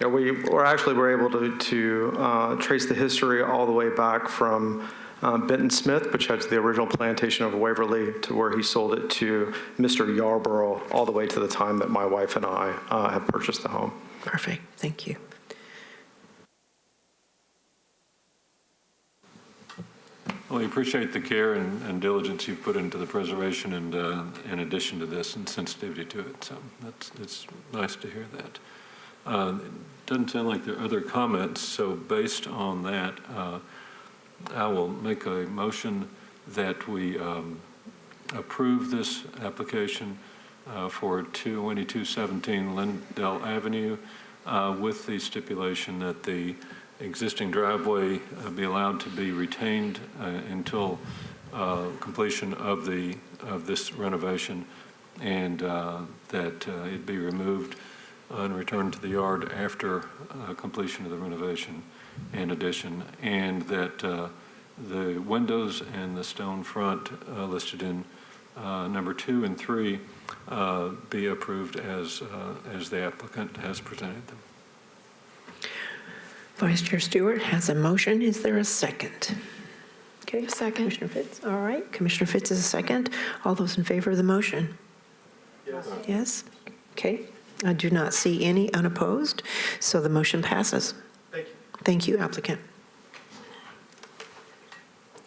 Yeah, we were able to trace the history all the way back from Benton Smith, which has the original plantation of Waverly, to where he sold it to Mr. Yarborough, all the way to the time that my wife and I have purchased the home. Perfect, thank you. Well, we appreciate the care and diligence you've put into the preservation and in addition to this and sensitivity to it. So it's nice to hear that. It doesn't sound like there are other comments. So based on that, I will make a motion that we approve this application for 2217 Lindell Avenue with the stipulation that the existing driveway be allowed to be retained until completion of this renovation, and that it be removed and returned to the yard after completion of the renovation and addition, and that the windows and the stone front listed in number 2 and 3 be approved as the applicant has presented them. Vice Chair Stewart has a motion. Is there a second? Okay, second. Commissioner Fitz, all right. Commissioner Fitz is a second. All those in favor of the motion? Yes. Yes? Okay. I do not see any unopposed, so the motion passes. Thank you. Thank you, applicant.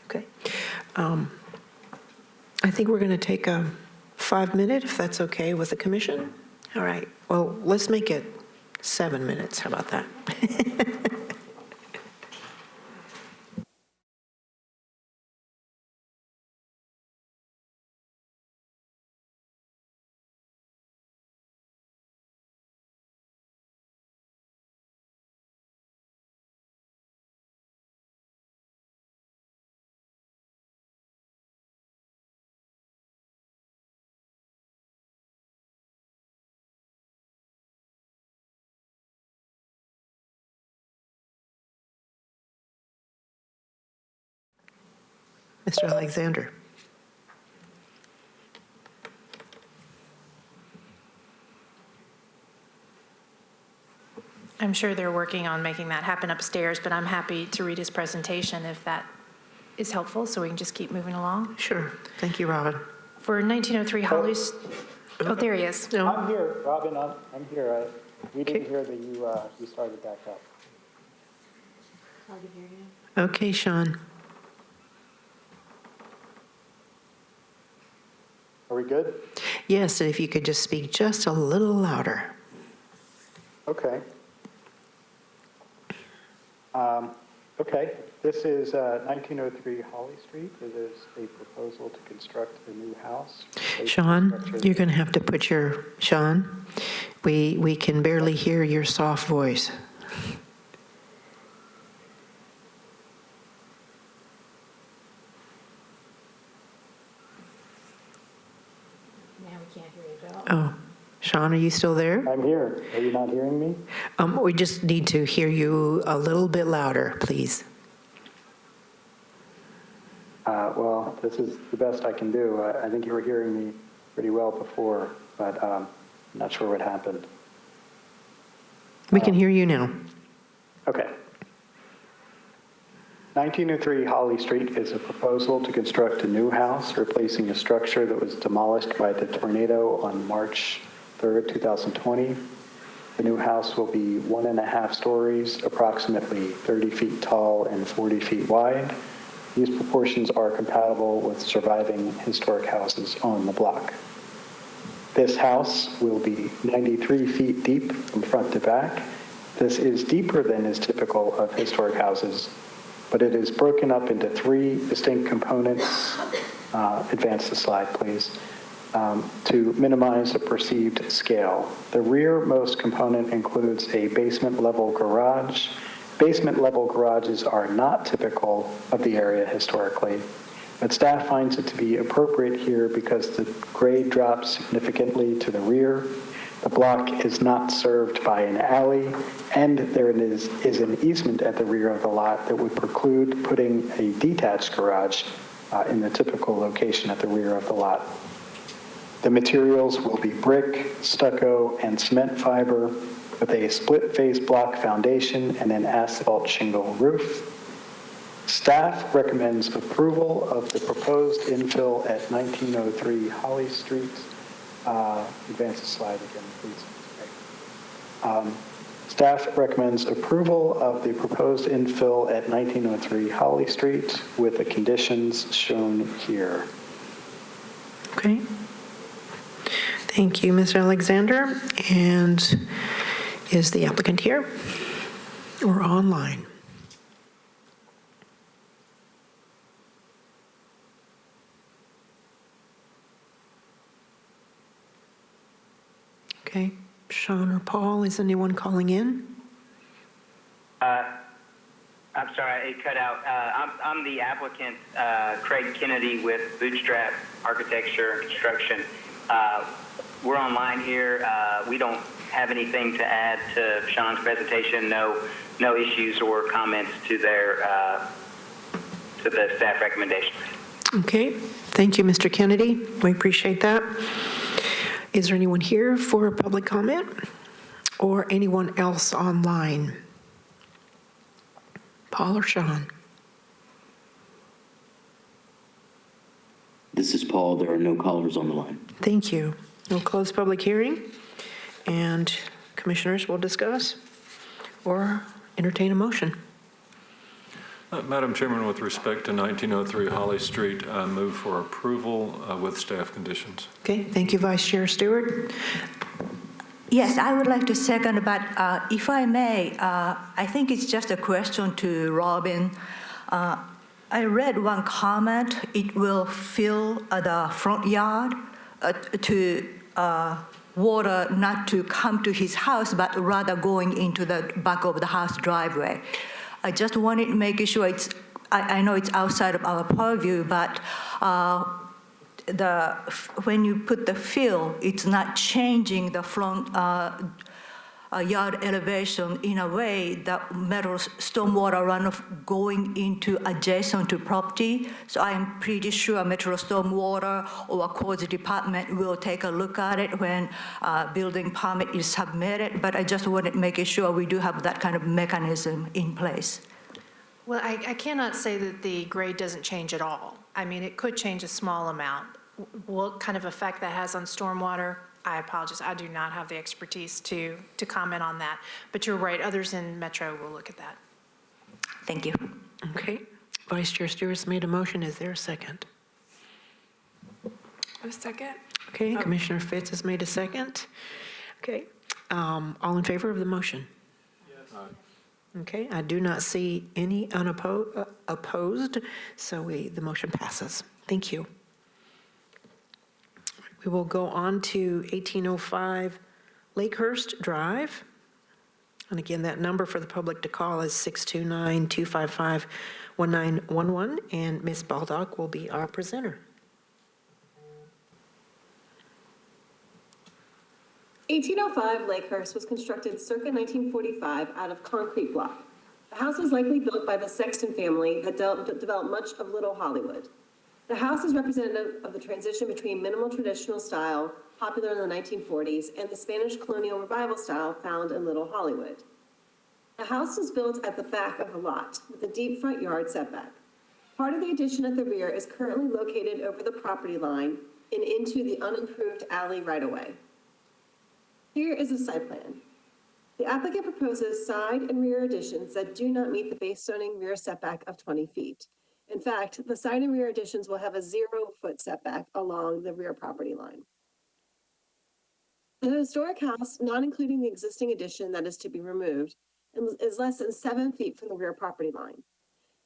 Okay. I think we're going to take a 5-minute, if that's okay with the commission. All right. Well, let's make it 7 minutes. How about that? Mr. Alexander. I'm sure they're working on making that happen upstairs, but I'm happy to read his presentation if that is helpful, so we can just keep moving along. Sure. Thank you, Robin. For 1903 Holly's, oh, there he is. No. I'm here, Robin, I'm here. We didn't hear that you started back up. Okay, Sean. Are we good? Yes, and if you could just speak just a little louder. Okay. Okay, this is 1903 Holly Street. It is a proposal to construct a new house. Sean, you're going to have to put your, Sean, we can barely hear your soft voice. Now we can't hear you at all. Oh, Sean, are you still there? I'm here. Are you not hearing me? We just need to hear you a little bit louder, please. Well, this is the best I can do. I think you were hearing me pretty well before, but I'm not sure what happened. We can hear you now. Okay. 1903 Holly Street is a proposal to construct a new house, replacing a structure that was demolished by the tornado on March 3rd, 2020. The new house will be 1.5 stories, approximately 30 feet tall and 40 feet wide. These proportions are compatible with surviving historic houses on the block. This house will be 93 feet deep from front to back. This is deeper than is typical of historic houses, but it is broken up into 3 distinct components. Advance the slide, please. To minimize the perceived scale. The rearmost component includes a basement-level garage. Basement-level garages are not typical of the area historically, but staff finds it to be appropriate here because the grade drops significantly to the rear. The block is not served by an alley, and there is an easement at the rear of the lot that would preclude putting a detached garage in the typical location at the rear of the lot. The materials will be brick, stucco, and cement fiber with a split-face block foundation and an asphalt shingle roof. Staff recommends approval of the proposed infill at 1903 Holly Street. Advance the slide again, please. Staff recommends approval of the proposed infill at 1903 Holly Street with the conditions shown here. Okay. Thank you, Mr. Alexander. And is the applicant here or online? Okay. Sean or Paul, is anyone calling in? I'm sorry, it cut out. I'm the applicant, Craig Kennedy with Bootstrap Architecture and Construction. We're online here. We don't have anything to add to Sean's presentation. No issues or comments to their to the staff recommendations. Okay. Thank you, Mr. Kennedy. We appreciate that. Is there anyone here for public comment or anyone else online? Paul or Sean? This is Paul. There are no callers on the line. Thank you. We'll close public hearing, and commissioners will discuss or entertain a motion. Madam Chairman, with respect to 1903 Holly Street, I move for approval with staff conditions. Okay, thank you, Vice Chair Stewart. Yes, I would like to second, but if I may, I think it's just a question to Robin. I read one comment, it will fill the front yard to water not to come to his house, but rather going into the back of the house driveway. I just wanted to make sure I know it's outside of our purview, but when you put the fill, it's not changing the front yard elevation in a way that metro stormwater runoff going into adjacent to property. So I'm pretty sure Metro Stormwater or Codes Department will take a look at it when building permit is submitted. But I just wanted to make sure we do have that kind of mechanism in place. Well, I cannot say that the grade doesn't change at all. I mean, it could change a small amount. What kind of effect that has on stormwater, I apologize. I do not have the expertise to comment on that. But you're right, others in Metro will look at that. Thank you. Okay. Vice Chair Stewart's made a motion. Is there a second? A second. Okay. Commissioner Fitz has made a second. Okay. All in favor of the motion? Okay, I do not see any opposed, so the motion passes. Thank you. We will go on to 1805 Lakehurst Drive. And again, that number for the public to call is 629-255-1911, and Ms. Baldock will be our presenter. 1805 Lakehurst was constructed circa 1945 out of concrete block. The house was likely built by the Sexton family that developed much of Little Hollywood. The house is representative of the transition between minimal traditional style, popular in the 1940s, and the Spanish colonial revival style found in Little Hollywood. The house was built at the back of the lot with a deep front yard setback. Part of the addition at the rear is currently located over the property line and into the unimproved alley right-of-way. Here is a site plan. The applicant proposes side and rear additions that do not meet the base zoning rear setback of 20 feet. In fact, the side and rear additions will have a 0-foot setback along the rear property line. The historic house, not including the existing addition that is to be removed, is less than 7 feet from the rear property line.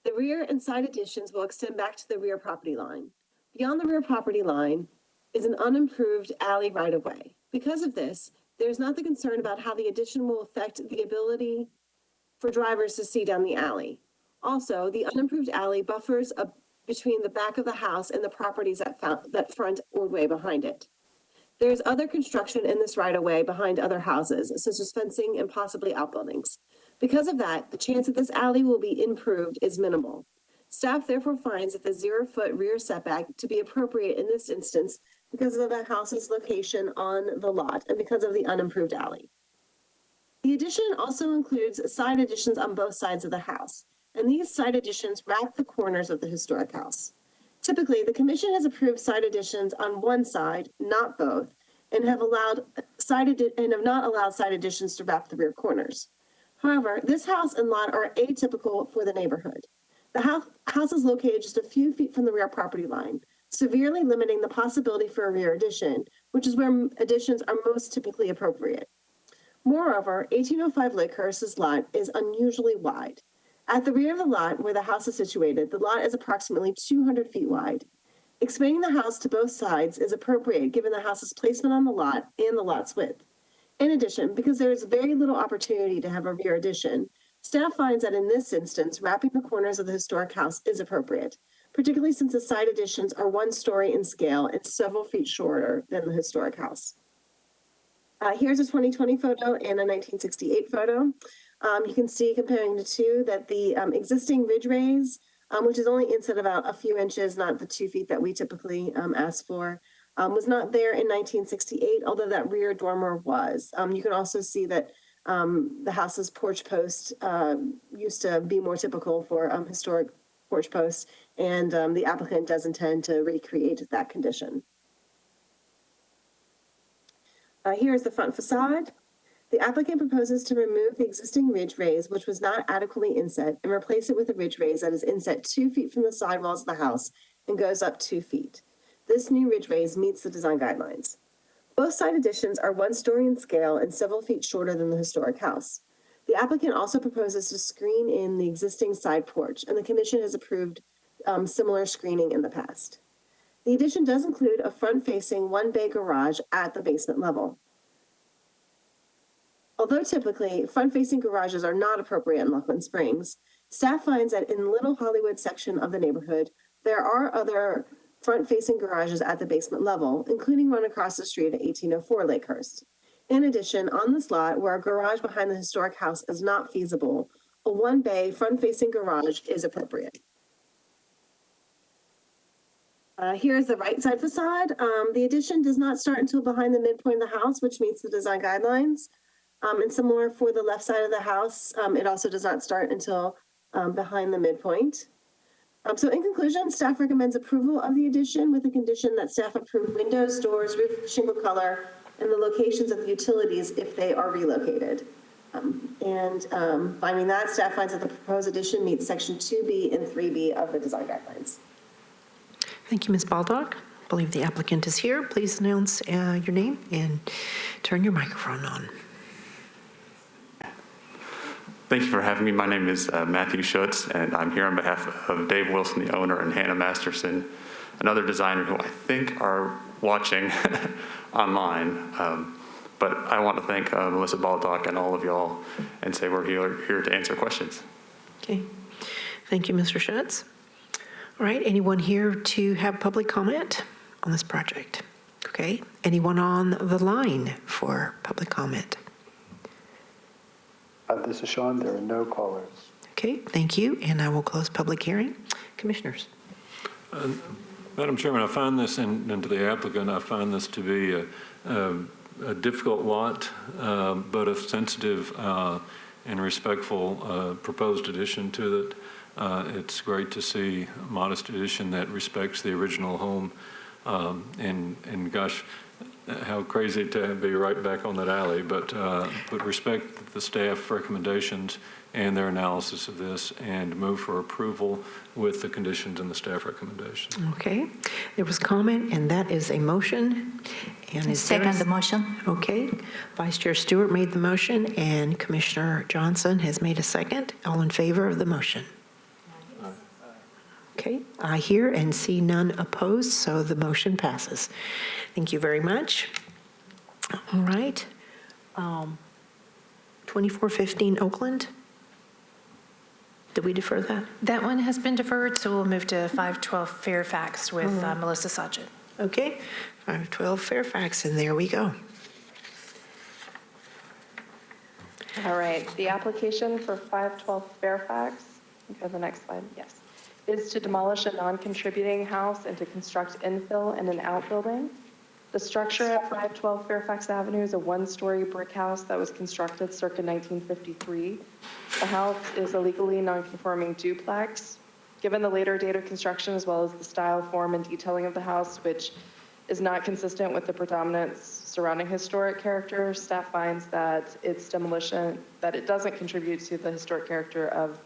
The rear and side additions will extend back to the rear property line. Beyond the rear property line is an unimproved alley right-of-way. Because of this, there's not the concern about how the addition will affect the ability for drivers to see down the alley. Also, the unimproved alley buffers between the back of the house and the properties that front or way behind it. There's other construction in this right-of-way behind other houses, such as fencing and possibly outbuildings. Because of that, the chance that this alley will be improved is minimal. Staff therefore finds that the 0-foot rear setback to be appropriate in this instance because of the house's location on the lot and because of the unimproved alley. The addition also includes side additions on both sides of the house, and these side additions wrap the corners of the historic house. Typically, the commission has approved side additions on one side, not both, and have not allowed side additions to wrap the rear corners. However, this house and lot are atypical for the neighborhood. The house is located just a few feet from the rear property line, severely limiting the possibility for a rear addition, which is where additions are most typically appropriate. Moreover, 1805 Lakehurst's lot is unusually wide. At the rear of the lot, where the house is situated, the lot is approximately 200 feet wide. Expanding the house to both sides is appropriate given the house's placement on the lot and the lot's width. In addition, because there is very little opportunity to have a rear addition, staff finds that in this instance, wrapping the corners of the historic house is appropriate, particularly since the side additions are 1 story in scale and several feet shorter than the historic house. Here's a 2020 photo and a 1968 photo. You can see, comparing the two, that the existing ridge raise, which is only inset about a few inches, not the 2 feet that we typically ask for, was not there in 1968, although that rear dormer was. You can also see that the house's porch post used to be more typical for historic porch posts, and the applicant does intend to recreate that condition. Here's the front facade. The applicant proposes to remove the existing ridge raise, which was not adequately inset, and replace it with a ridge raise that is inset 2 feet from the side walls of the house and goes up 2 feet. This new ridge raise meets the design guidelines. Both side additions are 1 story in scale and several feet shorter than the historic house. The applicant also proposes to screen in the existing side porch, and the commission has approved similar screening in the past. The addition does include a front-facing 1-bay garage at the basement level. Although typically front-facing garages are not appropriate in Laughlin Springs, staff finds that in Little Hollywood section of the neighborhood, there are other front-facing garages at the basement level, including one across the street at 1804 Lakehurst. In addition, on this lot, where a garage behind the historic house is not feasible, a one-bay front-facing garage is appropriate. Here's the right side facade. The addition does not start until behind the midpoint of the house, which meets the design guidelines. And similar for the left side of the house, it also does not start until behind the midpoint. So in conclusion, staff recommends approval of the addition with the condition that staff approve windows, doors, roof, shingle color, and the locations of the utilities if they are relocated. Finding that, staff finds that the proposed addition meets section 2B and 3B of the design guidelines. Thank you, Ms. Baldock. I believe the applicant is here. Please announce your name and turn your microphone on. Thank you for having me. My name is Matthew Schutz, and I'm here on behalf of Dave Wilson, the owner, and Hannah Masterson, another designer who I think are watching online. But I want to thank Melissa Baldock and all of y'all and say we're here to answer questions. Okay. Thank you, Mr. Schutz. All right, anyone here to have public comment on this project? Okay, anyone on the line for public comment? This is Sean. There are no callers. Okay, thank you, and I will close public hearing. Commissioners. Madam Chairman, I find this, and to the applicant, I find this to be a difficult lot, but a sensitive and respectful proposed addition to it. It's great to see a modest addition that respects the original home, and gosh, how crazy to be right back on that alley, but respect the staff recommendations and their analysis of this and move for approval with the conditions in the staff recommendation. Okay, there was comment, and that is a motion. And is second the motion. Okay, Vice Chair Stewart made the motion, and Commissioner Johnson has made a second. All in favor of the motion? Okay, I hear and see none opposed, so the motion passes. Thank you very much. All right. 2415 Oakland. Did we defer that? That one has been deferred, so we'll move to 512 Fairfax with Melissa Sajid. Okay, 512 Fairfax, and there we go. All right, the application for 512 Fairfax, go to the next slide, yes, is to demolish a non-contributing house and to construct infill and an outbuilding. The structure at 512 Fairfax Avenue is a one-story brick house that was constructed circa 1953. The house is a legally non-conforming duplex. Given the later date of construction, as well as the style, form, and detailing of the house, which is not consistent with the predominant surrounding historic character, staff finds that its demolition, that it doesn't contribute to the historic character of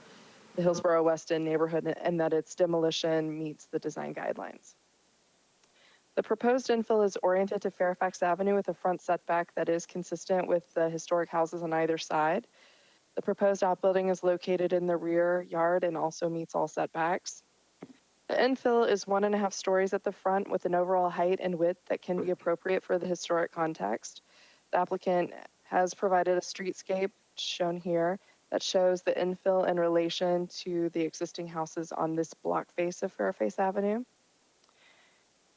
the Hillsborough West End neighborhood, and that its demolition meets the design guidelines. The proposed infill is oriented to Fairfax Avenue with a front setback that is consistent with the historic houses on either side. The proposed outbuilding is located in the rear yard and also meets all setbacks. The infill is 1.5 stories at the front with an overall height and width that can be appropriate for the historic context. The applicant has provided a streetscape shown here that shows the infill in relation to the existing houses on this block face of Fairfax Avenue.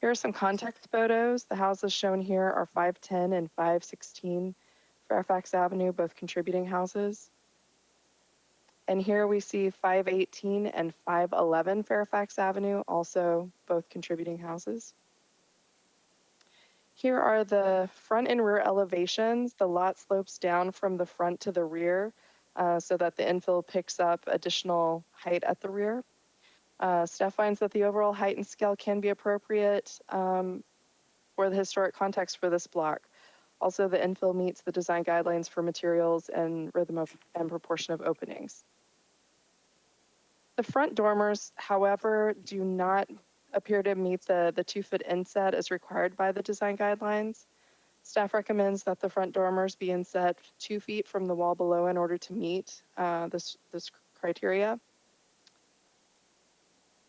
Here are some context photos. The houses shown here are 510 and 516 Fairfax Avenue, both contributing houses. And here we see 518 and 511 Fairfax Avenue, also both contributing houses. Here are the front and rear elevations. The lot slopes down from the front to the rear so that the infill picks up additional height at the rear. Staff finds that the overall height and scale can be appropriate for the historic context for this block. Also, the infill meets the design guidelines for materials and rhythm and proportion of openings. The front dormers, however, do not appear to meet the 2-foot inset as required by the design guidelines. Staff recommends that the front dormers be inset 2 feet from the wall below in order to meet this criteria.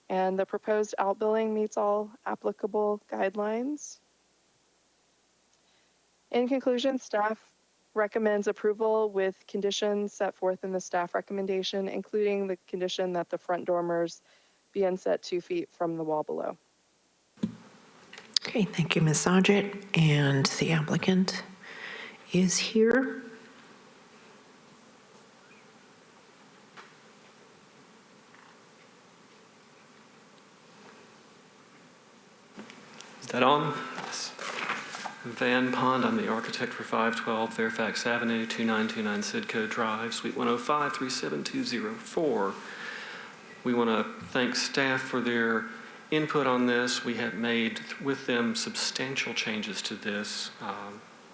And the proposed outbuilding meets all applicable guidelines. In conclusion, staff recommends approval with conditions set forth in the staff recommendation, including the condition that the front dormers be inset 2 feet from the wall below. Okay, thank you, Ms. Sajid, and the applicant. is here. Is that on? Yes. Van Pond, I'm the architect for 512 Fairfax Avenue, 2929 Sidco Drive, Suite 105, 37204. We want to thank staff for their input on this. We have made with them substantial changes to this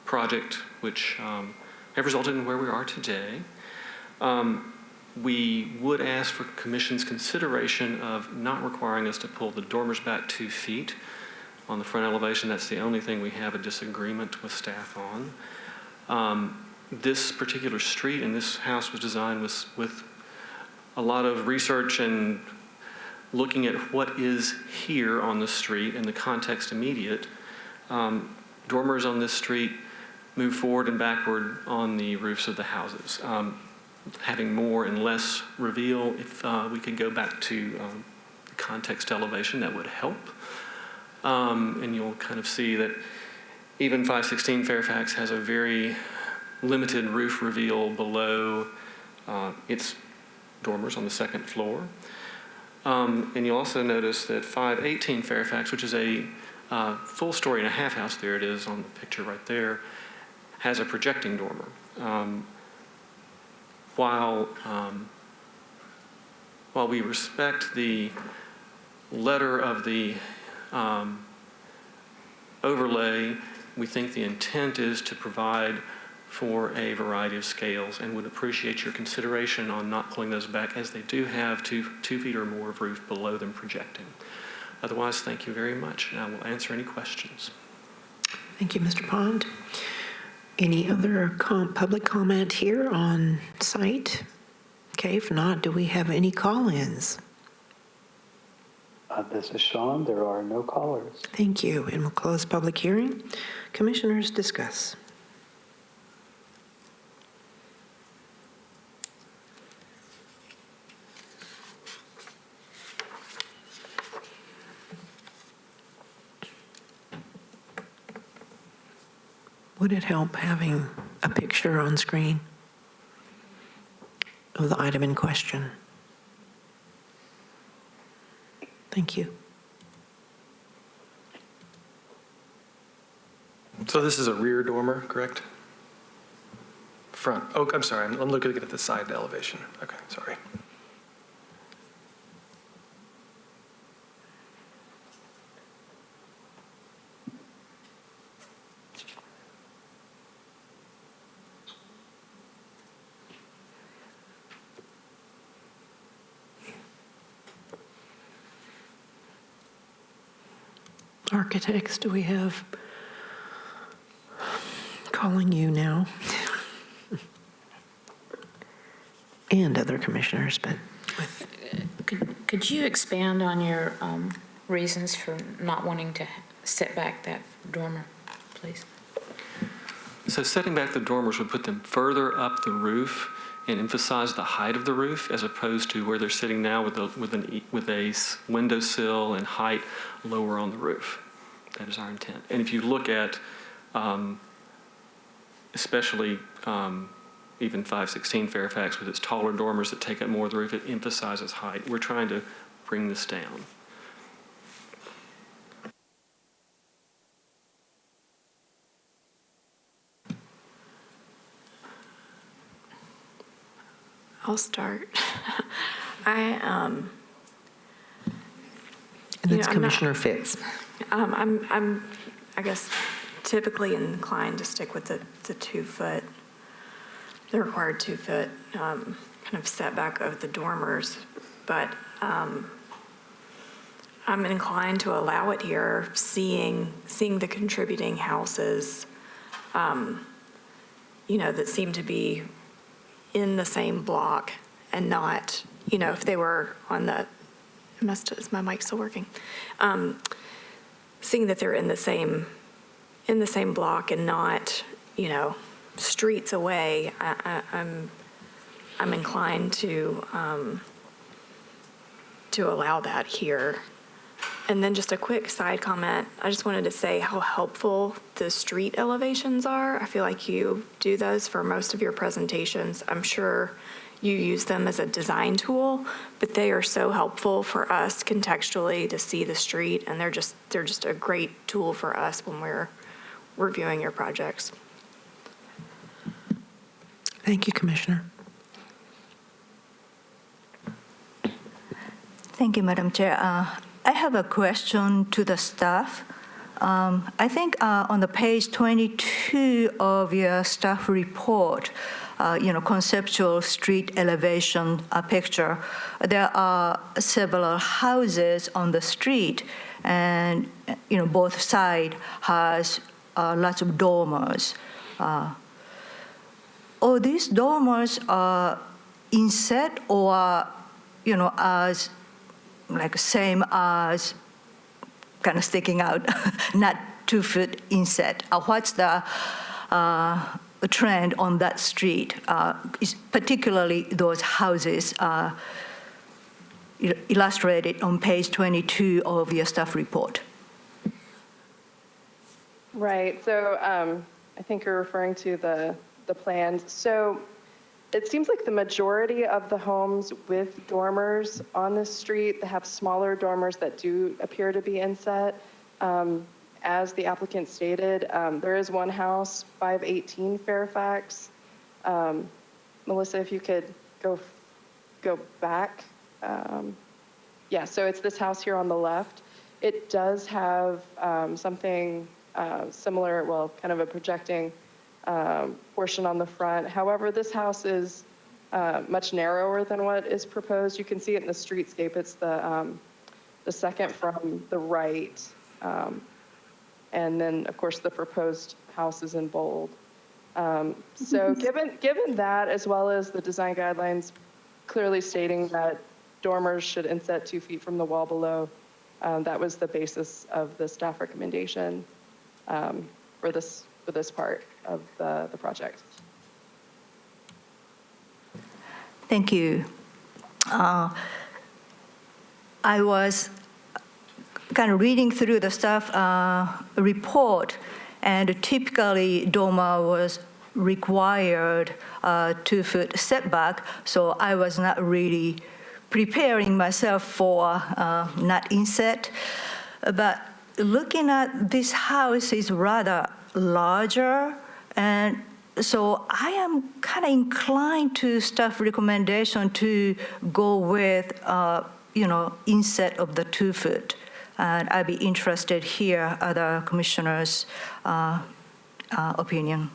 project, which have resulted in where we are today. We would ask for Commission's consideration of not requiring us to pull the dormers back 2 feet on the front elevation. That's the only thing we have a disagreement with staff on. This particular street and this house was designed with a lot of research and looking at what is here on the street and the context immediate. Dormers on this street move forward and backward on the roofs of the houses. Having more and less reveal, if we could go back to the context elevation, that would help. And you'll kind of see that even 516 Fairfax has a very limited roof reveal below its dormers on the second floor. And you'll also notice that 518 Fairfax, which is a full story and a half house, there it is on the picture right there, has a projecting dormer. While we respect the letter of the overlay, we think the intent is to provide for a variety of scales and would appreciate your consideration on not pulling those back, as they do have 2 feet or more of roof below them projecting. Otherwise, thank you very much, and I will answer any questions. Thank you, Mr. Pond. Any other public comment here on site? Okay, if not, do we have any call-ins? This is Sean. There are no callers. Thank you, and we'll close public hearing. Commissioners, discuss. Would it help having a picture on screen of the item in question? Thank you. So this is a rear dormer, correct? Front. Oh, I'm sorry. I'm looking at the side elevation. Okay, sorry. Architects, do we have calling you now? And other commissioners, but Could you expand on your reasons for not wanting to set back that dormer, please? So setting back the dormers would put them further up the roof and emphasize the height of the roof, as opposed to where they're sitting now with a windowsill and height lower on the roof. That is our intent. And if you look at, especially even 516 Fairfax with its taller dormers that take up more of the roof, it emphasizes height. We're trying to bring this down. I'll start. And that's Commissioner Fitz. I'm, I guess, typically inclined to stick with the 2 foot, the required 2 foot kind of setback of the dormers, but I'm inclined to allow it here, seeing the contributing houses, that seem to be in the same block and not, if they were on the, is my mic still working? Seeing that they're in the same block and not, streets away, I'm inclined to allow that here. And then just a quick side comment. I just wanted to say how helpful the street elevations are. I feel like you do those for most of your presentations. I'm sure you use them as a design tool, but they are so helpful for us contextually to see the street, and they're just a great tool for us when we're reviewing your projects. Thank you, Commissioner. Thank you, Madam Chair. I have a question to the staff. I think on the page 22 of your staff report, conceptual street elevation picture, there are several houses on the street, and both sides has lots of dormers. All these dormers are inset or as like same as kind of sticking out, not 2-foot inset. What's the trend on that street, particularly those houses illustrated on page 22 of your staff report? Right. So I think you're referring to the plans. So it seems like the majority of the homes with dormers on this street that have smaller dormers that do appear to be inset. As the applicant stated, there is one house, 518 Fairfax. Melissa, if you could go back. Yeah, so it's this house here on the left. It does have something similar, well, kind of a projecting portion on the front. However, this house is much narrower than what is proposed. You can see it in the streetscape. It's the second from the right. And then, of course, the proposed house is in bold. So given that, as well as the design guidelines clearly stating that dormers should inset 2 feet from the wall below, that was the basis of the staff recommendation for this part of the project. Thank you. I was kind of reading through the staff report, and typically dormer was required 2-foot setback, so I was not really preparing myself for not inset. But looking at this house is rather larger, and so I am kind of inclined to staff recommendation to go with, inset of the 2-foot. And I'd be interested here other commissioners' opinion.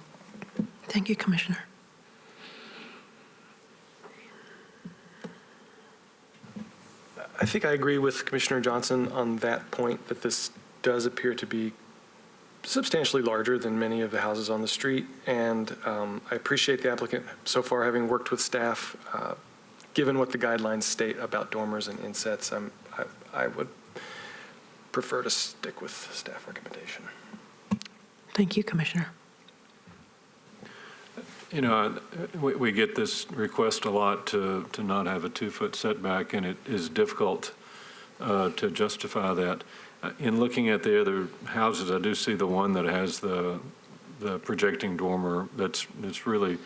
Thank you, Commissioner. I think I agree with Commissioner Johnson on that point, that this does appear to be substantially larger than many of the houses on the street. And I appreciate the applicant so far having worked with staff. Given what the guidelines state about dormers and insets, I would prefer to stick with staff recommendation. Thank you, Commissioner. We get this request a lot to not have a 2-foot setback, and it is difficult to justify that. In looking at the other houses, I do see the one that has the projecting dormer that's really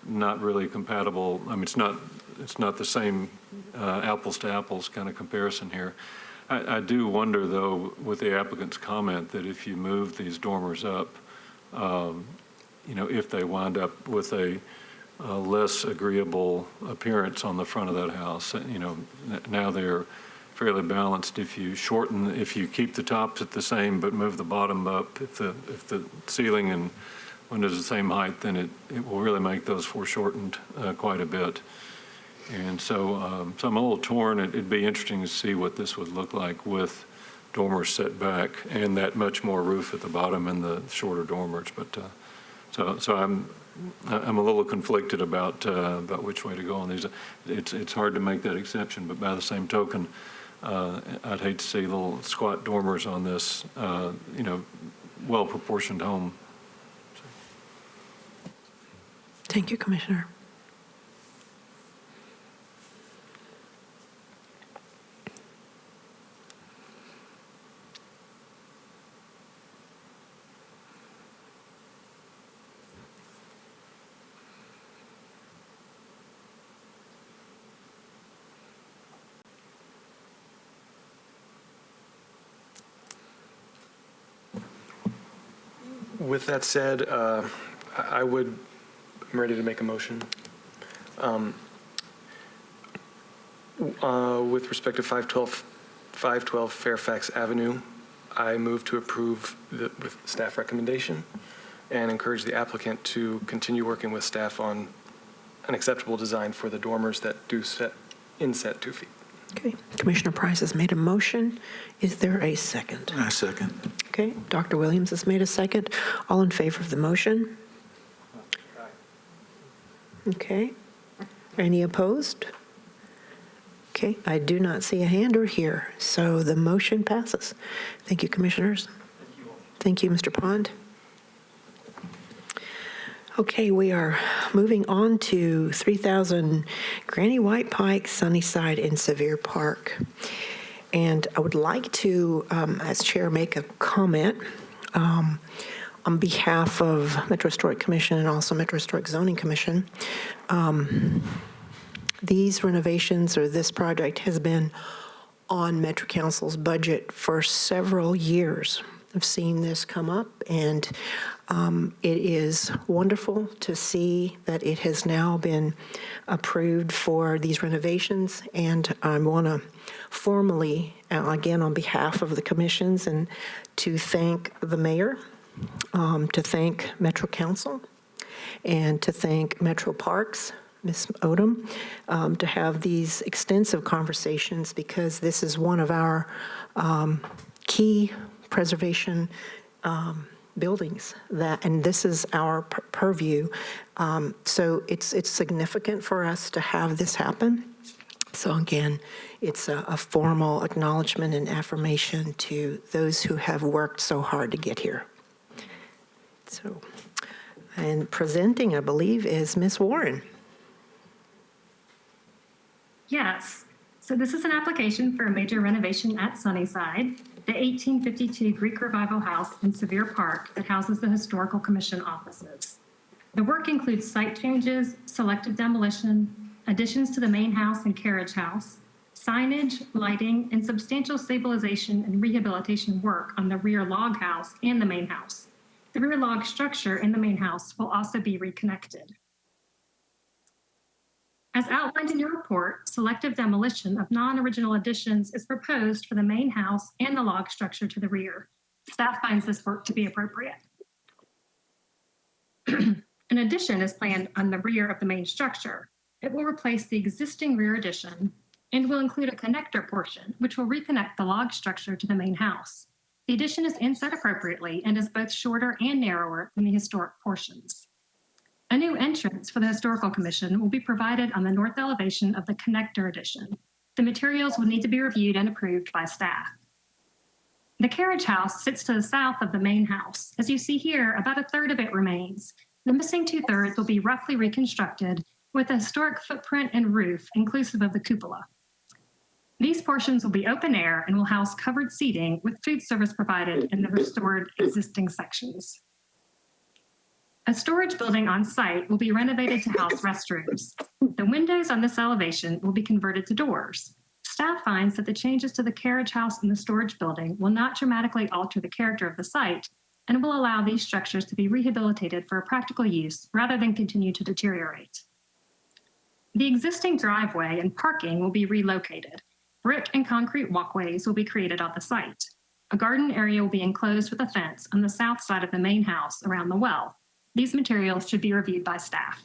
not really compatible. I mean, it's not the same apples to apples kind of comparison here. I do wonder, though, with the applicant's comment that if you move these dormers up, if they wind up with a less agreeable appearance on the front of that house, now they're fairly balanced. If you keep the tops at the same but move the bottom up, if the ceiling and windows are the same height, then it will really make those foreshortened quite a bit. And so I'm a little torn. It'd be interesting to see what this would look like with dormers set back and that much more roof at the bottom and the shorter dormers. But so I'm a little conflicted about which way to go on these. It's hard to make that exception, but by the same token, I'd hate to see little squat dormers on this, well-proportioned home. Thank you, Commissioner. With that said, I'm ready to make a motion. With respect to 512 Fairfax Avenue, I move to approve with staff recommendation and encourage the applicant to continue working with staff on an acceptable design for the dormers that do set 2 feet. Okay, Commissioner Price has made a motion. Is there a second? I second. Okay, Dr. Williams has made a second. All in favor of the motion? Okay. Any opposed? Okay, I do not see a hand or hear, so the motion passes. Thank you, Commissioners. Thank you, Mr. Pond. Okay, we are moving on to 3000 Granny White Pike, Sunnyside, and Sevier Park. And I would like to, as chair, make a comment on behalf of Metro Historic Commission and also Metro Historic Zoning Commission. These renovations, or this project, has been on Metro Council's budget for several years. I've seen this come up, and it is wonderful to see that it has now been approved for these renovations. And I want to formally, again, on behalf of the commissions, and to thank the mayor, to thank Metro Council, and to thank Metro Parks, Ms. Odom, to have these extensive conversations, because this is one of our key preservation buildings, and this is our purview. So it's significant for us to have this happen. So again, it's a formal acknowledgement and affirmation to those who have worked so hard to get here. So, and presenting, I believe, is Ms. Warren. Yes. So this is an application for a major renovation at Sunnyside, the 1852 Greek Revival House in Sevier Park that houses the Historical Commission offices. The work includes site changes, selective demolition, additions to the main house and carriage house, signage, lighting, and substantial stabilization and rehabilitation work on the rear log house and the main house. The rear log structure in the main house will also be reconnected. As outlined in your report, selective demolition of non-original additions is proposed for the main house and the log structure to the rear. Staff finds this work to be appropriate. An addition is planned on the rear of the main structure. It will replace the existing rear addition and will include a connector portion, which will reconnect the log structure to the main house. The addition is inset appropriately and is both shorter and narrower than the historic portions. A new entrance for the Historical Commission will be provided on the north elevation of the connector addition. The materials will need to be reviewed and approved by staff. The carriage house sits to the south of the main house. As you see here, about a third of it remains. The missing 2/3 will be roughly reconstructed with a historic footprint and roof inclusive of the cupola. These portions will be open air and will house covered seating with food service provided in the restored existing sections. A storage building on site will be renovated to house restrooms. The windows on this elevation will be converted to doors. Staff finds that the changes to the carriage house and the storage building will not dramatically alter the character of the site and will allow these structures to be rehabilitated for a practical use rather than continue to deteriorate. The existing driveway and parking will be relocated. Brick and concrete walkways will be created on the site. A garden area will be enclosed with a fence on the south side of the main house around the well. These materials should be reviewed by staff.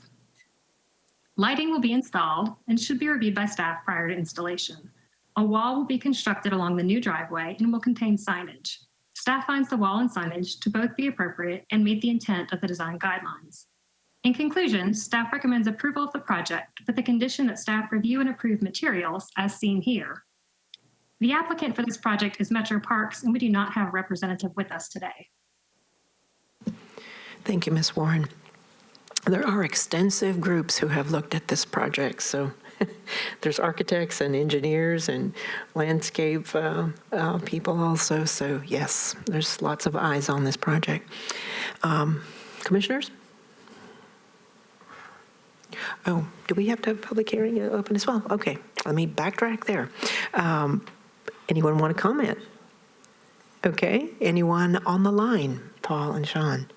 Lighting will be installed and should be reviewed by staff prior to installation. A wall will be constructed along the new driveway and will contain signage. Staff finds the wall and signage to both be appropriate and meet the intent of the design guidelines. In conclusion, staff recommends approval of the project with the condition that staff review and approve materials as seen here. The applicant for this project is Metro Parks, and we do not have a representative with us today. Thank you, Ms. Warren. There are extensive groups who have looked at this project, so there's architects and engineers and landscape people also, so yes, there's lots of eyes on this project. Commissioners? Oh, do we have to have a public hearing open as well? Okay, let me backtrack there. Anyone want to comment? Okay, anyone on the line? Paul and Sean.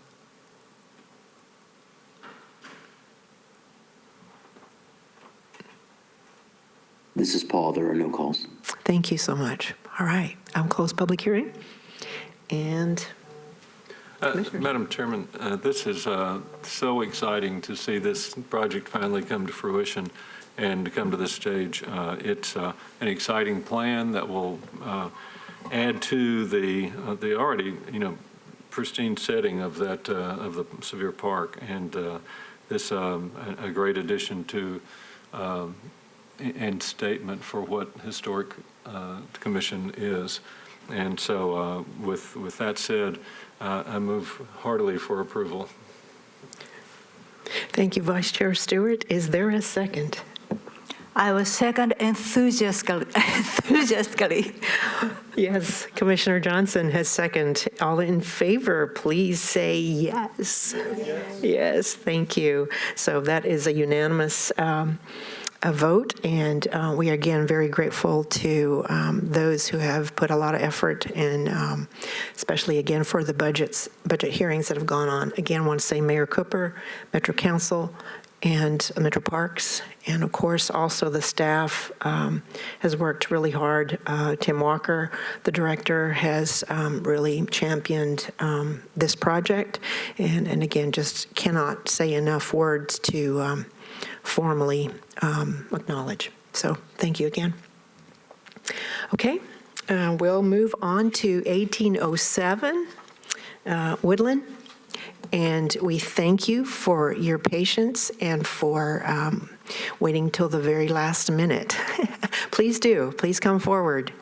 This is Paul. There are no calls. Thank you so much. All right, I'll close public hearing. And Madam Chairman, this is so exciting to see this project finally come to fruition and to come to this stage. It's an exciting plan that will add to the already, pristine setting of that of the Sevier Park, and this a great addition to and statement for what Historic Commission is. And so with that said, I move heartily for approval. thank you, Vice Chair Stewart. Is there a second? I will second enthusiastically. Yes, Commissioner Johnson has second. All in favor, please say yes. Yes, thank you. So that is a unanimous a vote, and we are again very grateful to those who have put a lot of effort, and especially again for the budget hearings that have gone on. Again, want to say Mayor Cooper, Metro Council, and Metro Parks, and of course also the staff has worked really hard. Tim Walker, the director, has really championed this project, and again just cannot say enough words to formally acknowledge. So thank you again. Okay, we'll move on to 1807 Woodland. And we thank you for your patience and for waiting till the very last minute. Please do. Please come forward.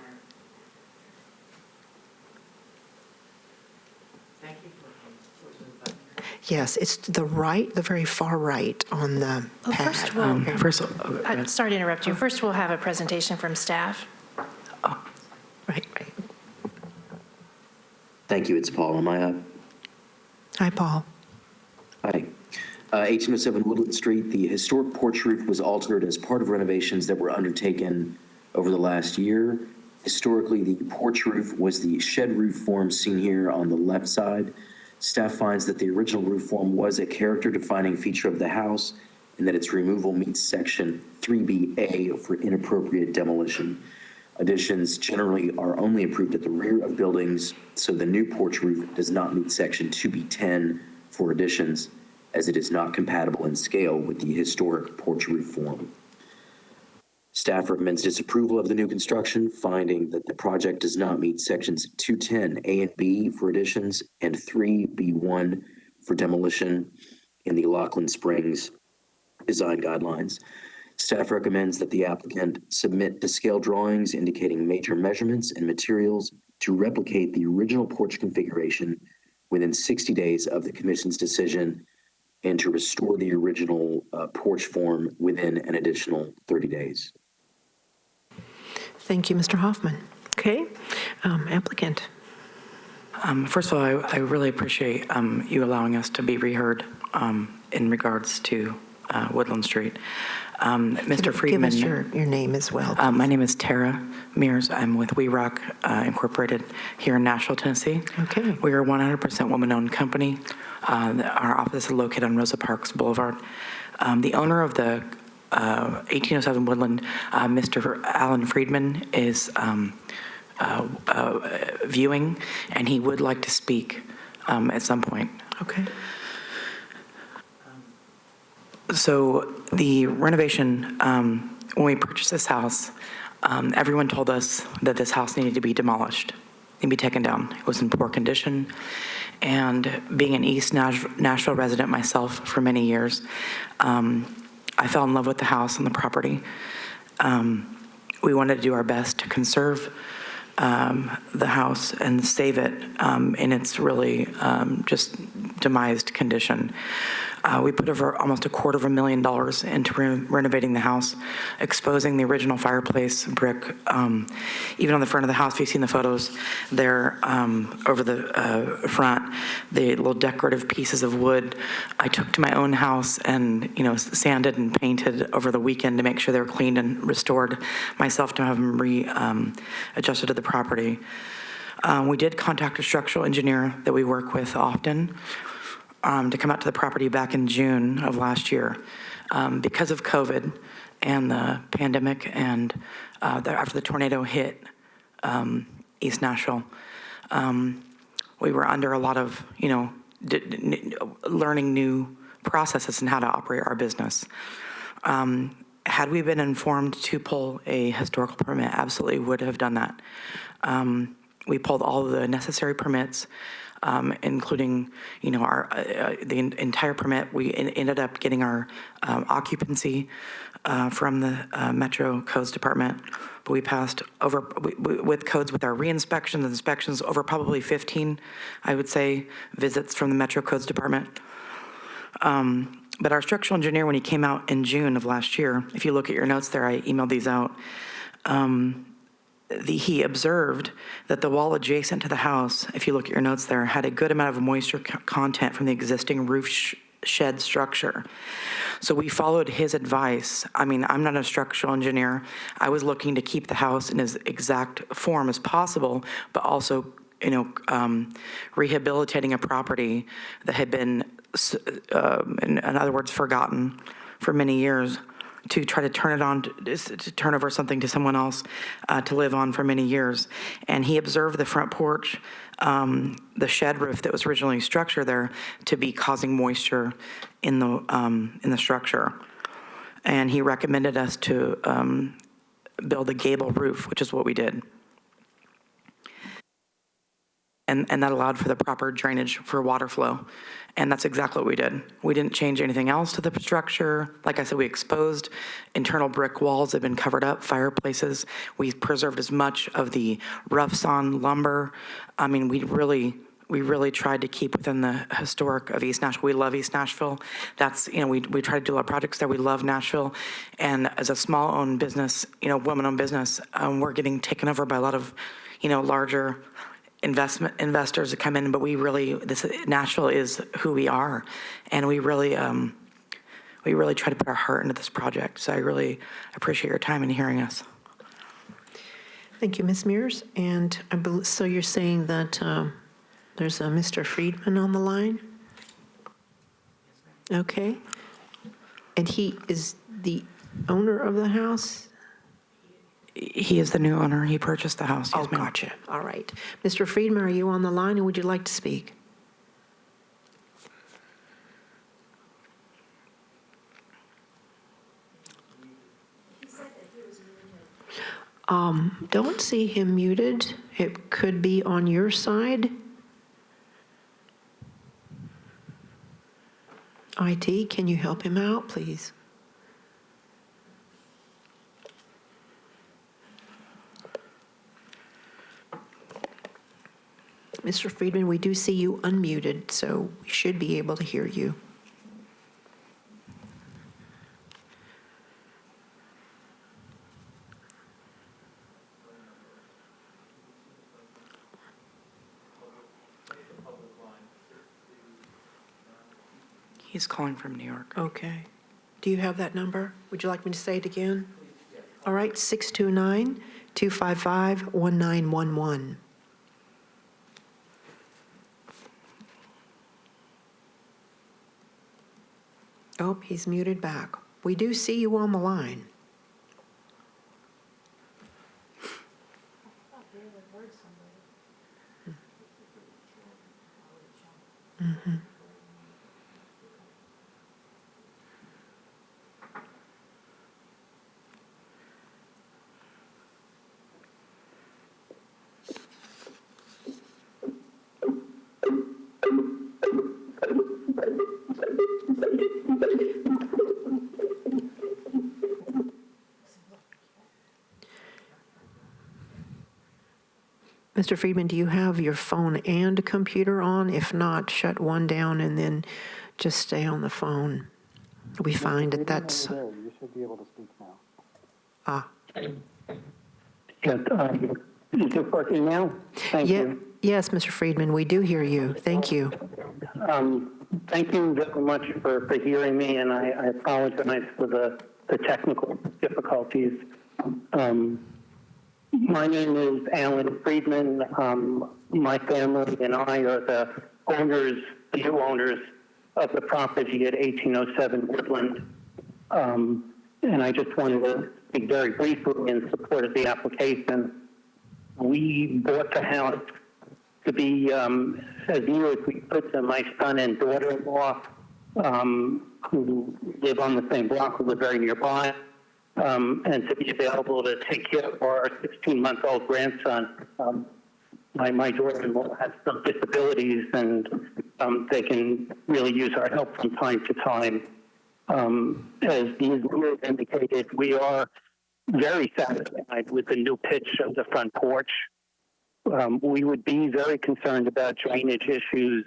Yes, it's the very far right on the pad. I'm sorry to interrupt you. First, we'll have a presentation from staff. Right. Thank you. It's Paul. Am I up? Hi, Paul. Hi. 1807 Woodland Street, the historic porch roof was altered as part of renovations that were undertaken over the last year. Historically, the porch roof was the shed roof form seen here on the left side. Staff finds that the original roof form was a character-defining feature of the house and that its removal meets Section 3BA for inappropriate demolition. Additions generally are only approved at the rear of buildings, so the new porch roof does not meet Section 2B10 for additions, as it is not compatible in scale with the historic porch roof form. Staff recommends disapproval of the new construction, finding that the project does not meet Sections 210A and B for additions and 3B1 for demolition in the Lachlan Springs design guidelines. Staff recommends that the applicant submit to scale drawings indicating major measurements and materials to replicate the original porch configuration within 60 days of the Commission's decision and to restore the original porch form within an additional 30 days. Thank you, Mr. Hoffman. Okay, applicant. First of all, I really appreciate you allowing us to be reheard in regards to Woodland Street. Mr. Friedman. Give us your name as well. My name is Tara Mears. I'm with We Rock Incorporated here in Nashville, Tennessee. Okay. We are a 100% woman-owned company. Our office is located on Rosa Parks Boulevard. The owner of the 1807 Woodland, Mr. Alan Friedman, is viewing, and he would like to speak at some point. Okay. So the renovation, when we purchased this house, everyone told us that this house needed to be demolished and be taken down. It was in poor condition. And being an East Nashville resident myself for many years, I fell in love with the house and the property. We wanted to do our best to conserve the house and save it in its really just demised condition. We put over almost $250,000 into renovating the house, exposing the original fireplace brick. Even on the front of the house, if you've seen the photos there over the front, the little decorative pieces of wood I took to my own house and sanded and painted over the weekend to make sure they were cleaned and restored myself to have them readjusted to the property. We did contact a structural engineer that we work with often to come out to the property back in June of last year. Because of COVID and the pandemic and after the tornado hit East Nashville, we were under a lot of, learning new processes and how to operate our business. Had we been informed to pull a historical permit, absolutely would have done that. We pulled all of the necessary permits, including, the entire permit. We ended up getting our occupancy from the Metro Codes Department, but we passed over with codes with our re-inspections and inspections over probably 15, I would say, visits from the Metro Codes Department. But our structural engineer, when he came out in June of last year, if you look at your notes there, I emailed these out, he observed that the wall adjacent to the house, if you look at your notes there, had a good amount of moisture content from the existing roof shed structure. So we followed his advice. I mean, I'm not a structural engineer. I was looking to keep the house in as exact form as possible, but also, rehabilitating a property that had been, in other words, forgotten for many years, to try to turn it on, to turn over something to someone else to live on for many years. And he observed the front porch, the shed roof that was originally structured there, to be causing moisture in the structure. And he recommended us to build a gable roof, which is what we did. And that allowed for the proper drainage for water flow. And that's exactly what we did. We didn't change anything else to the structure. Like I said, we exposed internal brick walls that had been covered up, fireplaces. We preserved as much of the rough sawn lumber. I mean, we really tried to keep within the historic of East Nashville. We love East Nashville. That's, we try to do a lot of projects there. We love Nashville. And as a small-owned business, woman-owned business, we're getting taken over by a lot of, larger investors that come in, but Nashville is who we are, and we really try to put our heart into this project. So I really appreciate your time and hearing us. Thank you, Ms. Mears. And so you're saying that there's a Mr. Friedman on the line? Okay. And he is the owner of the house? He is the new owner. He purchased the house. Yes, gotcha. All right. Mr. Friedman, are you on the line, and would you like to speak? Don't see him muted. It could be on your side. IT, can you help him out, please? Mr. Friedman, we do see you unmuted, so we should be able to hear you. He's calling from New York. Okay. Do you have that number? Would you like me to say it again? All right, 629-255-1911. Oh, he's muted back. We do see you on the line. Mm-hmm. Mr. Friedman, do you have your phone and computer on? If not, shut one down and then just stay on the phone. We find that that's... You should be able to speak now. Ah. Is it working now? Thank you. Yes, Mr. Friedman, we do hear you. Thank you. Thank you very much for hearing me, and I apologize for the technical difficulties. My name is Alan Friedman. My family and I are the new owners of the property at 1807 Woodland. and I just wanted to speak very briefly in support of the application. We bought the house to be as near as we could to my son and daughter-in-law, who live on the same block, who live very nearby, and to be available to take care of our 16-month-old grandson. My daughter-in-law has some disabilities, and they can really use our help from time to time. As the engineer indicated, we are very satisfied with the new pitch of the front porch. We would be very concerned about drainage issues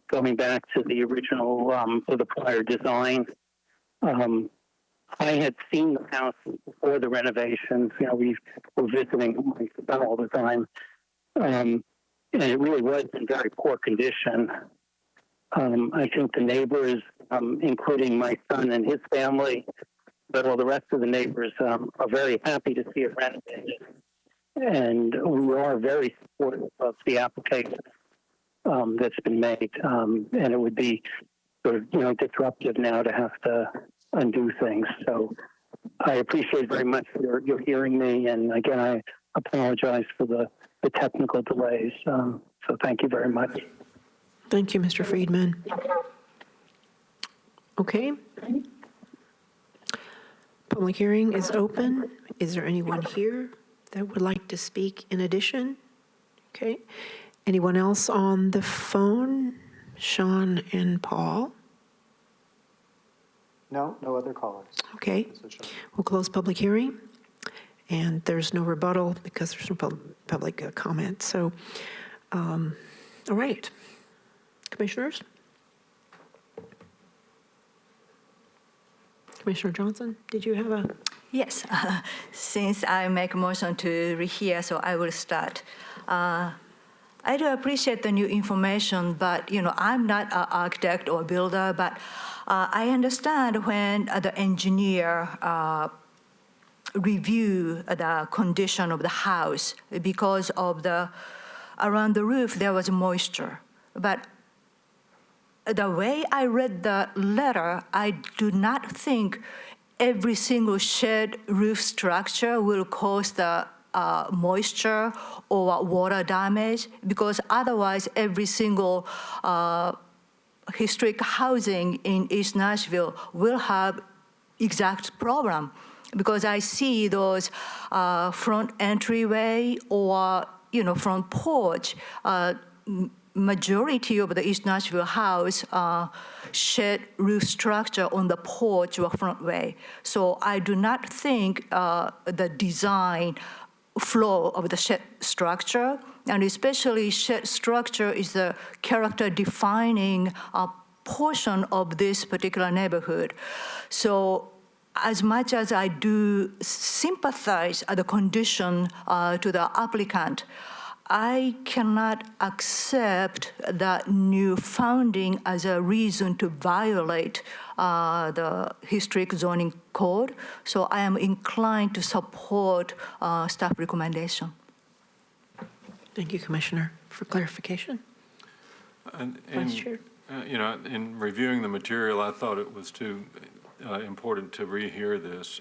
going back to the original or the prior design. I had seen the house before the renovations. You know, we were visiting my son all the time, and it really was in very poor condition. I think the neighbors, including my son and his family, but all the rest of the neighbors are very happy to see it renovated. And we are very supportive of the application that's been made. And it would be sort of, disruptive now to have to undo things. So I appreciate very much your hearing me. And again, I apologize for the technical delays. So thank you very much. Thank you, Mr. Friedman. Okay. Public hearing is open. Is there anyone here that would like to speak in addition? Okay. Anyone else on the phone? Sean and Paul? No other callers. Okay. We'll close public hearing. And there's no rebuttal because there's no public comment. So, all right. Commissioners? Commissioner Johnson, did you have a? Yes, since I make a motion to rehear, so I will start. I do appreciate the new information, but I'm not an architect or builder, but I understand when the engineer review the condition of the house because of around the roof there was moisture. But the way I read the letter, I do not think every single shed roof structure will cause the moisture or water damage, because otherwise every single historic housing in East Nashville will have exact problem. Because I see those front entryway or front porch, majority of the East Nashville house shed roof structure on the porch or front way. So I do not think the design flow of the shed structure, and especially shed structure is the character defining portion of this particular neighborhood. So as much as I do sympathize at the condition to the applicant, I cannot accept that new founding as a reason to violate the historic zoning code. So I am inclined to support staff recommendation. Thank you, Commissioner. For clarification. Vice Chair. In reviewing the material, I thought it was too important to rehear this.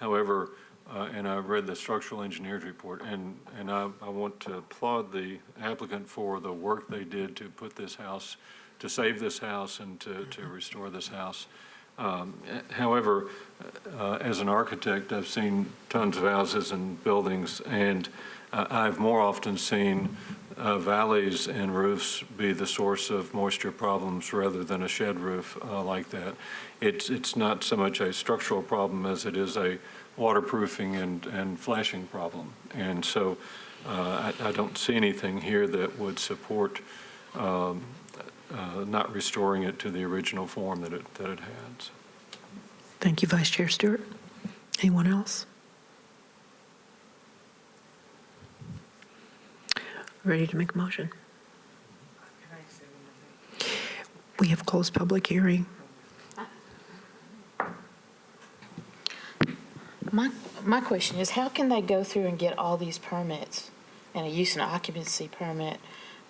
However, and I read the structural engineer's report, and I want to applaud the applicant for the work they did to put this house, to save this house and to restore this house. However, as an architect, I've seen tons of houses and buildings, and I've more often seen valleys and roofs be the source of moisture problems rather than a shed roof like that. It's not so much a structural problem as it is a waterproofing and flashing problem. And so I don't see anything here that would support not restoring it to the original form that it had. Thank you, Vice Chair Stewart. Anyone else? Ready to make a motion? We have closed public hearing. My question is, how can they go through and get all these permits and a use and occupancy permit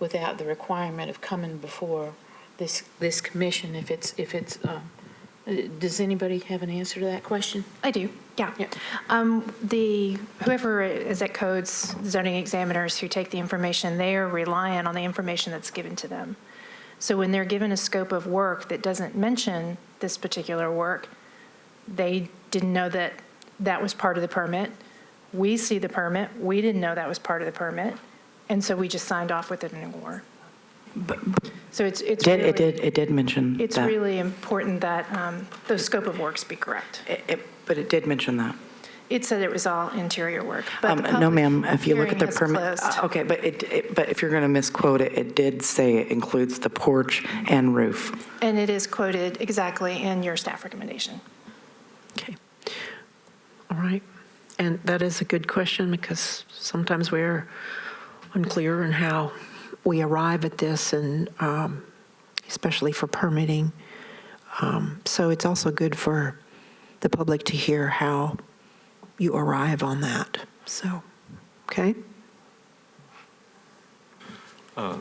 without the requirement of coming before this commission if it's Does anybody have an answer to that question? I do, yeah. Whoever is at codes, zoning examiners who take the information, they are reliant on the information that's given to them. So when they're given a scope of work that doesn't mention this particular work, they didn't know that that was part of the permit. We see the permit, we didn't know that was part of the permit, and so we just signed off with it anymore. So it's really, it did mention it's that. really important that the scope of works be correct. But it did mention that. It said it was all interior work. But the No, public ma'am, if you look at the hearing permit, is closed. okay, but if you're going to misquote it, it did say it includes the porch and roof. And it is quoted exactly in your staff recommendation. Okay. All right. And that is a good question because sometimes we're unclear in how we arrive at this, and especially for permitting. So it's also good for the public to hear how you arrive on that. So, okay.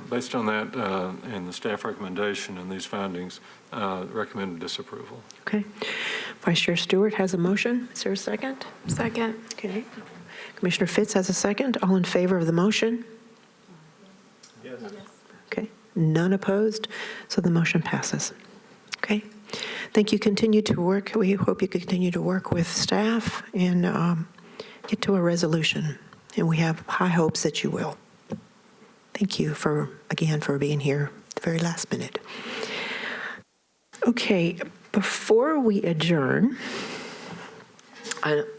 Based on that and the staff recommendation and these findings, recommend disapproval. Okay. Vice Chair Stewart has a motion. Is there a second? Second. Okay. Commissioner Fitz has a second. All in favor of the motion? Yes. Okay. None opposed. So the motion passes. Okay. Thank you. Continue to work. We hope you continue to work with staff and get to a resolution. And we have high hopes that you will. Thank you again for being here at the very last minute. Okay, before we adjourn,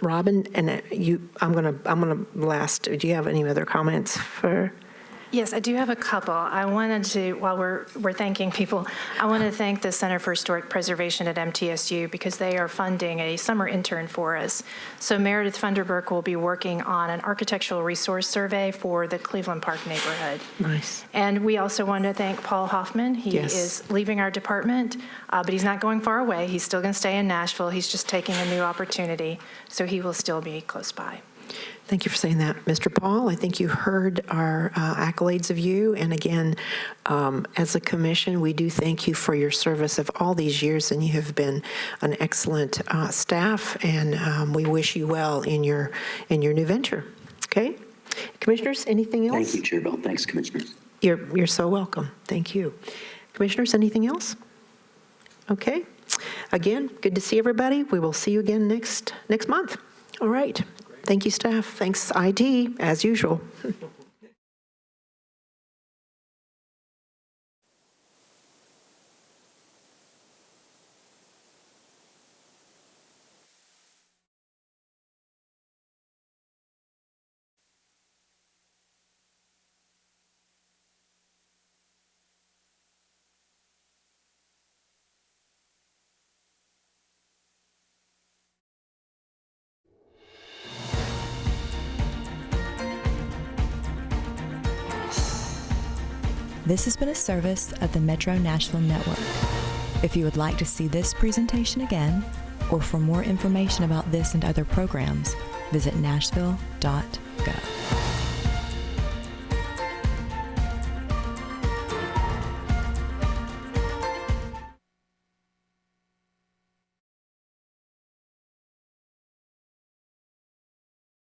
Robin and you, I'm gonna last. Do you have any other comments for? Yes, I do have a couple. I wanted to, while we're thanking people, I want to thank the Center for Historic Preservation at MTSU because they are funding a summer intern for us. So Meredith Funderburk will be working on an architectural resource survey for the Cleveland Park neighborhood. Nice. And we also want to thank Paul Hoffman. He is leaving our department, but he's not going far away. He's still going to stay in Nashville. He's just taking a new opportunity, so he will still be close by. Thank you for saying that, Mr. Paul. I think you heard our accolades of you. And again, as a commission, we do thank you for your service of all these years, and you have been an excellent staff, and we wish you well in your new venture. Okay? Commissioners, anything else? Thank you, Chair Bell. Thanks, Commissioners. You're so welcome. Thank you. Commissioners, anything else? Okay. Again, good to see everybody. We will see you again next month. All right. Thank you, staff. Thanks, IT, as usual. This has been a service of the Metro Nashville Network. If you would like to see this presentation again, or for more information about this and other programs, visit nashville.org.